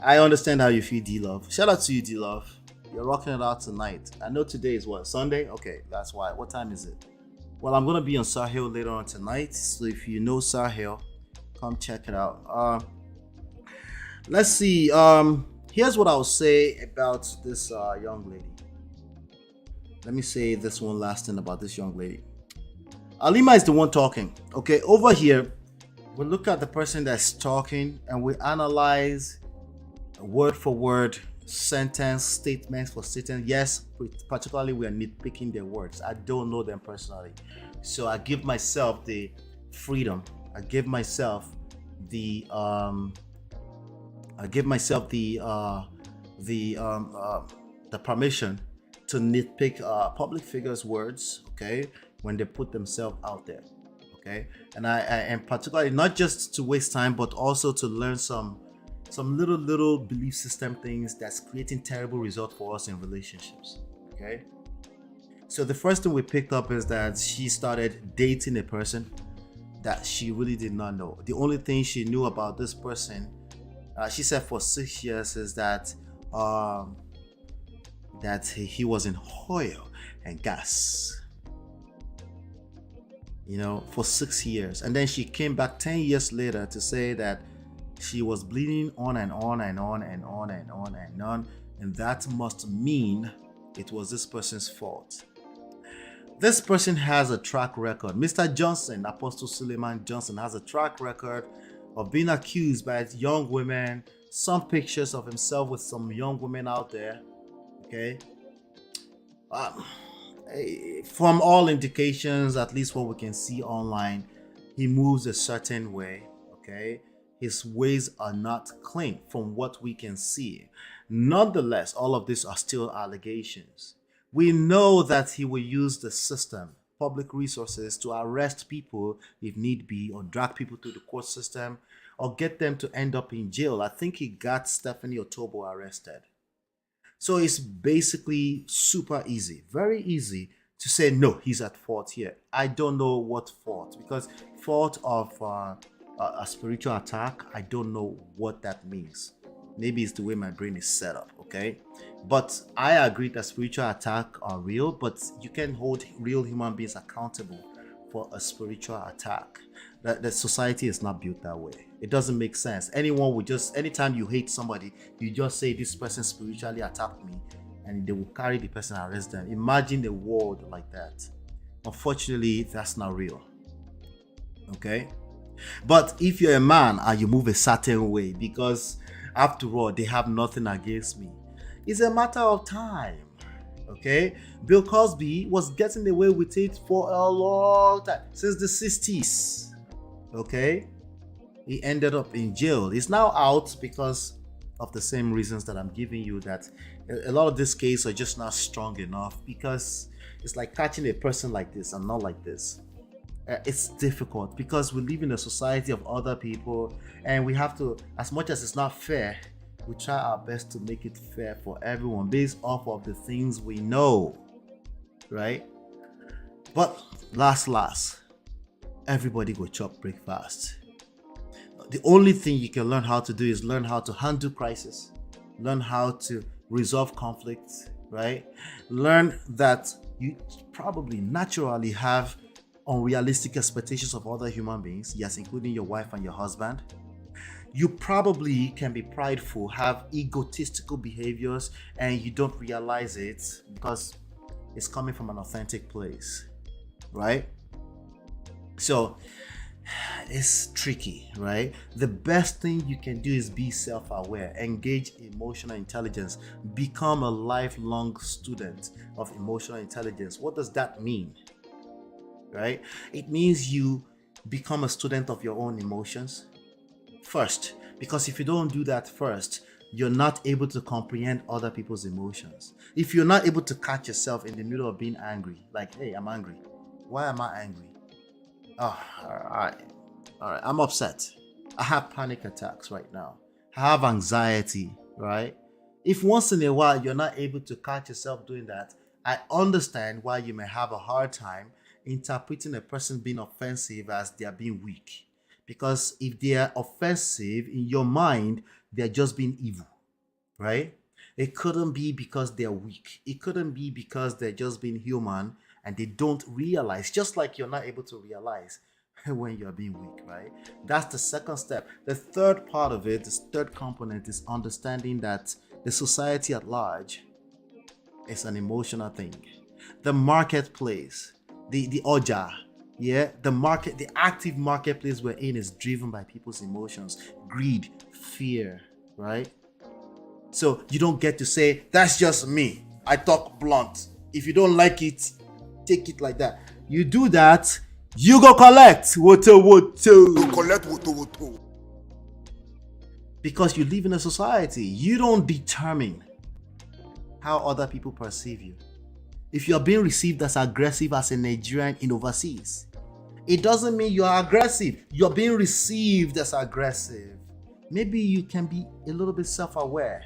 I understand how you feel, D-Love. Shout out to you, D-Love. You're rocking it out tonight. I know today is what? Sunday? Okay, that's why. What time is it? Well, I'm gonna be on Sahel later on tonight. So if you know Sahel, come check it out. Let's see. Here's what I'll say about this young lady. Let me say this one last thing about this young lady. Alima is the one talking. Okay, over here, we look at the person that's talking and we analyze word for word, sentence, statements for sentence. Yes, particularly we are nitpicking their words. I don't know them personally. So I give myself the freedom. I give myself the permission to nitpick public figures' words, okay, when they put themselves out there, okay, and I am particularly not just to waste time, but also to learn some little belief system things that's creating terrible results for us in relationships, okay. So the first thing we picked up is that she started dating a person that she really did not know. The only thing she knew about this person, she said for 6 years, is that he was in oil and gas, you know, for 6 years. And then she came back 10 years later to say that she was bleeding on and on and on and on and on and on, and that must mean it was this person's fault. This person has a track record. Mr. Johnson, Apostle Suleman Johnson, has a track record of being accused by young women, some pictures of himself with some young women out there, okay? From all indications, at least what we can see online, he moves a certain way, okay? His ways are not clean from what we can see. Nonetheless, all of these are still allegations. We know that he will use the system, public resources, to arrest people if need be, or drag people through the court system, or get them to end up in jail. I think he got Stephanie Otobo arrested. So it's basically super easy, very easy to say, no, he's at fault here. I don't know what fault, because fault of a spiritual attack, I don't know what that means. Maybe it's the way my brain is set up, okay? But I agree that spiritual attacks are real, but you can hold real human beings accountable for a spiritual attack. That society is not built that way. It doesn't make sense. Anyone would just, anytime you hate somebody, you just say this person spiritually attacked me, and they will carry the person and arrest them. Imagine a world like that. Unfortunately, that's not real. Okay? But if you're a man and you move a certain way, because after all, they have nothing against me, it's a matter of time. Okay? Bill Cosby was getting away with it for a long time, since the 60s. Okay? He ended up in jail. He's now out because of the same reasons that I'm giving you, that a lot of these cases are just not strong enough, because it's like catching a person like this and not like this. It's difficult because we live in a society of other people, and we have to, as much as it's not fair, we try our best to make it fair for everyone based off of the things we know, right? But last, everybody go chop breakfast. The only thing you can learn how to do is learn how to handle crisis, learn how to resolve conflicts, right? Learn that you probably naturally have unrealistic expectations of other human beings, yes, including your wife and your husband. You probably can be prideful, have egotistical behaviors, and you don't realize it because it's coming from an authentic place, right? So it's tricky, right? The best thing you can do is be self-aware, engage emotional intelligence, become a lifelong student of emotional intelligence. What does that mean? Right? It means you become a student of your own emotions first, because if you don't do that first, you're not able to comprehend other people's emotions. If you're not able to catch yourself in the middle of being angry, like, hey, I'm angry. Why am I angry? Oh, all right, I'm upset. I have panic attacks right now. I have anxiety, right? If once in a while you're not able to catch yourself doing that, I understand why you may have a hard time interpreting a person being offensive as they are being weak. Because if they are offensive in your mind, they're just being evil, right? It couldn't be because they're weak. It couldn't be because they're just being human and they don't realize, just like you're not able to realize when you're being weak, right? That's the second step. The third part of it, this third component, is understanding that the society at large is an emotional thing. The marketplace, the oja, yeah, the market, the active marketplace we're in is driven by people's emotions, greed, fear, right? So you don't get to say, that's just me, I talk blunt. If you don't like it, take it like that. You do that, you go collect woto. You collect woto. Because you live in a society. You don't determine how other people perceive you. If you're being received as aggressive as a Nigerian in overseas, it doesn't mean you're aggressive. You're being received as aggressive. Maybe you can be a little bit self-aware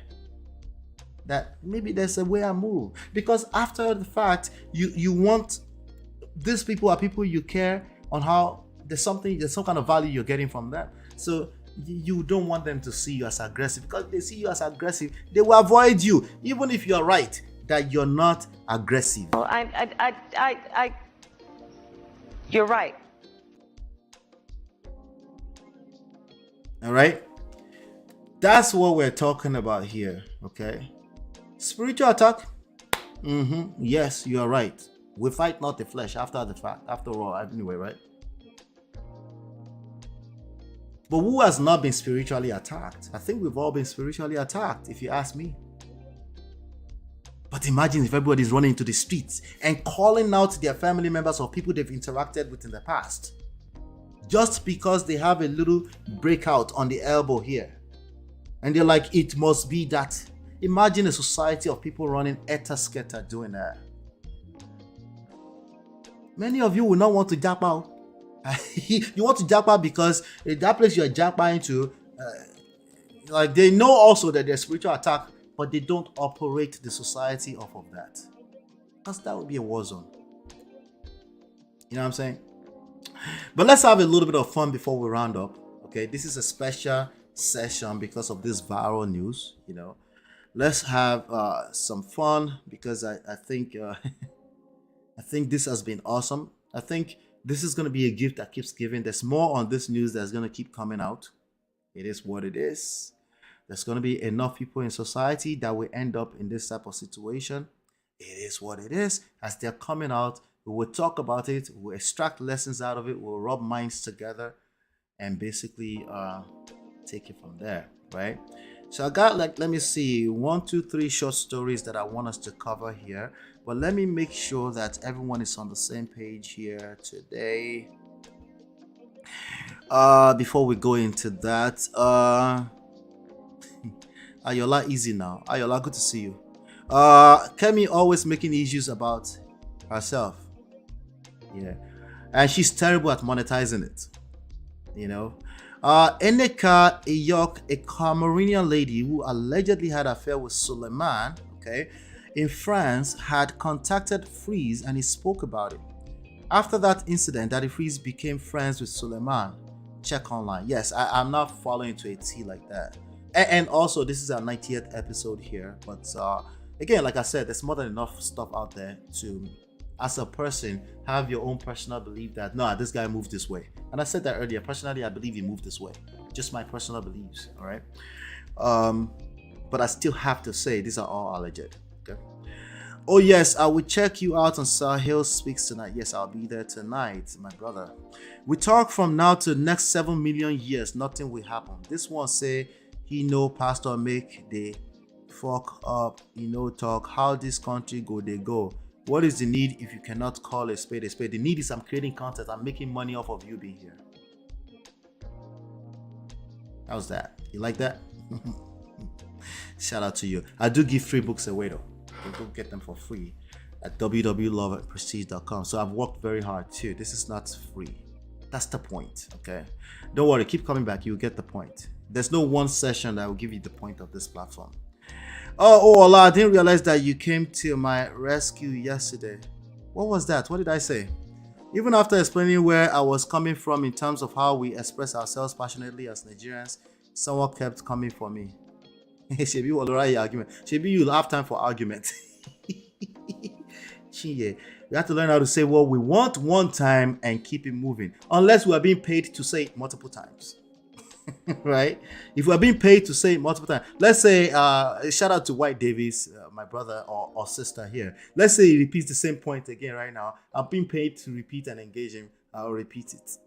that maybe there's a way I move. Because after the fact, you want, these people are people you care on, how there's some kind of value you're getting from them. So you don't want them to see you as aggressive, because if they see you as aggressive, they will avoid you, even if you're right that you're not aggressive. Well, you're right. All right, that's what we're talking about here. Okay, spiritual attack. Yes, you are right. We fight not the flesh, after the fact, after all, anyway, right? But who has not been spiritually attacked? I think we've all been spiritually attacked, if you ask me. But imagine if everybody's running into the streets and calling out their family members or people they've interacted with in the past, just because they have a little breakout on the elbow here. And they're like, it must be that. Imagine a society of people running etta-sketta doing that. Many of you will not want to jump out. You want to jump out because that place you're jumping into, like, they know also that there's spiritual attack, but they don't operate the society off of that. Because that would be a war zone. You know what I'm saying? But let's have a little bit of fun before we round up. Okay, this is a special session because of this viral news. You know, let's have some fun, because I think I think this has been awesome. I think this is going to be a gift that keeps giving. There's more on this news that's going to keep coming out. It is what it is. There's going to be enough people in society that will end up in this type of situation. It is what it is. As they're coming out, We will talk about it. We'll extract lessons out of it. We'll rub minds together and basically take it from there, right? So I got like, let me see, 1, 2, 3 short stories that I want us to cover here. But let me make sure that everyone is on the same page here today. Before we go into that, Ayola, easy now. Ayola, good to see you. Kemi always making issues about herself. Yeah, and she's terrible at monetizing it. You know, Eneka Eyok, a Cameroonian lady who allegedly had an affair with Suleiman, okay, in France, had contacted 3’S and he spoke about it. After that incident, Daddy 3’S became friends with Suleiman. Check online. Yes, I'm not following to a T like that. And also, this is our 90th episode here. But again, like I said, there's more than enough stuff out there to, as a person, have your own personal belief that, no, this guy moved this way. And I said that earlier. Personally, I believe he moved this way. Just my personal beliefs, all right? But I still have to say, these are all alleged, okay? Oh, yes, I will check you out on Sahil Speaks tonight. Yes, I'll be there tonight, my brother. We talk from now to next 7 million years. Nothing will happen. This one say, he know pastor make the fuck up, talk how this country go, they go. What is the need if you cannot call a spade a spade? The need is I'm creating content. I'm making money off of you being here. How's that? You like that? Shout out to you. I do give free books away though. You can go get them for free at www.loveandprestige.com. So I've worked very hard too. This is not free. That's the point, okay? Don't worry, keep coming back. You'll get the point. There's no one session that will give you the point of this platform. Oh, Allah, I didn't realize that you came to my rescue yesterday. What was that? What did I say? Even after explaining where I was coming from in terms of how we express ourselves passionately as Nigerians, someone kept coming for me. Shebi will write your argument. Shebi, you'll have time for argument. We have to learn how to say what we want one time and keep it moving. Unless we are being paid to say it multiple times. Right? If we are being paid to say it multiple times. Let's say, shout out to White Davis, my brother or sister here. Let's say he repeats the same point again right now. I'm being paid to repeat and engage him. I'll repeat it.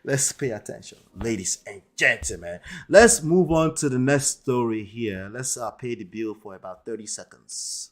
Let's pay attention, ladies and gentlemen. Let's move on to the next story here. Let's pay the bill for about 30 seconds.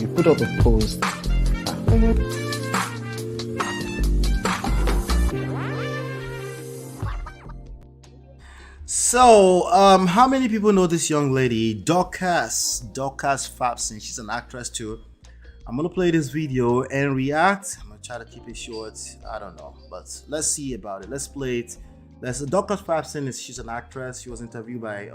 You put up a post. So, how many people know this young lady, Docus Fabson? She's an actress too. I'm gonna play this video and react. I'm gonna try to keep it short. I don't know, but let's see about it. Let's play it. Docus Fabson she's an actress. She was interviewed by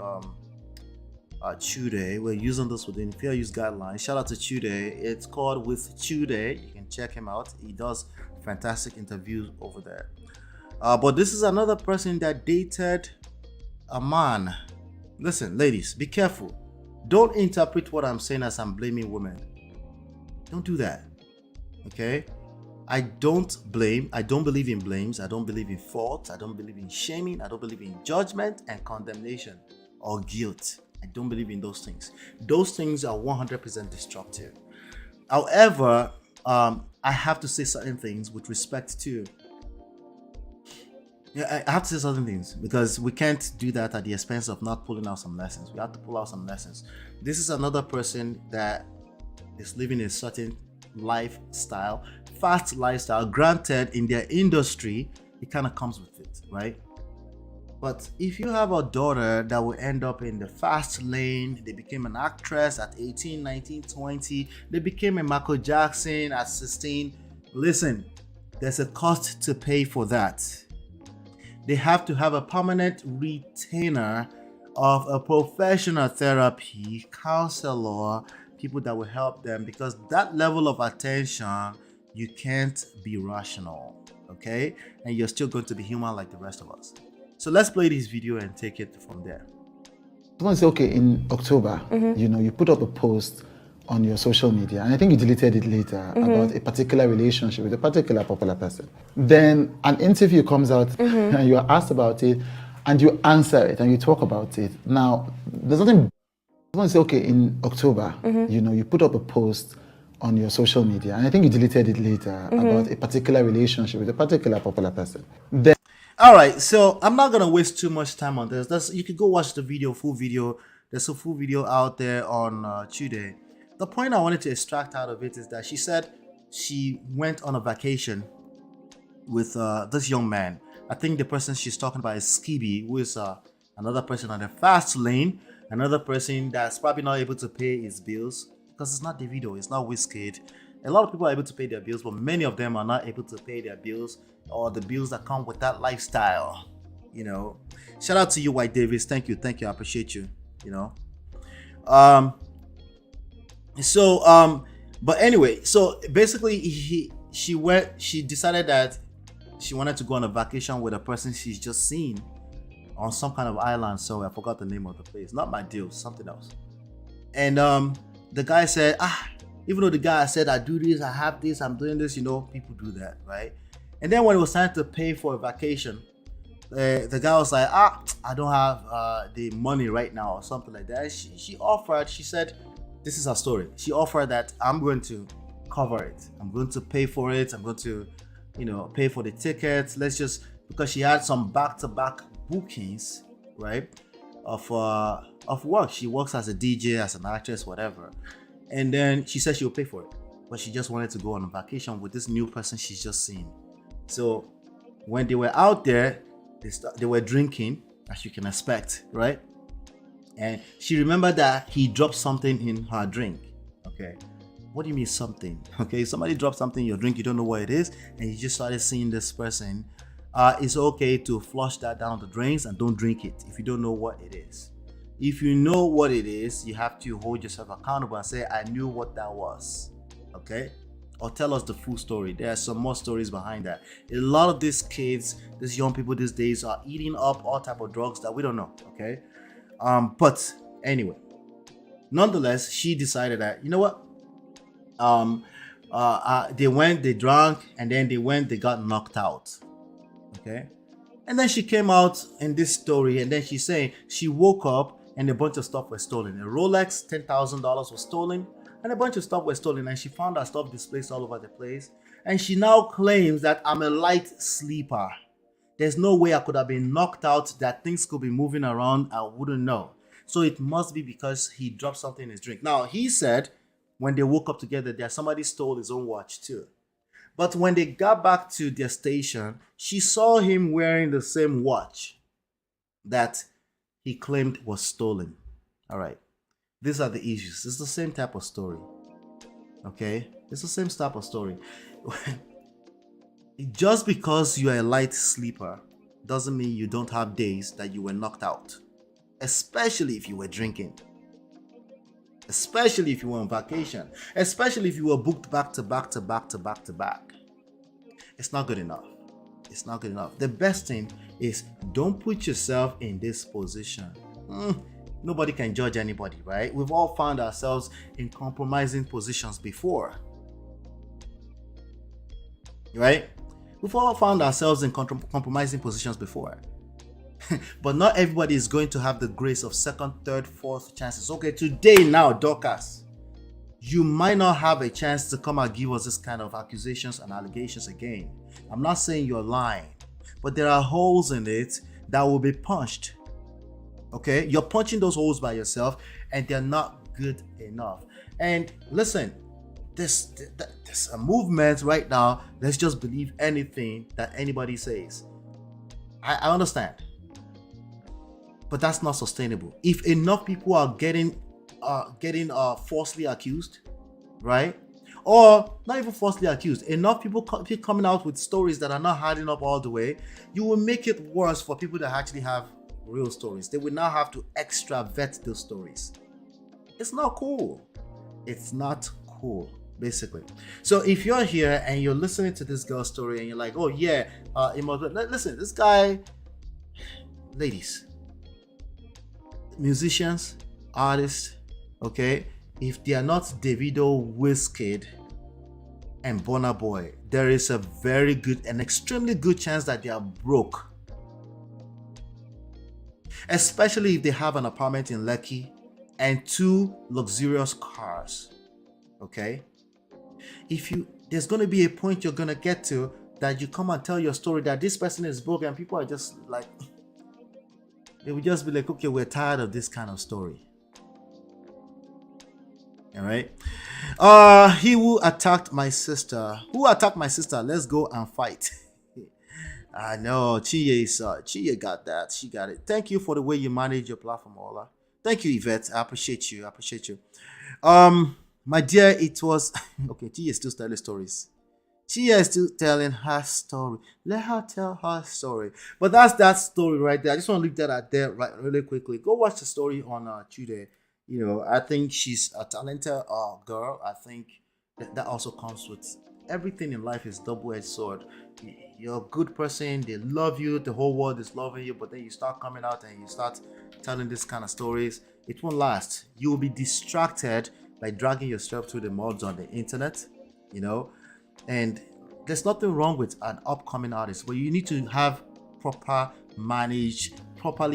Chude. We're using this within fair use guidelines. Shout out to Chude. It's called With Chude. You can check him out. He does fantastic interviews over there. But this is another person that dated a man. Listen, ladies, be careful. Don't interpret what I'm saying as I'm blaming women. Don't do that. Okay? I don't blame. I don't believe in blames. I don't believe in fault. I don't believe in shaming. I don't believe in judgment and condemnation or guilt. I don't believe in those things. Those things are 100% destructive. However, I have to say certain things with respect to. Yeah, I have to say certain things because we can't do that at the expense of not pulling out some lessons. We have to pull out some lessons. This is another person that is living a certain lifestyle, fast lifestyle. Granted, in their industry, it kind of comes with it, right? But if you have a daughter that will end up in the fast lane, they became an actress at 18, 19, 20, they became a Michael Jackson at 16. Listen, there's a cost to pay for that. They have to have a permanent retainer of a professional therapy, counselor, people that will help them, because that level of attention, you can't be rational, okay? And you're still going to be human like the rest of us. So let's play this video and take it from there. Someone say, okay, in October, you put up a post on your social media, and I think you deleted it later, about a particular relationship with a particular popular person. Then an interview comes out and you are asked about it, and you answer it and you talk about it. Now, there's nothing. Someone say, okay, in October, you put up a post on your social media, and I think you deleted it later, about a particular relationship with a particular popular person. Then all right, so I'm not gonna waste too much time on this. You can go watch the video, full video. There's a full video out there on Tuesday. The point I wanted to extract out of it is that she said she went on a vacation with this young man. I think the person she's talking about is Skibby, who is another person on the fast lane, another person that's probably not able to pay his bills because it's not Davido, it's not Wizkid. A lot of people are able to pay their bills, but many of them are not able to pay their bills or the bills that come with that lifestyle. Shout out to you, White Davis. Thank you, I appreciate you. But anyway, so basically she decided that she wanted to go on a vacation with a person she's just seen on some kind of island. So I forgot the name of the place. Not my deal, something else. And the guy said, even though the guy said, I do this, I have this, I'm doing this, people do that, right? And then when it was time to pay for a vacation, the guy was like, I don't have the money right now or something like that. She offered, she said, this is her story. She offered that I'm going to cover it. I'm going to pay for it. I'm going to, pay for the tickets. Because she had some back-to-back bookings, right? Of work. She works as a DJ, as an actress, whatever. And then she said she would pay for it. But she just wanted to go on a vacation with this new person she's just seen. So when they were out there, they were drinking, as you can expect, right? And she remembered that he dropped something in her drink. Okay, what do you mean something? Okay, somebody dropped something in your drink, you don't know what it is, and you just started seeing this person. It's okay to flush that down the drains and don't drink it if you don't know what it is. If you know what it is, you have to hold yourself accountable and say, I knew what that was. Okay? Or tell us the full story. There are some more stories behind that. A lot of these kids, these young people these days are eating up all type of drugs that we don't know. Okay? But anyway, nonetheless, she decided that, you know what? They drank, and then they got knocked out. Okay? And then she came out in this story, and then she's saying she woke up and a bunch of stuff was stolen. A Rolex, $10,000 was stolen, and a bunch of stuff was stolen, and she found her stuff displaced all over the place. And she now claims that I'm a light sleeper. There's no way I could have been knocked out, that things could be moving around, I wouldn't know. So it must be because he dropped something in his drink. Now, he said when they woke up together that somebody stole his own watch too. But when they got back to their station, she saw him wearing the same watch that he claimed was stolen. All right. These are the issues. It's the same type of story. Okay? It's the same type of story. Just because you are a light sleeper doesn't mean you don't have days that you were knocked out. Especially if you were drinking. Especially if you were on vacation. Especially if you were booked back to back to back to back to back. It's not good enough. It's not good enough. The best thing is don't put yourself in this position. Nobody can judge anybody, right? We've all found ourselves in compromising positions before. Right? We've all found ourselves in compromising positions before. But not everybody is going to have the grace of second, third, fourth chances. Okay, today now, Docus, you might not have a chance to come and give us this kind of accusations and allegations again. I'm not saying you're lying, but there are holes in it that will be punched. Okay, you're punching those holes by yourself, and they're not good enough. And listen, there's a movement right now. Let's just believe anything that anybody says. I understand, but that's not sustainable. If enough people are getting falsely accused, right? Or not even falsely accused, enough people keep coming out with stories that are not adding up all the way, you will make it worse for people that actually have real stories. They will now have to extra vet those stories. It's not cool. It's not cool. basically. So if you're here and you're listening to this girl's story and you're like, oh yeah, listen, this guy, ladies, musicians, artists, okay, if they are not Davido, Wizkid, and Burna Boy, there is a very good, an extremely good chance that they are broke. Especially if they have an apartment in Lekki and 2 luxurious cars. Okay? There's going to be a point you're going to get to that you come and tell your story that this person is broke, and people are just like, they will just be like, okay, we're tired of this kind of story. All right. He who attacked my sister. Who attacked my sister? Let's go and fight. I know Chiye got that. She got it. Thank you for the way you manage your platform, Ola. Thank you, Yvette. I appreciate you. My dear, it was okay. Chiye is still telling stories. Chiye is still telling her story. Let her tell her story. But that's that story right there. I just want to leave that out there right really quickly. Go watch the story on Tuesday. You know, I think she's a talented girl. I think that also comes with everything in life is double-edged sword. You're a good person. They love you. The whole world is loving you. But then you start coming out and you start telling this kind of stories. It won't last. You will be distracted by dragging yourself through the mods on the internet. You know, and there's nothing wrong with an upcoming artist, but you need to have properly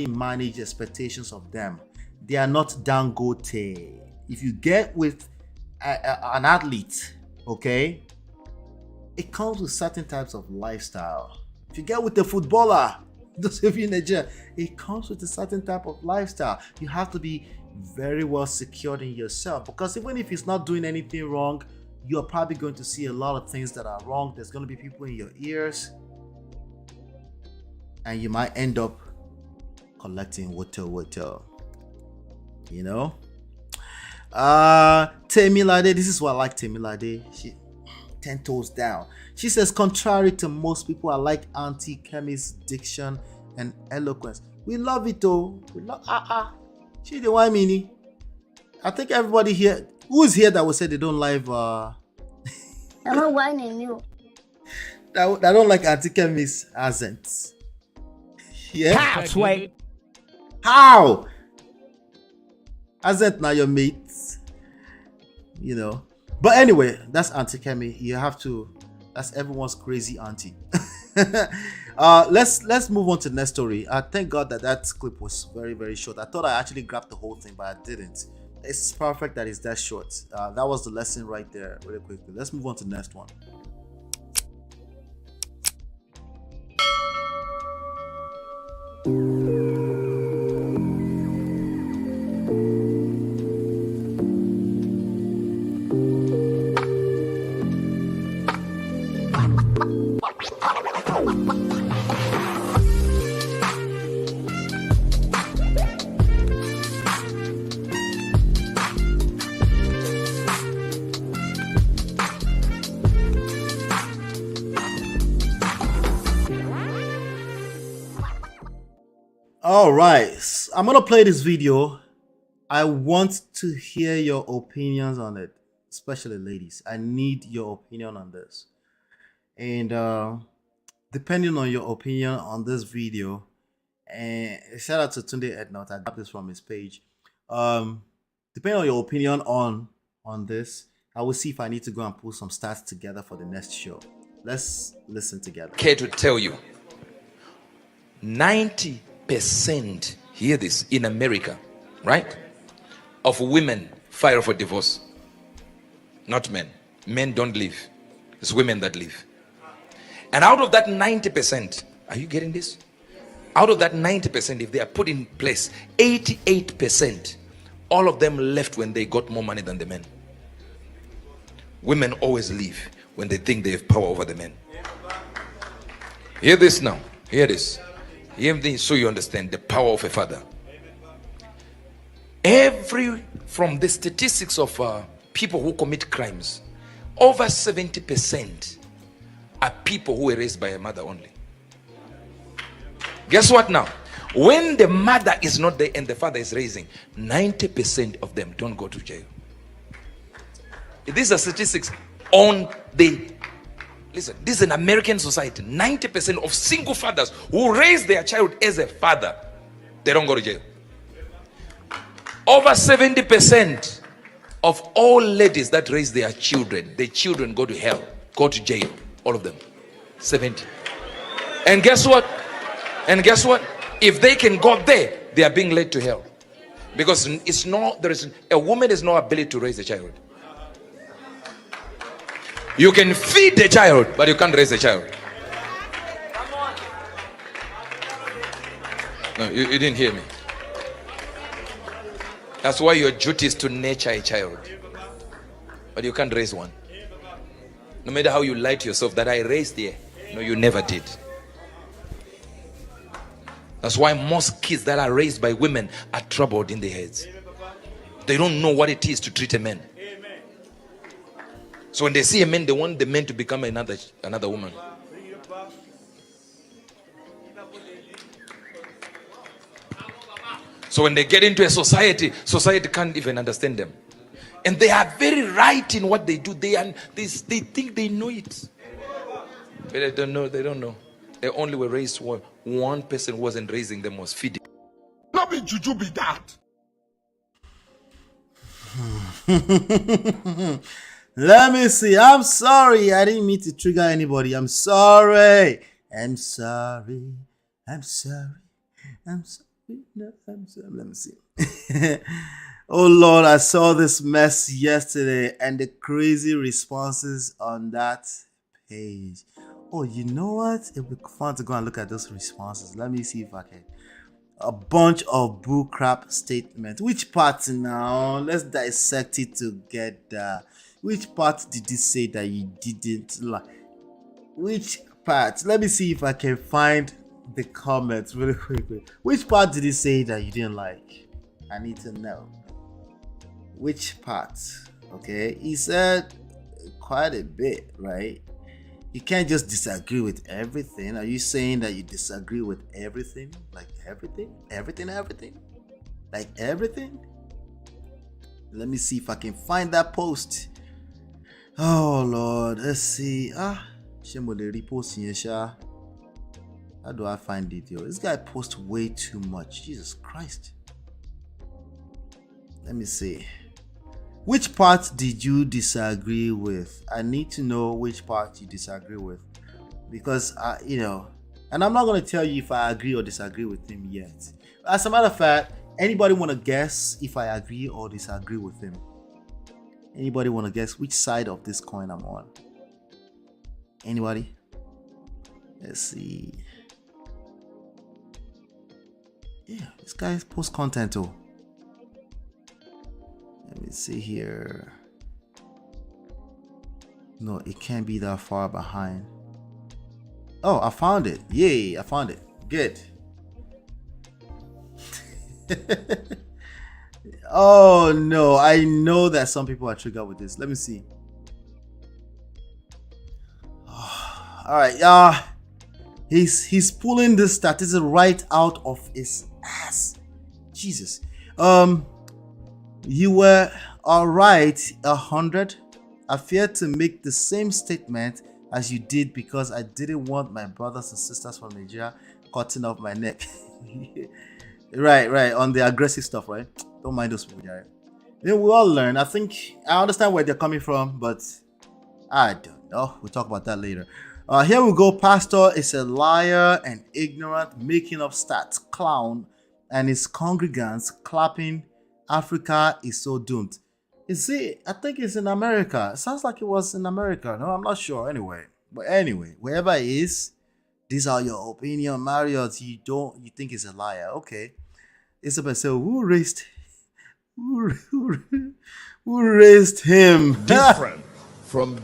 managed expectations of them. They are not Dangote. If you get with an athlete, okay, it comes with certain types of lifestyle. If you get with a footballer, those of you in Nigeria, it comes with a certain type of lifestyle. You have to be very well secured in yourself, because even if he's not doing anything wrong, you're probably going to see a lot of things that are wrong. There's going to be people in your ears, and you might end up collecting water. You know, Temilade, this is why I like Temilade. She 10 toes down. She says, contrary to most people, I like Auntie Kemi's diction and eloquence. We love it though. We love she the one mini. I think everybody here who is here that will say they don't like I'm not whining you. That don't like Auntie Kemi's accent. Yeah. How? Hasn't now your mates, you know. But anyway, that's Auntie Kemi. You have to. That's everyone's crazy auntie. Let's move on to the next story. Thank God that clip was very, very short. I thought I actually grabbed the whole thing, but I didn't. It's perfect that it's that short. That was the lesson right there. Really quickly. Let's move on to the next one. All right, I'm gonna play this video. I want to hear your opinions on it, especially ladies. I need your opinion on this. And depending on your opinion on this video, and shout out to Tunde Ednot, I got this from his page. Depending on your opinion on this, I will see if I need to go and pull some stats together for the next show. Let's listen together. Care to tell you, 90%, hear this, in America, right, of women file for divorce. Not men. Men don't leave. It's women that leave. And out of that 90%, are you getting this? Out of that 90%, if they are put in place, 88%, all of them left when they got more money than the men. Women always leave when they think they have power over the men. Hear this now. Hear this. Hear this so you understand the power of a father. From the statistics of people who commit crimes, over 70% are people who were raised by a mother only. Guess what now? When the mother is not there and the father is raising, 90% of them don't go to jail. These are statistics on the. Listen, this is an American society. 90% of single fathers who raise their child as a father, they don't go to jail. Over 70% of all ladies that raise their children go to hell, go to jail. All of them. 70. And guess what? If they can go there, they are being led to hell. Because a woman has no ability to raise a child. You can feed the child, but you can't raise a child. No, you didn't hear me. That's why your duty is to nurture a child. But you can't raise one. No matter how you lie to yourself that I raised here. No, you never did. That's why most kids that are raised by women are troubled in their heads. They don't know what it is to treat a man. So when they see a man, they want the man to become another woman. So when they get into a society can't even understand them. And they are very right in what they do. They think they know it. But they don't know. They only were raised one person wasn't raising them, was feeding. Not be juju be that. Let me see. I'm sorry. I didn't mean to trigger anybody. I'm sorry. No, let me see. Oh Lord, I saw this mess yesterday and the crazy responses on that page. Oh, you know what? It would be fun to go and look at those responses. Let me see if I can. A bunch of bullcrap statements. Which part now? Let's dissect it together. Which part did he say that you didn't like? Which part? Let me see if I can find the comments really quickly. Which part did he say that you didn't like? I need to know. Which part? Okay, he said quite a bit, right? You can't just disagree with everything. Are you saying that you disagree with everything? Like everything? Everything? Like everything? Let me see if I can find that post. Oh Lord, let's see. Shemole repost here. How do I find it, yo? This guy posts way too much. Jesus Christ. Let me see. Which part did you disagree with? I need to know which part you disagree with. Because, and I'm not going to tell you if I agree or disagree with him yet. As a matter of fact, anybody want to guess if I agree or disagree with him? Anybody want to guess which side of this coin I'm on? Anybody? Let's see. Yeah, this guy posts content too. Let me see here. No, it can't be that far behind. Oh, I found it. Yay, I found it. Good. Oh no, I know that some people are triggered with this. Let me see. All right, he's pulling this statistic right out of his ass. Jesus. You were all right. 100. I feared to make the same statement as you did because I didn't want my brothers and sisters from Nigeria cutting off my neck. Right. On the aggressive stuff, right? Don't mind those people, right? Then we all learn. I understand where they're coming from, but I don't know. We'll talk about that later. Here we go. Pastor is a liar and ignorant, making up stats, clown, and his congregants clapping. Africa is so doomed. Is it? I think it's in America. It sounds like it was in America. No, I'm not sure. But anyway, wherever it is, these are your opinion, Marriott. You think it's a liar? Okay. Isabel said, who raised him? Different from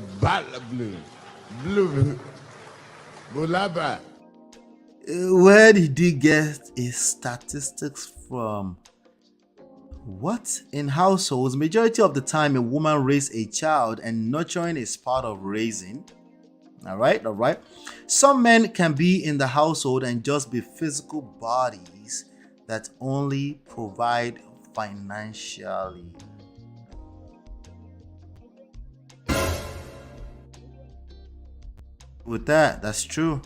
blue. Bulaba. Where did he get his statistics from? What? In households, majority of the time a woman raises a child and nurturing is part of raising. All right. Some men can be in the household and just be physical bodies that only provide financially. with that. That's true.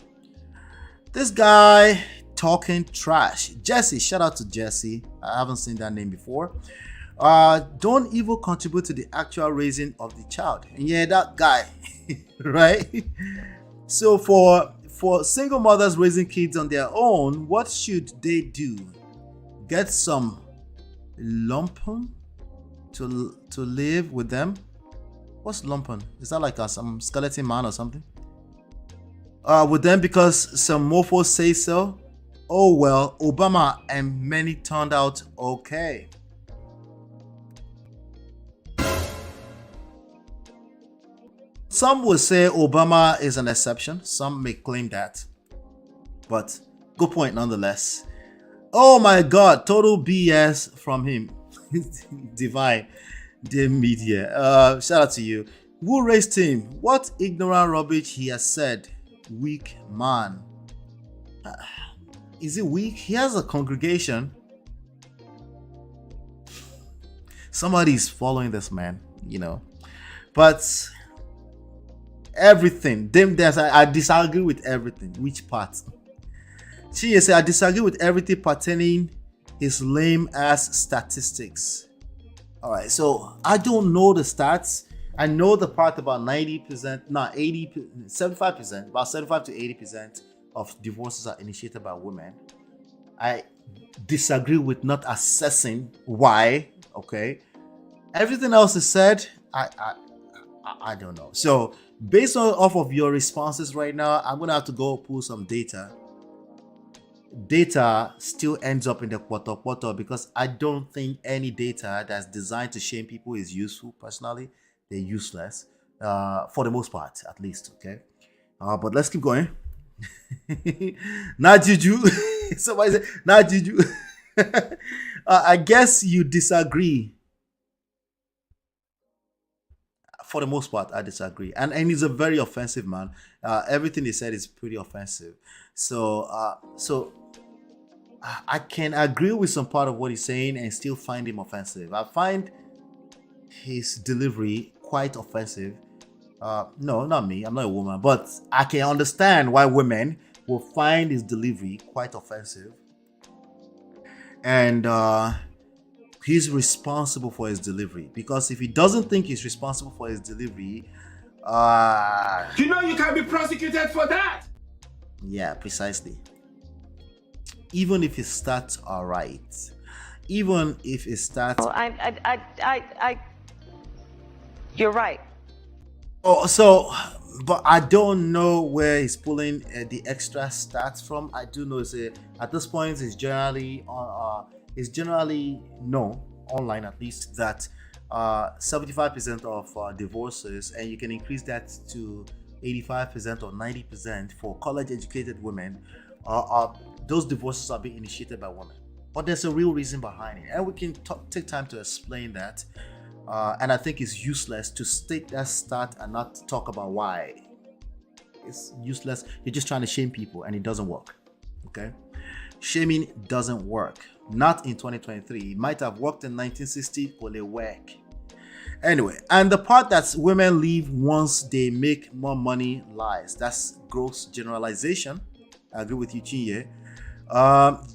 This guy talking trash. Jesse, shout out to Jesse. I haven't seen that name before. Don't even contribute to the actual raising of the child. And yeah, that guy, right? So for single mothers raising kids on their own, what should they do? Get some lumpen to live with them? What's lumpen? Is that like some skeleton man or something? With them because some mofos say so? Oh well, Obama and many turned out okay. Some will say Obama is an exception. Some may claim that. But good point nonetheless. Oh my god, total BS from him. Divine. Dear media. Shout out to you. Who raised him? What ignorant rubbish he has said. Weak man. Is he weak? He has a congregation. Somebody's following this man, you know. But everything. I disagree with everything. Which part? She said, I disagree with everything pertaining his lame ass statistics. Alright, so I don't know the stats. I know the part about 90%, not 80, 75%, about 75 to 80% of divorces are initiated by women. I disagree with not assessing why. Okay, everything else is said. I don't know. So based off of your responses right now, I'm gonna have to go pull some data. Data still ends up in the quarter because I don't think any data that's designed to shame people is useful. Personally, they're useless for the most part, at least. Okay, but let's keep going. Not Juju. Somebody said not Juju. I guess you disagree. For the most part, I disagree, and he's a very offensive man. Everything he said is pretty offensive. So I can agree with some part of what he's saying and still find him offensive. I find his delivery quite offensive. No, not me. I'm not a woman, but I can understand why women will find his delivery quite offensive. And he's responsible for his delivery, because if he doesn't think he's responsible for his delivery, you know you can be prosecuted for that. Yeah, precisely. Even if his stats are right, even if his stats. Oh, you're right. Oh, so, but I don't know where he's pulling the extra stats from. I do know at this point it's generally known online, at least, that 75% of divorces, and you can increase that to 85% or 90% for college-educated women, those divorces are being initiated by women. But there's a real reason behind it, and we can take time to explain that. And I think it's useless to state that stat and not talk about why. It's useless. You're just trying to shame people, and it doesn't work. Okay? Shaming doesn't work. Not in 2023. It might have worked in 1960, but it work. Anyway, and the part that women leave once they make more money lies. That's gross generalization. I agree with you, Chinye.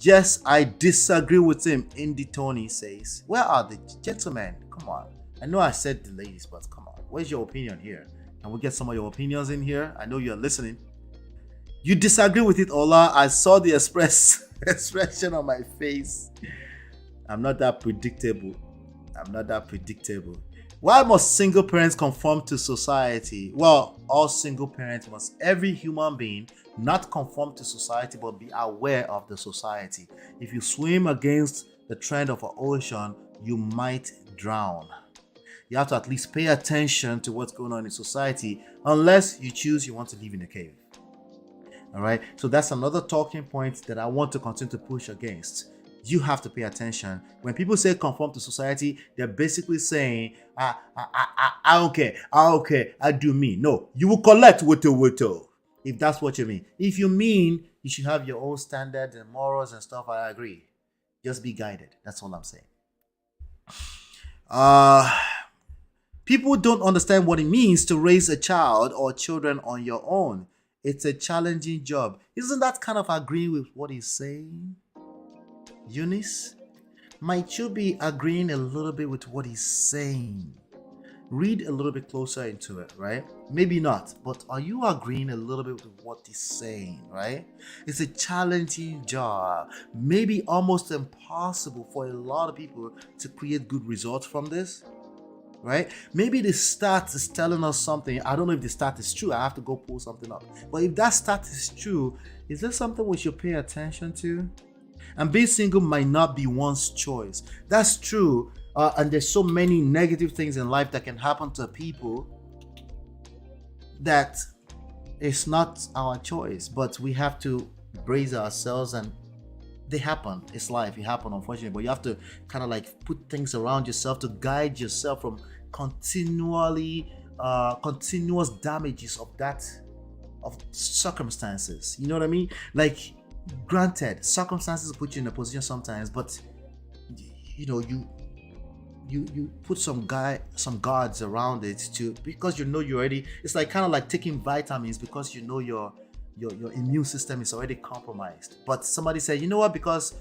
Yes, I disagree with him. Indy Tony says, where are the gentlemen? Come on. I know I said the ladies, but come on. Where's your opinion here? Can we get some of your opinions in here? I know you're listening. You disagree with it, Ola. I saw the expression on my face. I'm not that predictable. Why must single parents conform to society? Well, all single parents must, every human being, not conform to society, but be aware of the society. If you swim against the trend of an ocean, you might drown. You have to at least pay attention to what's going on in society, unless you choose you want to live in a cave. All right, so that's another talking point that I want to continue to push against. You have to pay attention. When people say conform to society, they're basically saying, I don't care, I do me. No, you will collect woto, if that's what you mean. If you mean you should have your own standards and morals and stuff, I agree. Just be guided. That's all I'm saying. People don't understand what it means to raise a child or children on your own. It's a challenging job. Isn't that kind of agreeing with what he's saying? Eunice, might you be agreeing a little bit with what he's saying? Read a little bit closer into it, right? Maybe not, but are you agreeing a little bit with what he's saying, right? It's a challenging job, maybe almost impossible for a lot of people to create good results from this, right? Maybe the stat is telling us something. I don't know if the stat is true. I have to go pull something up. But if that stat is true, is there something we should pay attention to? And being single might not be one's choice. That's true. And there's so many negative things in life that can happen to people that it's not our choice, but we have to brace ourselves, and they happen. It's life. It happen, unfortunately, but you have to kind of like put things around yourself to guide yourself from continuous damages of circumstances. You know what I mean? Like, granted, circumstances put you in a position sometimes, but you put some guards around it too, because you're already, it's like kind of like taking vitamins because your immune system is already compromised. But somebody said, you know what, because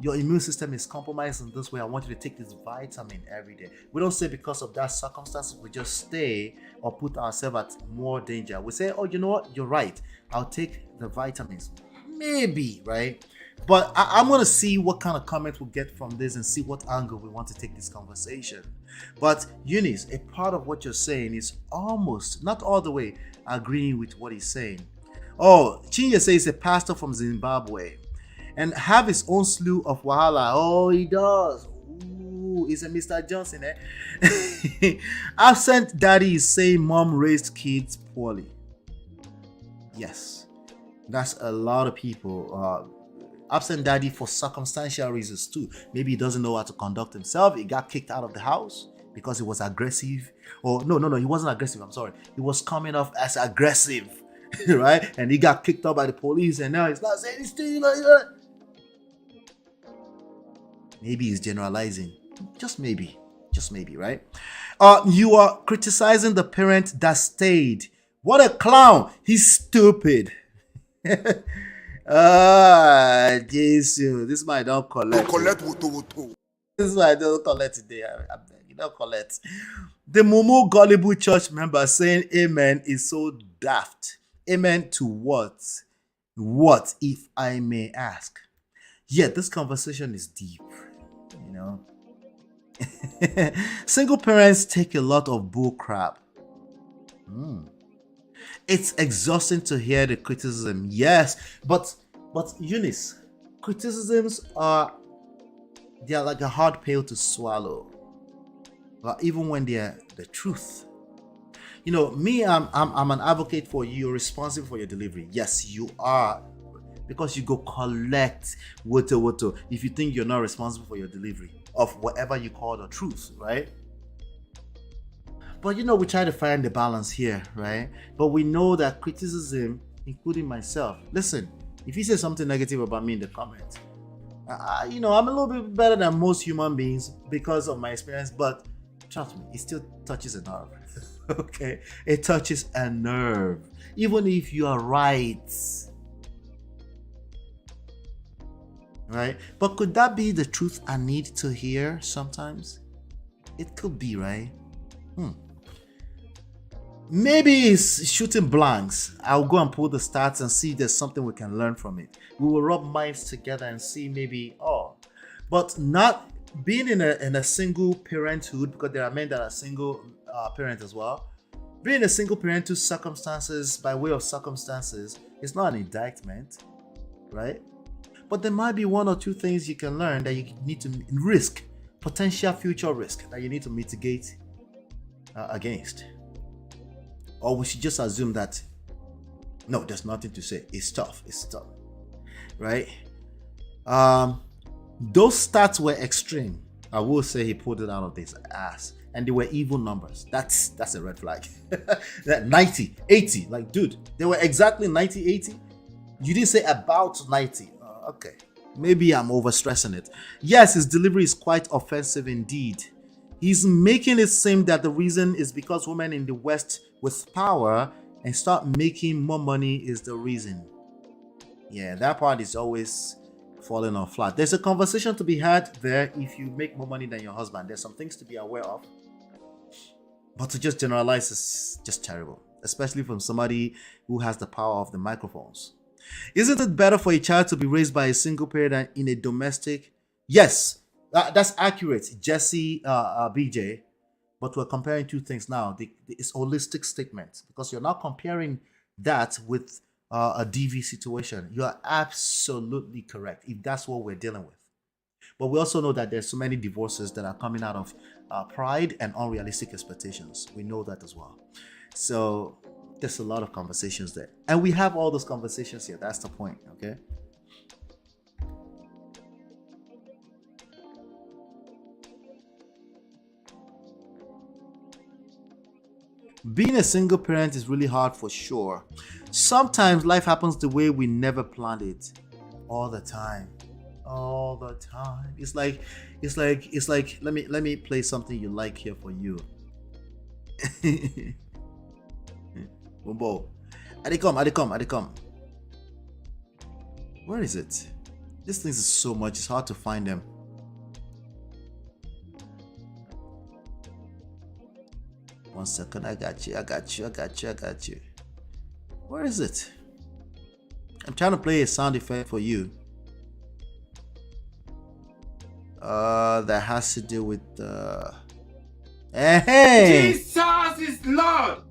your immune system is compromised in this way, I want you to take this vitamin every day. We don't say because of that circumstance we just stay or put ourselves at more danger. We say, oh, you know what, you're right, I'll take the vitamins. Maybe, right? But I'm going to see what kind of comments we'll get from this and see what angle we want to take this conversation. But Eunice, a part of what you're saying is almost, not all the way, agreeing with what he's saying. Oh, Chinye says a pastor from Zimbabwe and have his own slew of wahala. Oh, he does. Ooh, he's a Mr. Johnson, eh? Absent daddy is saying mom raised kids poorly. Yes, that's a lot of people. Absent daddy for circumstantial reasons too. Maybe he doesn't know how to conduct himself. He got kicked out of the house because he was aggressive. Or no, he wasn't aggressive. I'm sorry. He was coming off as aggressive, right? And he got kicked out by the police, and now he's not saying this thing like that. Maybe he's generalizing. Just maybe, right? You are criticizing the parent that stayed. What a clown! He's stupid. Jesus, this might don't collect. This might don't collect today. I beg you, don't collect. The Mumu gullible church member saying amen is so daft. Amen to what? What, if I may ask? Yeah, this conversation is deep, you know. Single parents take a lot of bull crap. It's exhausting to hear the criticism. Yes, but Eunice, criticisms they're like a hard pill to swallow. But even when they're the truth. You know, me, I'm an advocate for you. You're responsible for your delivery. Yes, you are. Because you go collect woto if you think you're not responsible for your delivery of whatever you call the truth, right? But you know, we try to find the balance here, right? But we know that criticism, including myself, listen, if you say something negative about me in the comments, I'm a little bit better than most human beings because of my experience, but trust me, it still touches a nerve. Okay? It touches a nerve. Even if you are right. Right? But could that be the truth I need to hear sometimes? It could be, right? Maybe it's shooting blanks. I'll go and pull the stats and see if there's something we can learn from it. We will rub minds together and see maybe, but not being in a single parenthood, because there are men that are single parent as well. Being a single parent to circumstances, by way of circumstances, is not an indictment, right? But there might be one or two things you can learn that you need to risk, potential future risk that you need to mitigate against. Or we should just assume that, no, there's nothing to say. It's tough, right? Those stats were extreme. I will say he pulled it out of his ass. And they were even numbers. That's a red flag. That 90, 80, like, dude, they were exactly 90, 80. You didn't say about 90. Okay, maybe I'm overstressing it. Yes, his delivery is quite offensive indeed. He's making it seem that the reason is because women in the West with power and start making more money is the reason. Yeah, that part is always falling on flat. There's a conversation to be had there. If you make more money than your husband, there's some things to be aware of. But to just generalize is just terrible, especially from somebody who has the power of the microphones. Isn't it better for a child to be raised by a single parent than in a domestic? Yes, that's accurate, Jesse BJ. But we're comparing two things now. It's holistic statement, because you're not comparing that with a DV situation. You are absolutely correct if that's what we're dealing with. But we also know that there's so many divorces that are coming out of pride and unrealistic expectations. We know that as well. So there's a lot of conversations there. And we have all those conversations here. That's the point, okay? Being a single parent is really hard for sure. Sometimes life happens the way we never planned it. All the time. All the time. It's like let me play something you like here for you. Bumbo. I come. Where is it? These things is so much, it's hard to find them. One second, I got you. Where is it? I'm trying to play a sound effect for you. That has to do with hey! Jesus is Lord!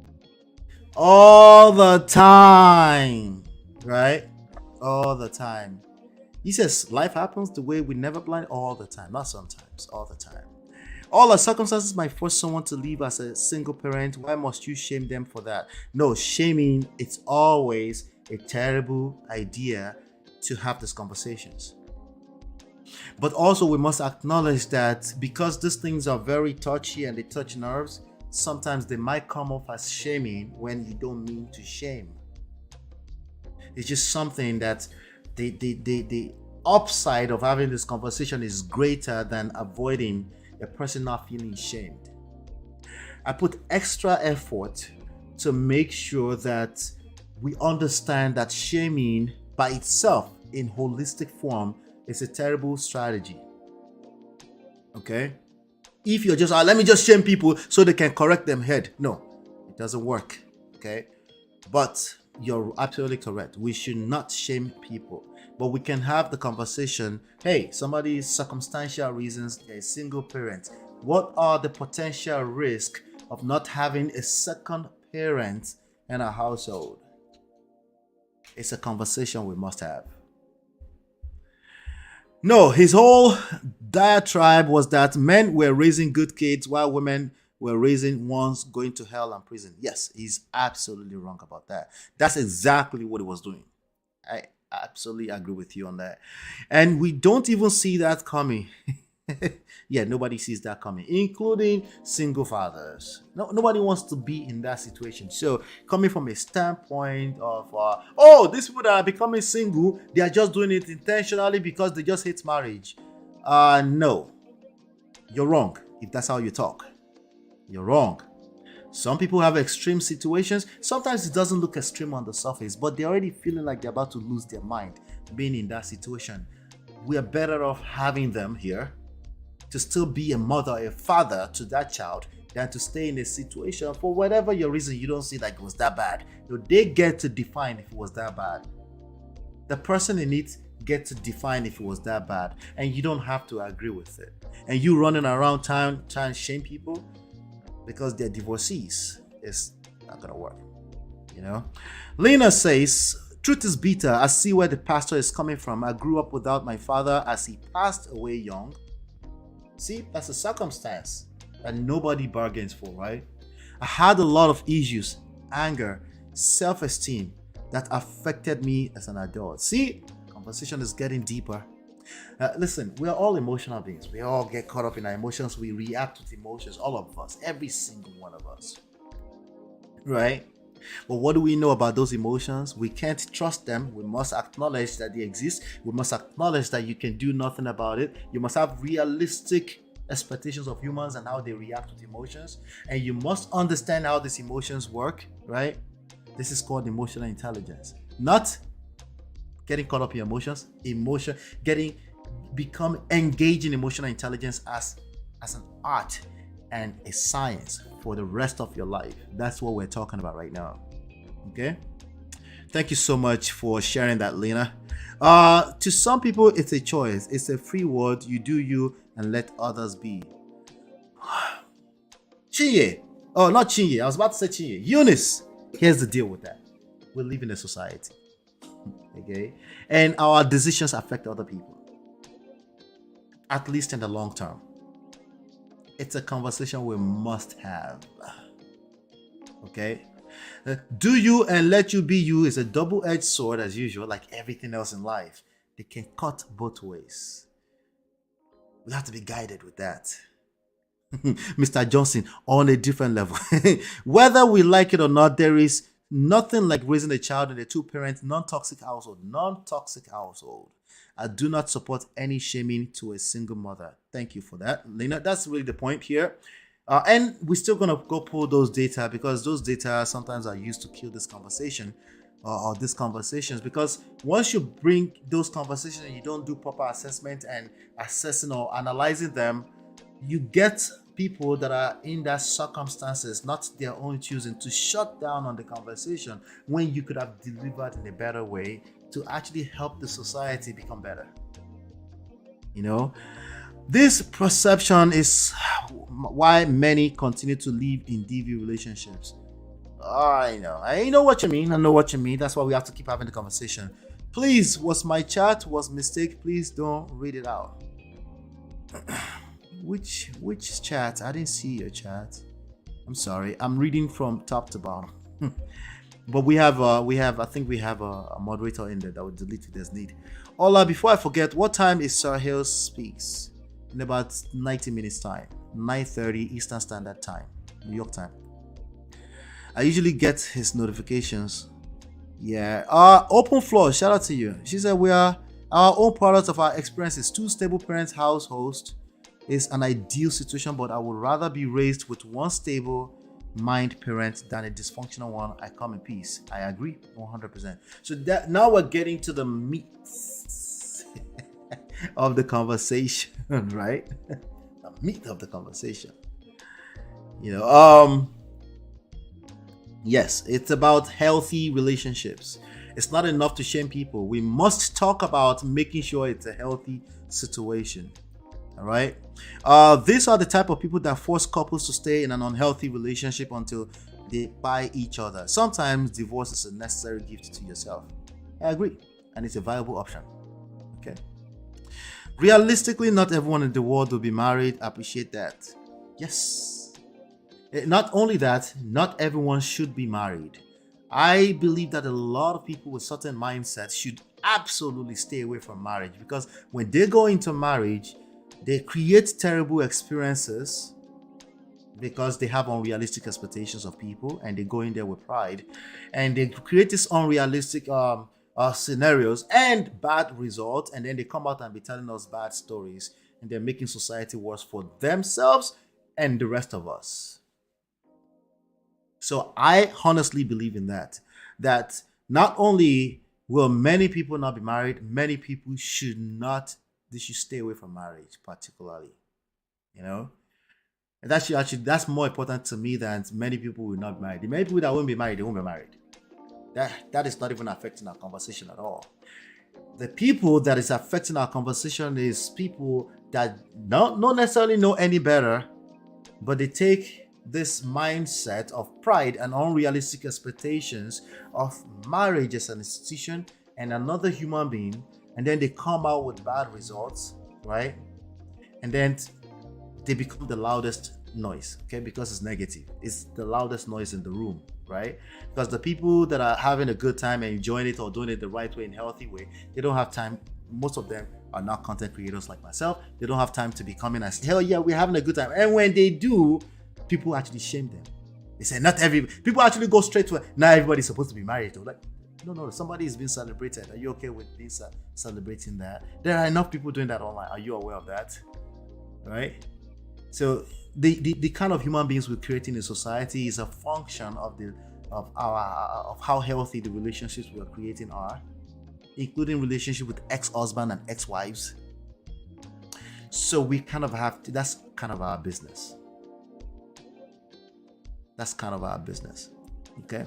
All the time, right? All the time. He says life happens the way we never planned. All the time, not sometimes, all the time. All our circumstances might force someone to leave as a single parent. Why must you shame them for that? No, shaming, it's always a terrible idea to have these conversations. But also we must acknowledge that because these things are very touchy and they touch nerves, sometimes they might come off as shaming when you don't mean to shame. It's just something that the upside of having this conversation is greater than avoiding a person not feeling shamed. I put extra effort to make sure that we understand that shaming by itself in holistic form is a terrible strategy. Okay? If you're just, let me just shame people so they can correct them head. No, it doesn't work. Okay? But you're absolutely correct. We should not shame people. But we can have the conversation. Hey, somebody's circumstantial reasons, they're a single parent. What are the potential risks of not having a second parent in a household? It's a conversation we must have. No, his whole diatribe was that men were raising good kids while women were raising ones going to hell and prison. Yes, he's absolutely wrong about that. That's exactly what he was doing. I absolutely agree with you on that. And we don't even see that coming. Yeah, nobody sees that coming, including single fathers. Nobody wants to be in that situation. So coming from a standpoint of, these people that are becoming single, they are just doing it intentionally because they just hate marriage. No, you're wrong if that's how you talk. You're wrong. Some people have extreme situations. Sometimes it doesn't look extreme on the surface, but they're already feeling like they're about to lose their mind being in that situation. We are better off having them here to still be a mother, a father to that child, than to stay in a situation for whatever your reason you don't see like it was that bad. They get to define if it was that bad. The person in it gets to define if it was that bad, and you don't have to agree with it. And you running around town trying to shame people because they're divorcees, it's not gonna work. You know? Lena says, truth is bitter. I see where the pastor is coming from. I grew up without my father as he passed away young. See, that's a circumstance that nobody bargains for, right? I had a lot of issues, anger, self-esteem that affected me as an adult. See, conversation is getting deeper. Listen, we are all emotional beings. We all get caught up in our emotions. We react with emotions, all of us, every single one of us, right? But what do we know about those emotions? We can't trust them. We must acknowledge that they exist. We must acknowledge that you can do nothing about it. You must have realistic expectations of humans and how they react with emotions. And you must understand how these emotions work, right? This is called emotional intelligence. Not getting caught up in emotions, become engaged in emotional intelligence as an art and a science for the rest of your life. That's what we're talking about right now. Okay? Thank you so much for sharing that, Lena. To some people, it's a choice. It's a free word. You do you and let others be. Chinye. Oh, not Chinye. I was about to say Chinye. Eunice. Here's the deal with that. We live in a society. Okay? And our decisions affect other people. At least in the long term. It's a conversation we must have. Okay? Do you and let you be you is a double-edged sword as usual, like everything else in life. They can cut both ways. We have to be guided with that. Mr. Johnson, on a different level. Whether we like it or not, there is nothing like raising a child in a two-parent, non-toxic household. Non-toxic household. I do not support any shaming to a single mother. Thank you for that, Lena. That's really the point here. And we're still going to go pull those data, because those data sometimes are used to kill this conversation or these conversations, because once you bring those conversations and you don't do proper assessment and assessing or analyzing them, you get people that are in that circumstances, not their own choosing, to shut down on the conversation when you could have delivered in a better way to actually help the society become better. You know, this perception is why many continue to live in DV relationships. I know what you mean. I know what you mean. That's why we have to keep having the conversation. Please, was my chat was mistake? Please don't read it out. Which chat? I didn't see your chat. I'm sorry. I'm reading from top to bottom. But I think we have a moderator in there that will delete if there's need. Ola, before I forget, what time is Sir Hill speaks? In about 90 minutes time. 9:30 Eastern Standard Time, New York time. I usually get his notifications. Yeah. Open floor, shout out to you. She said we are our own product of our experiences. Two stable parents household is an ideal situation, but I would rather be raised with one stable mind parent than a dysfunctional one. I come in peace. I agree 100%. So that now we're getting to the meat of the conversation, right? The meat of the conversation. Yes, it's about healthy relationships. It's not enough to shame people. We must talk about making sure it's a healthy situation. All right. These are the type of people that force couples to stay in an unhealthy relationship until they buy each other. Sometimes divorce is a necessary gift to yourself. I agree. And it's a viable option. Okay. Realistically, not everyone in the world will be married. I appreciate that. Yes. Not only that, not everyone should be married. I believe that a lot of people with certain mindsets should absolutely stay away from marriage, because when they go into marriage, they create terrible experiences because they have unrealistic expectations of people, and they go in there with pride, and they create these unrealistic scenarios and bad results, and then they come out and be telling us bad stories, and they're making society worse for themselves and the rest of us. So I honestly believe in that not only will many people not be married, many people should stay away from marriage, particularly. And that's more important to me than many people will not be married. The many people that won't be married, they won't be married. That is not even affecting our conversation at all. The people that is affecting our conversation is people that don't necessarily know any better, but they take this mindset of pride and unrealistic expectations of marriage as an institution and another human being, and then they come out with bad results, right? And then they become the loudest noise, okay? Because it's negative. It's the loudest noise in the room, right? Because the people that are having a good time and enjoying it or doing it the right way, in a healthy way, they don't have time. Most of them are not content creators like myself. They don't have time to be coming and say, hell yeah, we're having a good time. And when they do, people actually shame them. They say people actually go straight to, now everybody's supposed to be married. They're like, no, somebody is being celebrated. Are you okay with being celebrating that? There are enough people doing that online. Are you aware of that? Right? So the kind of human beings we're creating in society is a function of the of how healthy the relationships we're creating are, including relationship with ex-husband and ex-wives. So we kind of have to, that's kind of our business. That's kind of our business. Okay.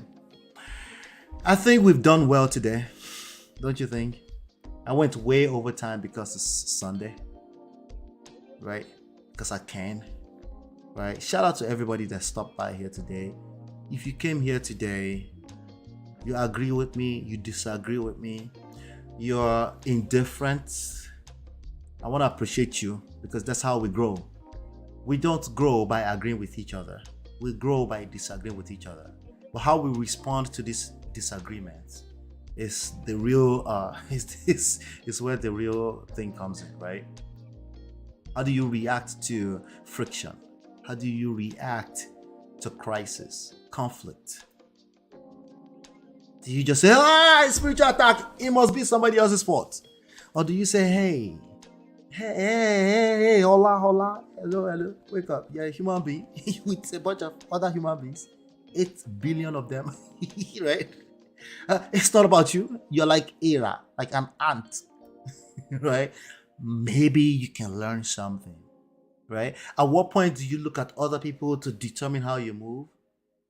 I think we've done well today. Don't you think? I went way over time because it's Sunday. Right? Because I can. Right? Shout out to everybody that stopped by here today. If you came here today, you agree with me, you disagree with me, you're indifferent, I want to appreciate you, because that's how we grow. We don't grow by agreeing with each other. We grow by disagreeing with each other. But how we respond to this disagreement is the real is where the real thing comes in, right? How do you react to friction? How do you react to crisis, conflict? Do you just say, spiritual attack, it must be somebody else's fault? Or do you say, hey, hola, hello, wake up. You're a human being with a bunch of other human beings, 8 billion of them, right? It's not about you. You're like Era, like an ant, right? Maybe you can learn something, right? At what point do you look at other people to determine how you move?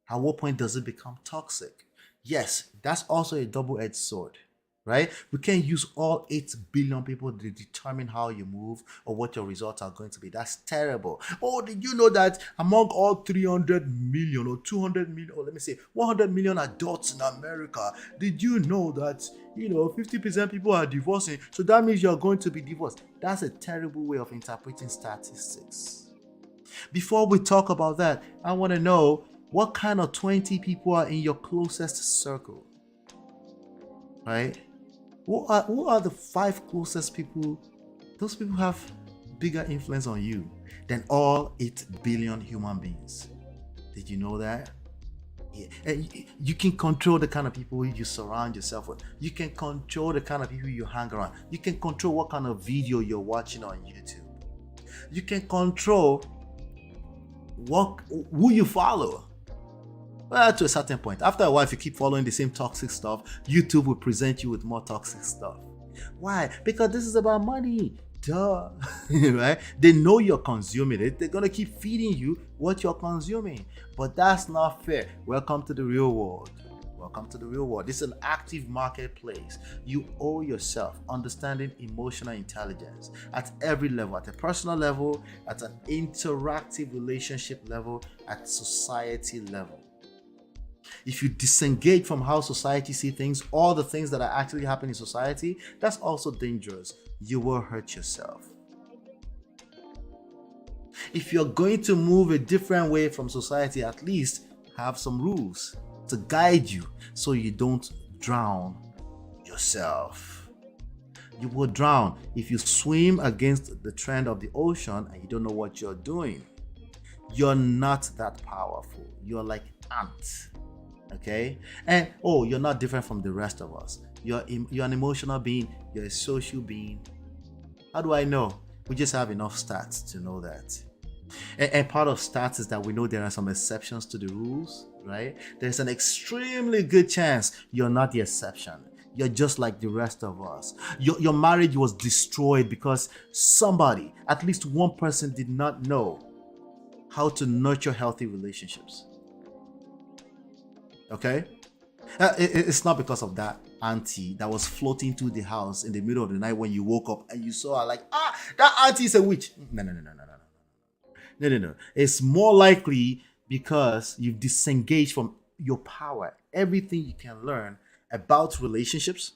At what point does it become toxic? Yes, that's also a double-edged sword, right? We can't use all 8 billion people to determine how you move or what your results are going to be. That's terrible. Oh, did you know that among all 300 million or 200 million, or let me say 100 million adults in America, did you know that, 50% people are divorcing? So that means you're going to be divorced. That's a terrible way of interpreting statistics. Before we talk about that, I want to know, what kind of 20 people are in your closest circle? Right? Who are the 5 closest people? Those people have bigger influence on you than all 8 billion human beings. Did you know that? Yeah. And you can control the kind of people you surround yourself with. You can control the kind of people you hang around. You can control what kind of video you're watching on YouTube. You can control who you follow. Well, to a certain point. After a while, if you keep following the same toxic stuff, YouTube will present you with more toxic stuff. Why? Because this is about money. Duh. Right? They know you're consuming it. They're going to keep feeding you what you're consuming. But that's not fair. Welcome to the real world. Welcome to the real world. This is an active marketplace. You owe yourself understanding emotional intelligence at every level, at a personal level, at an interactive relationship level, at society level. If you disengage from how society sees things, all the things that are actually happening in society, that's also dangerous. You will hurt yourself. If you're going to move a different way from society, at least have some rules to guide you so you don't drown yourself. You will drown if you swim against the trend of the ocean and you don't know what you're doing. You're not that powerful. You're like ants. Okay? And you're not different from the rest of us. You're an emotional being. You're a social being. How do I know? We just have enough stats to know that. And part of stats is that we know there are some exceptions to the rules, right? There's an extremely good chance you're not the exception. You're just like the rest of us. Your marriage was destroyed because somebody, at least one person, did not know how to nurture healthy relationships. Okay? It's not because of that auntie that was floating through the house in the middle of the night when you woke up and you saw her like, that auntie is a witch. No. It's more likely because you've disengaged from your power. Everything you can learn about relationships,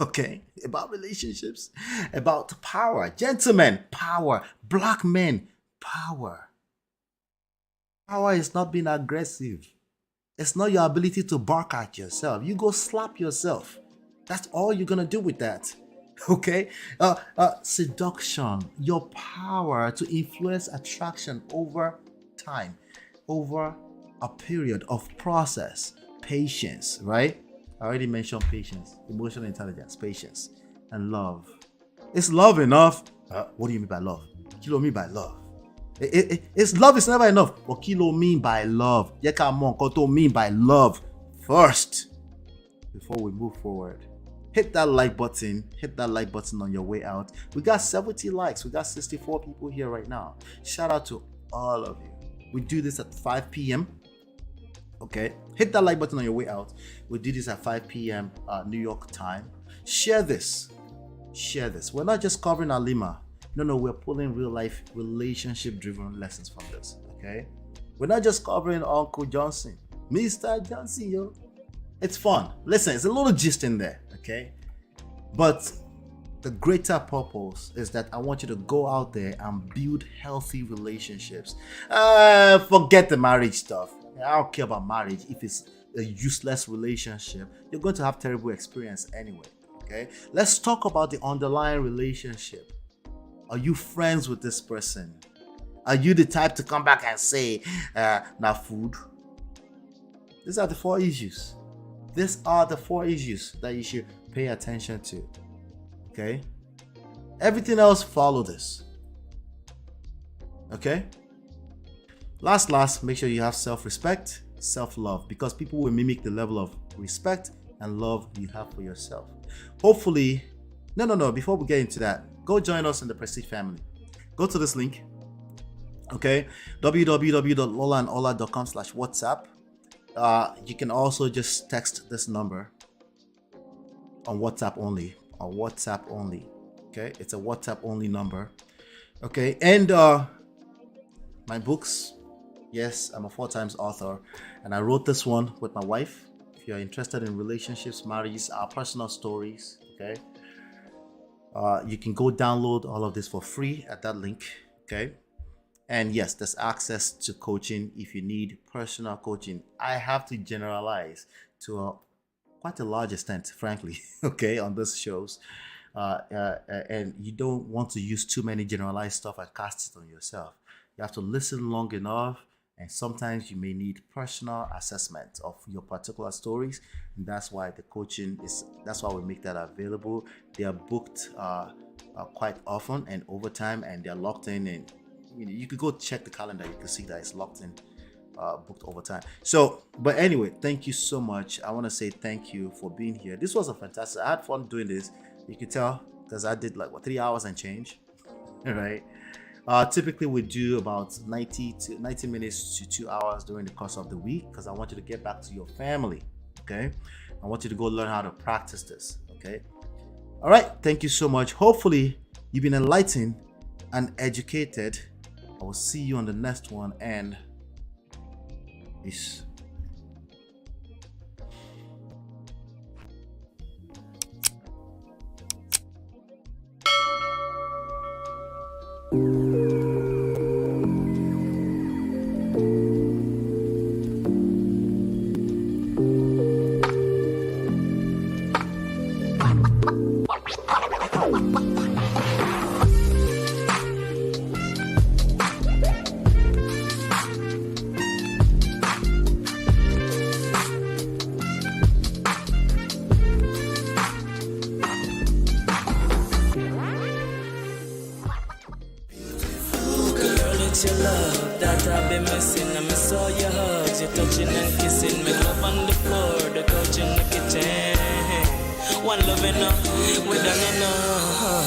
okay? About relationships, about power. Gentlemen, power. Black men, power. Power is not being aggressive. It's not your ability to bark at yourself. You go slap yourself. That's all you're going to do with that. Okay? Seduction, your power to influence attraction over time, over a period of process, patience, right? I already mentioned patience, emotional intelligence, patience, and love. Is love enough? What do you mean by love? You know me by love. It's love is never enough. What kilo mean by love? Koto mean by love first before we move forward. Hit that like button. Hit that like button on your way out. We got 70 likes. We got 64 people here right now. Shout out to all of you. We do this at 5 p.m. Okay, hit that like button on your way out. We do this at 5 p.m. New York time. Share this. We're not just covering Alima. No, we're pulling real life relationship driven lessons from this. Okay, we're not just covering Uncle Johnson, Mr. Johnson, yo. It's fun. Listen, it's a little gist in there. Okay, but the greater purpose is that I want you to go out there and build healthy relationships. Forget the marriage stuff. I don't care about marriage. If it's a useless relationship, you're going to have terrible experience anyway. Okay, let's talk about the underlying relationship. Are you friends with this person? Are you the type to come back and say, now food? These are the 4 issues. These are the 4 issues that you should pay attention to. Okay? Everything else, follow this. Okay? Last, make sure you have self-respect, self-love, because people will mimic the level of respect and love you have for yourself. Hopefully, no, before we get into that, go join us in the Prestige family. Go to this link, okay? www.lolaandola.com/WhatsApp. You can also just text this number on WhatsApp only, okay? It's a WhatsApp only number, okay? And my books, yes, I'm a 4 times author, and I wrote this one with my wife. If you're interested in relationships, marriages, our personal stories, okay? You can go download all of this for free at that link, okay? And yes, there's access to coaching if you need personal coaching. I have to generalize to quite a large extent, frankly, okay, on these shows. And you don't want to use too many generalized stuff and cast it on yourself. You have to listen long enough, and sometimes you may need personal assessment of your particular stories, and that's why the coaching that's why we make that available. They are booked quite often and over time, and they're locked in, and you could go check the calendar. You can see that it's locked in, booked over time. So, but anyway, thank you so much. I want to say thank you for being here. This was a fantastic. I had fun doing this. You could tell because I did 3 hours and change, right? Typically we do about 90 minutes to 2 hours during the course of the week, because I want you to get back to your family. Okay, I want you to go learn how to practice this. Okay, all right, thank you so much. Hopefully you've been enlightened and educated. I will see you on the next one, and peace. Your love that I've been missing. I miss all your hugs, your touching and kissing. Make love on the floor, the couch in the kitchen. One love enough, we done enough.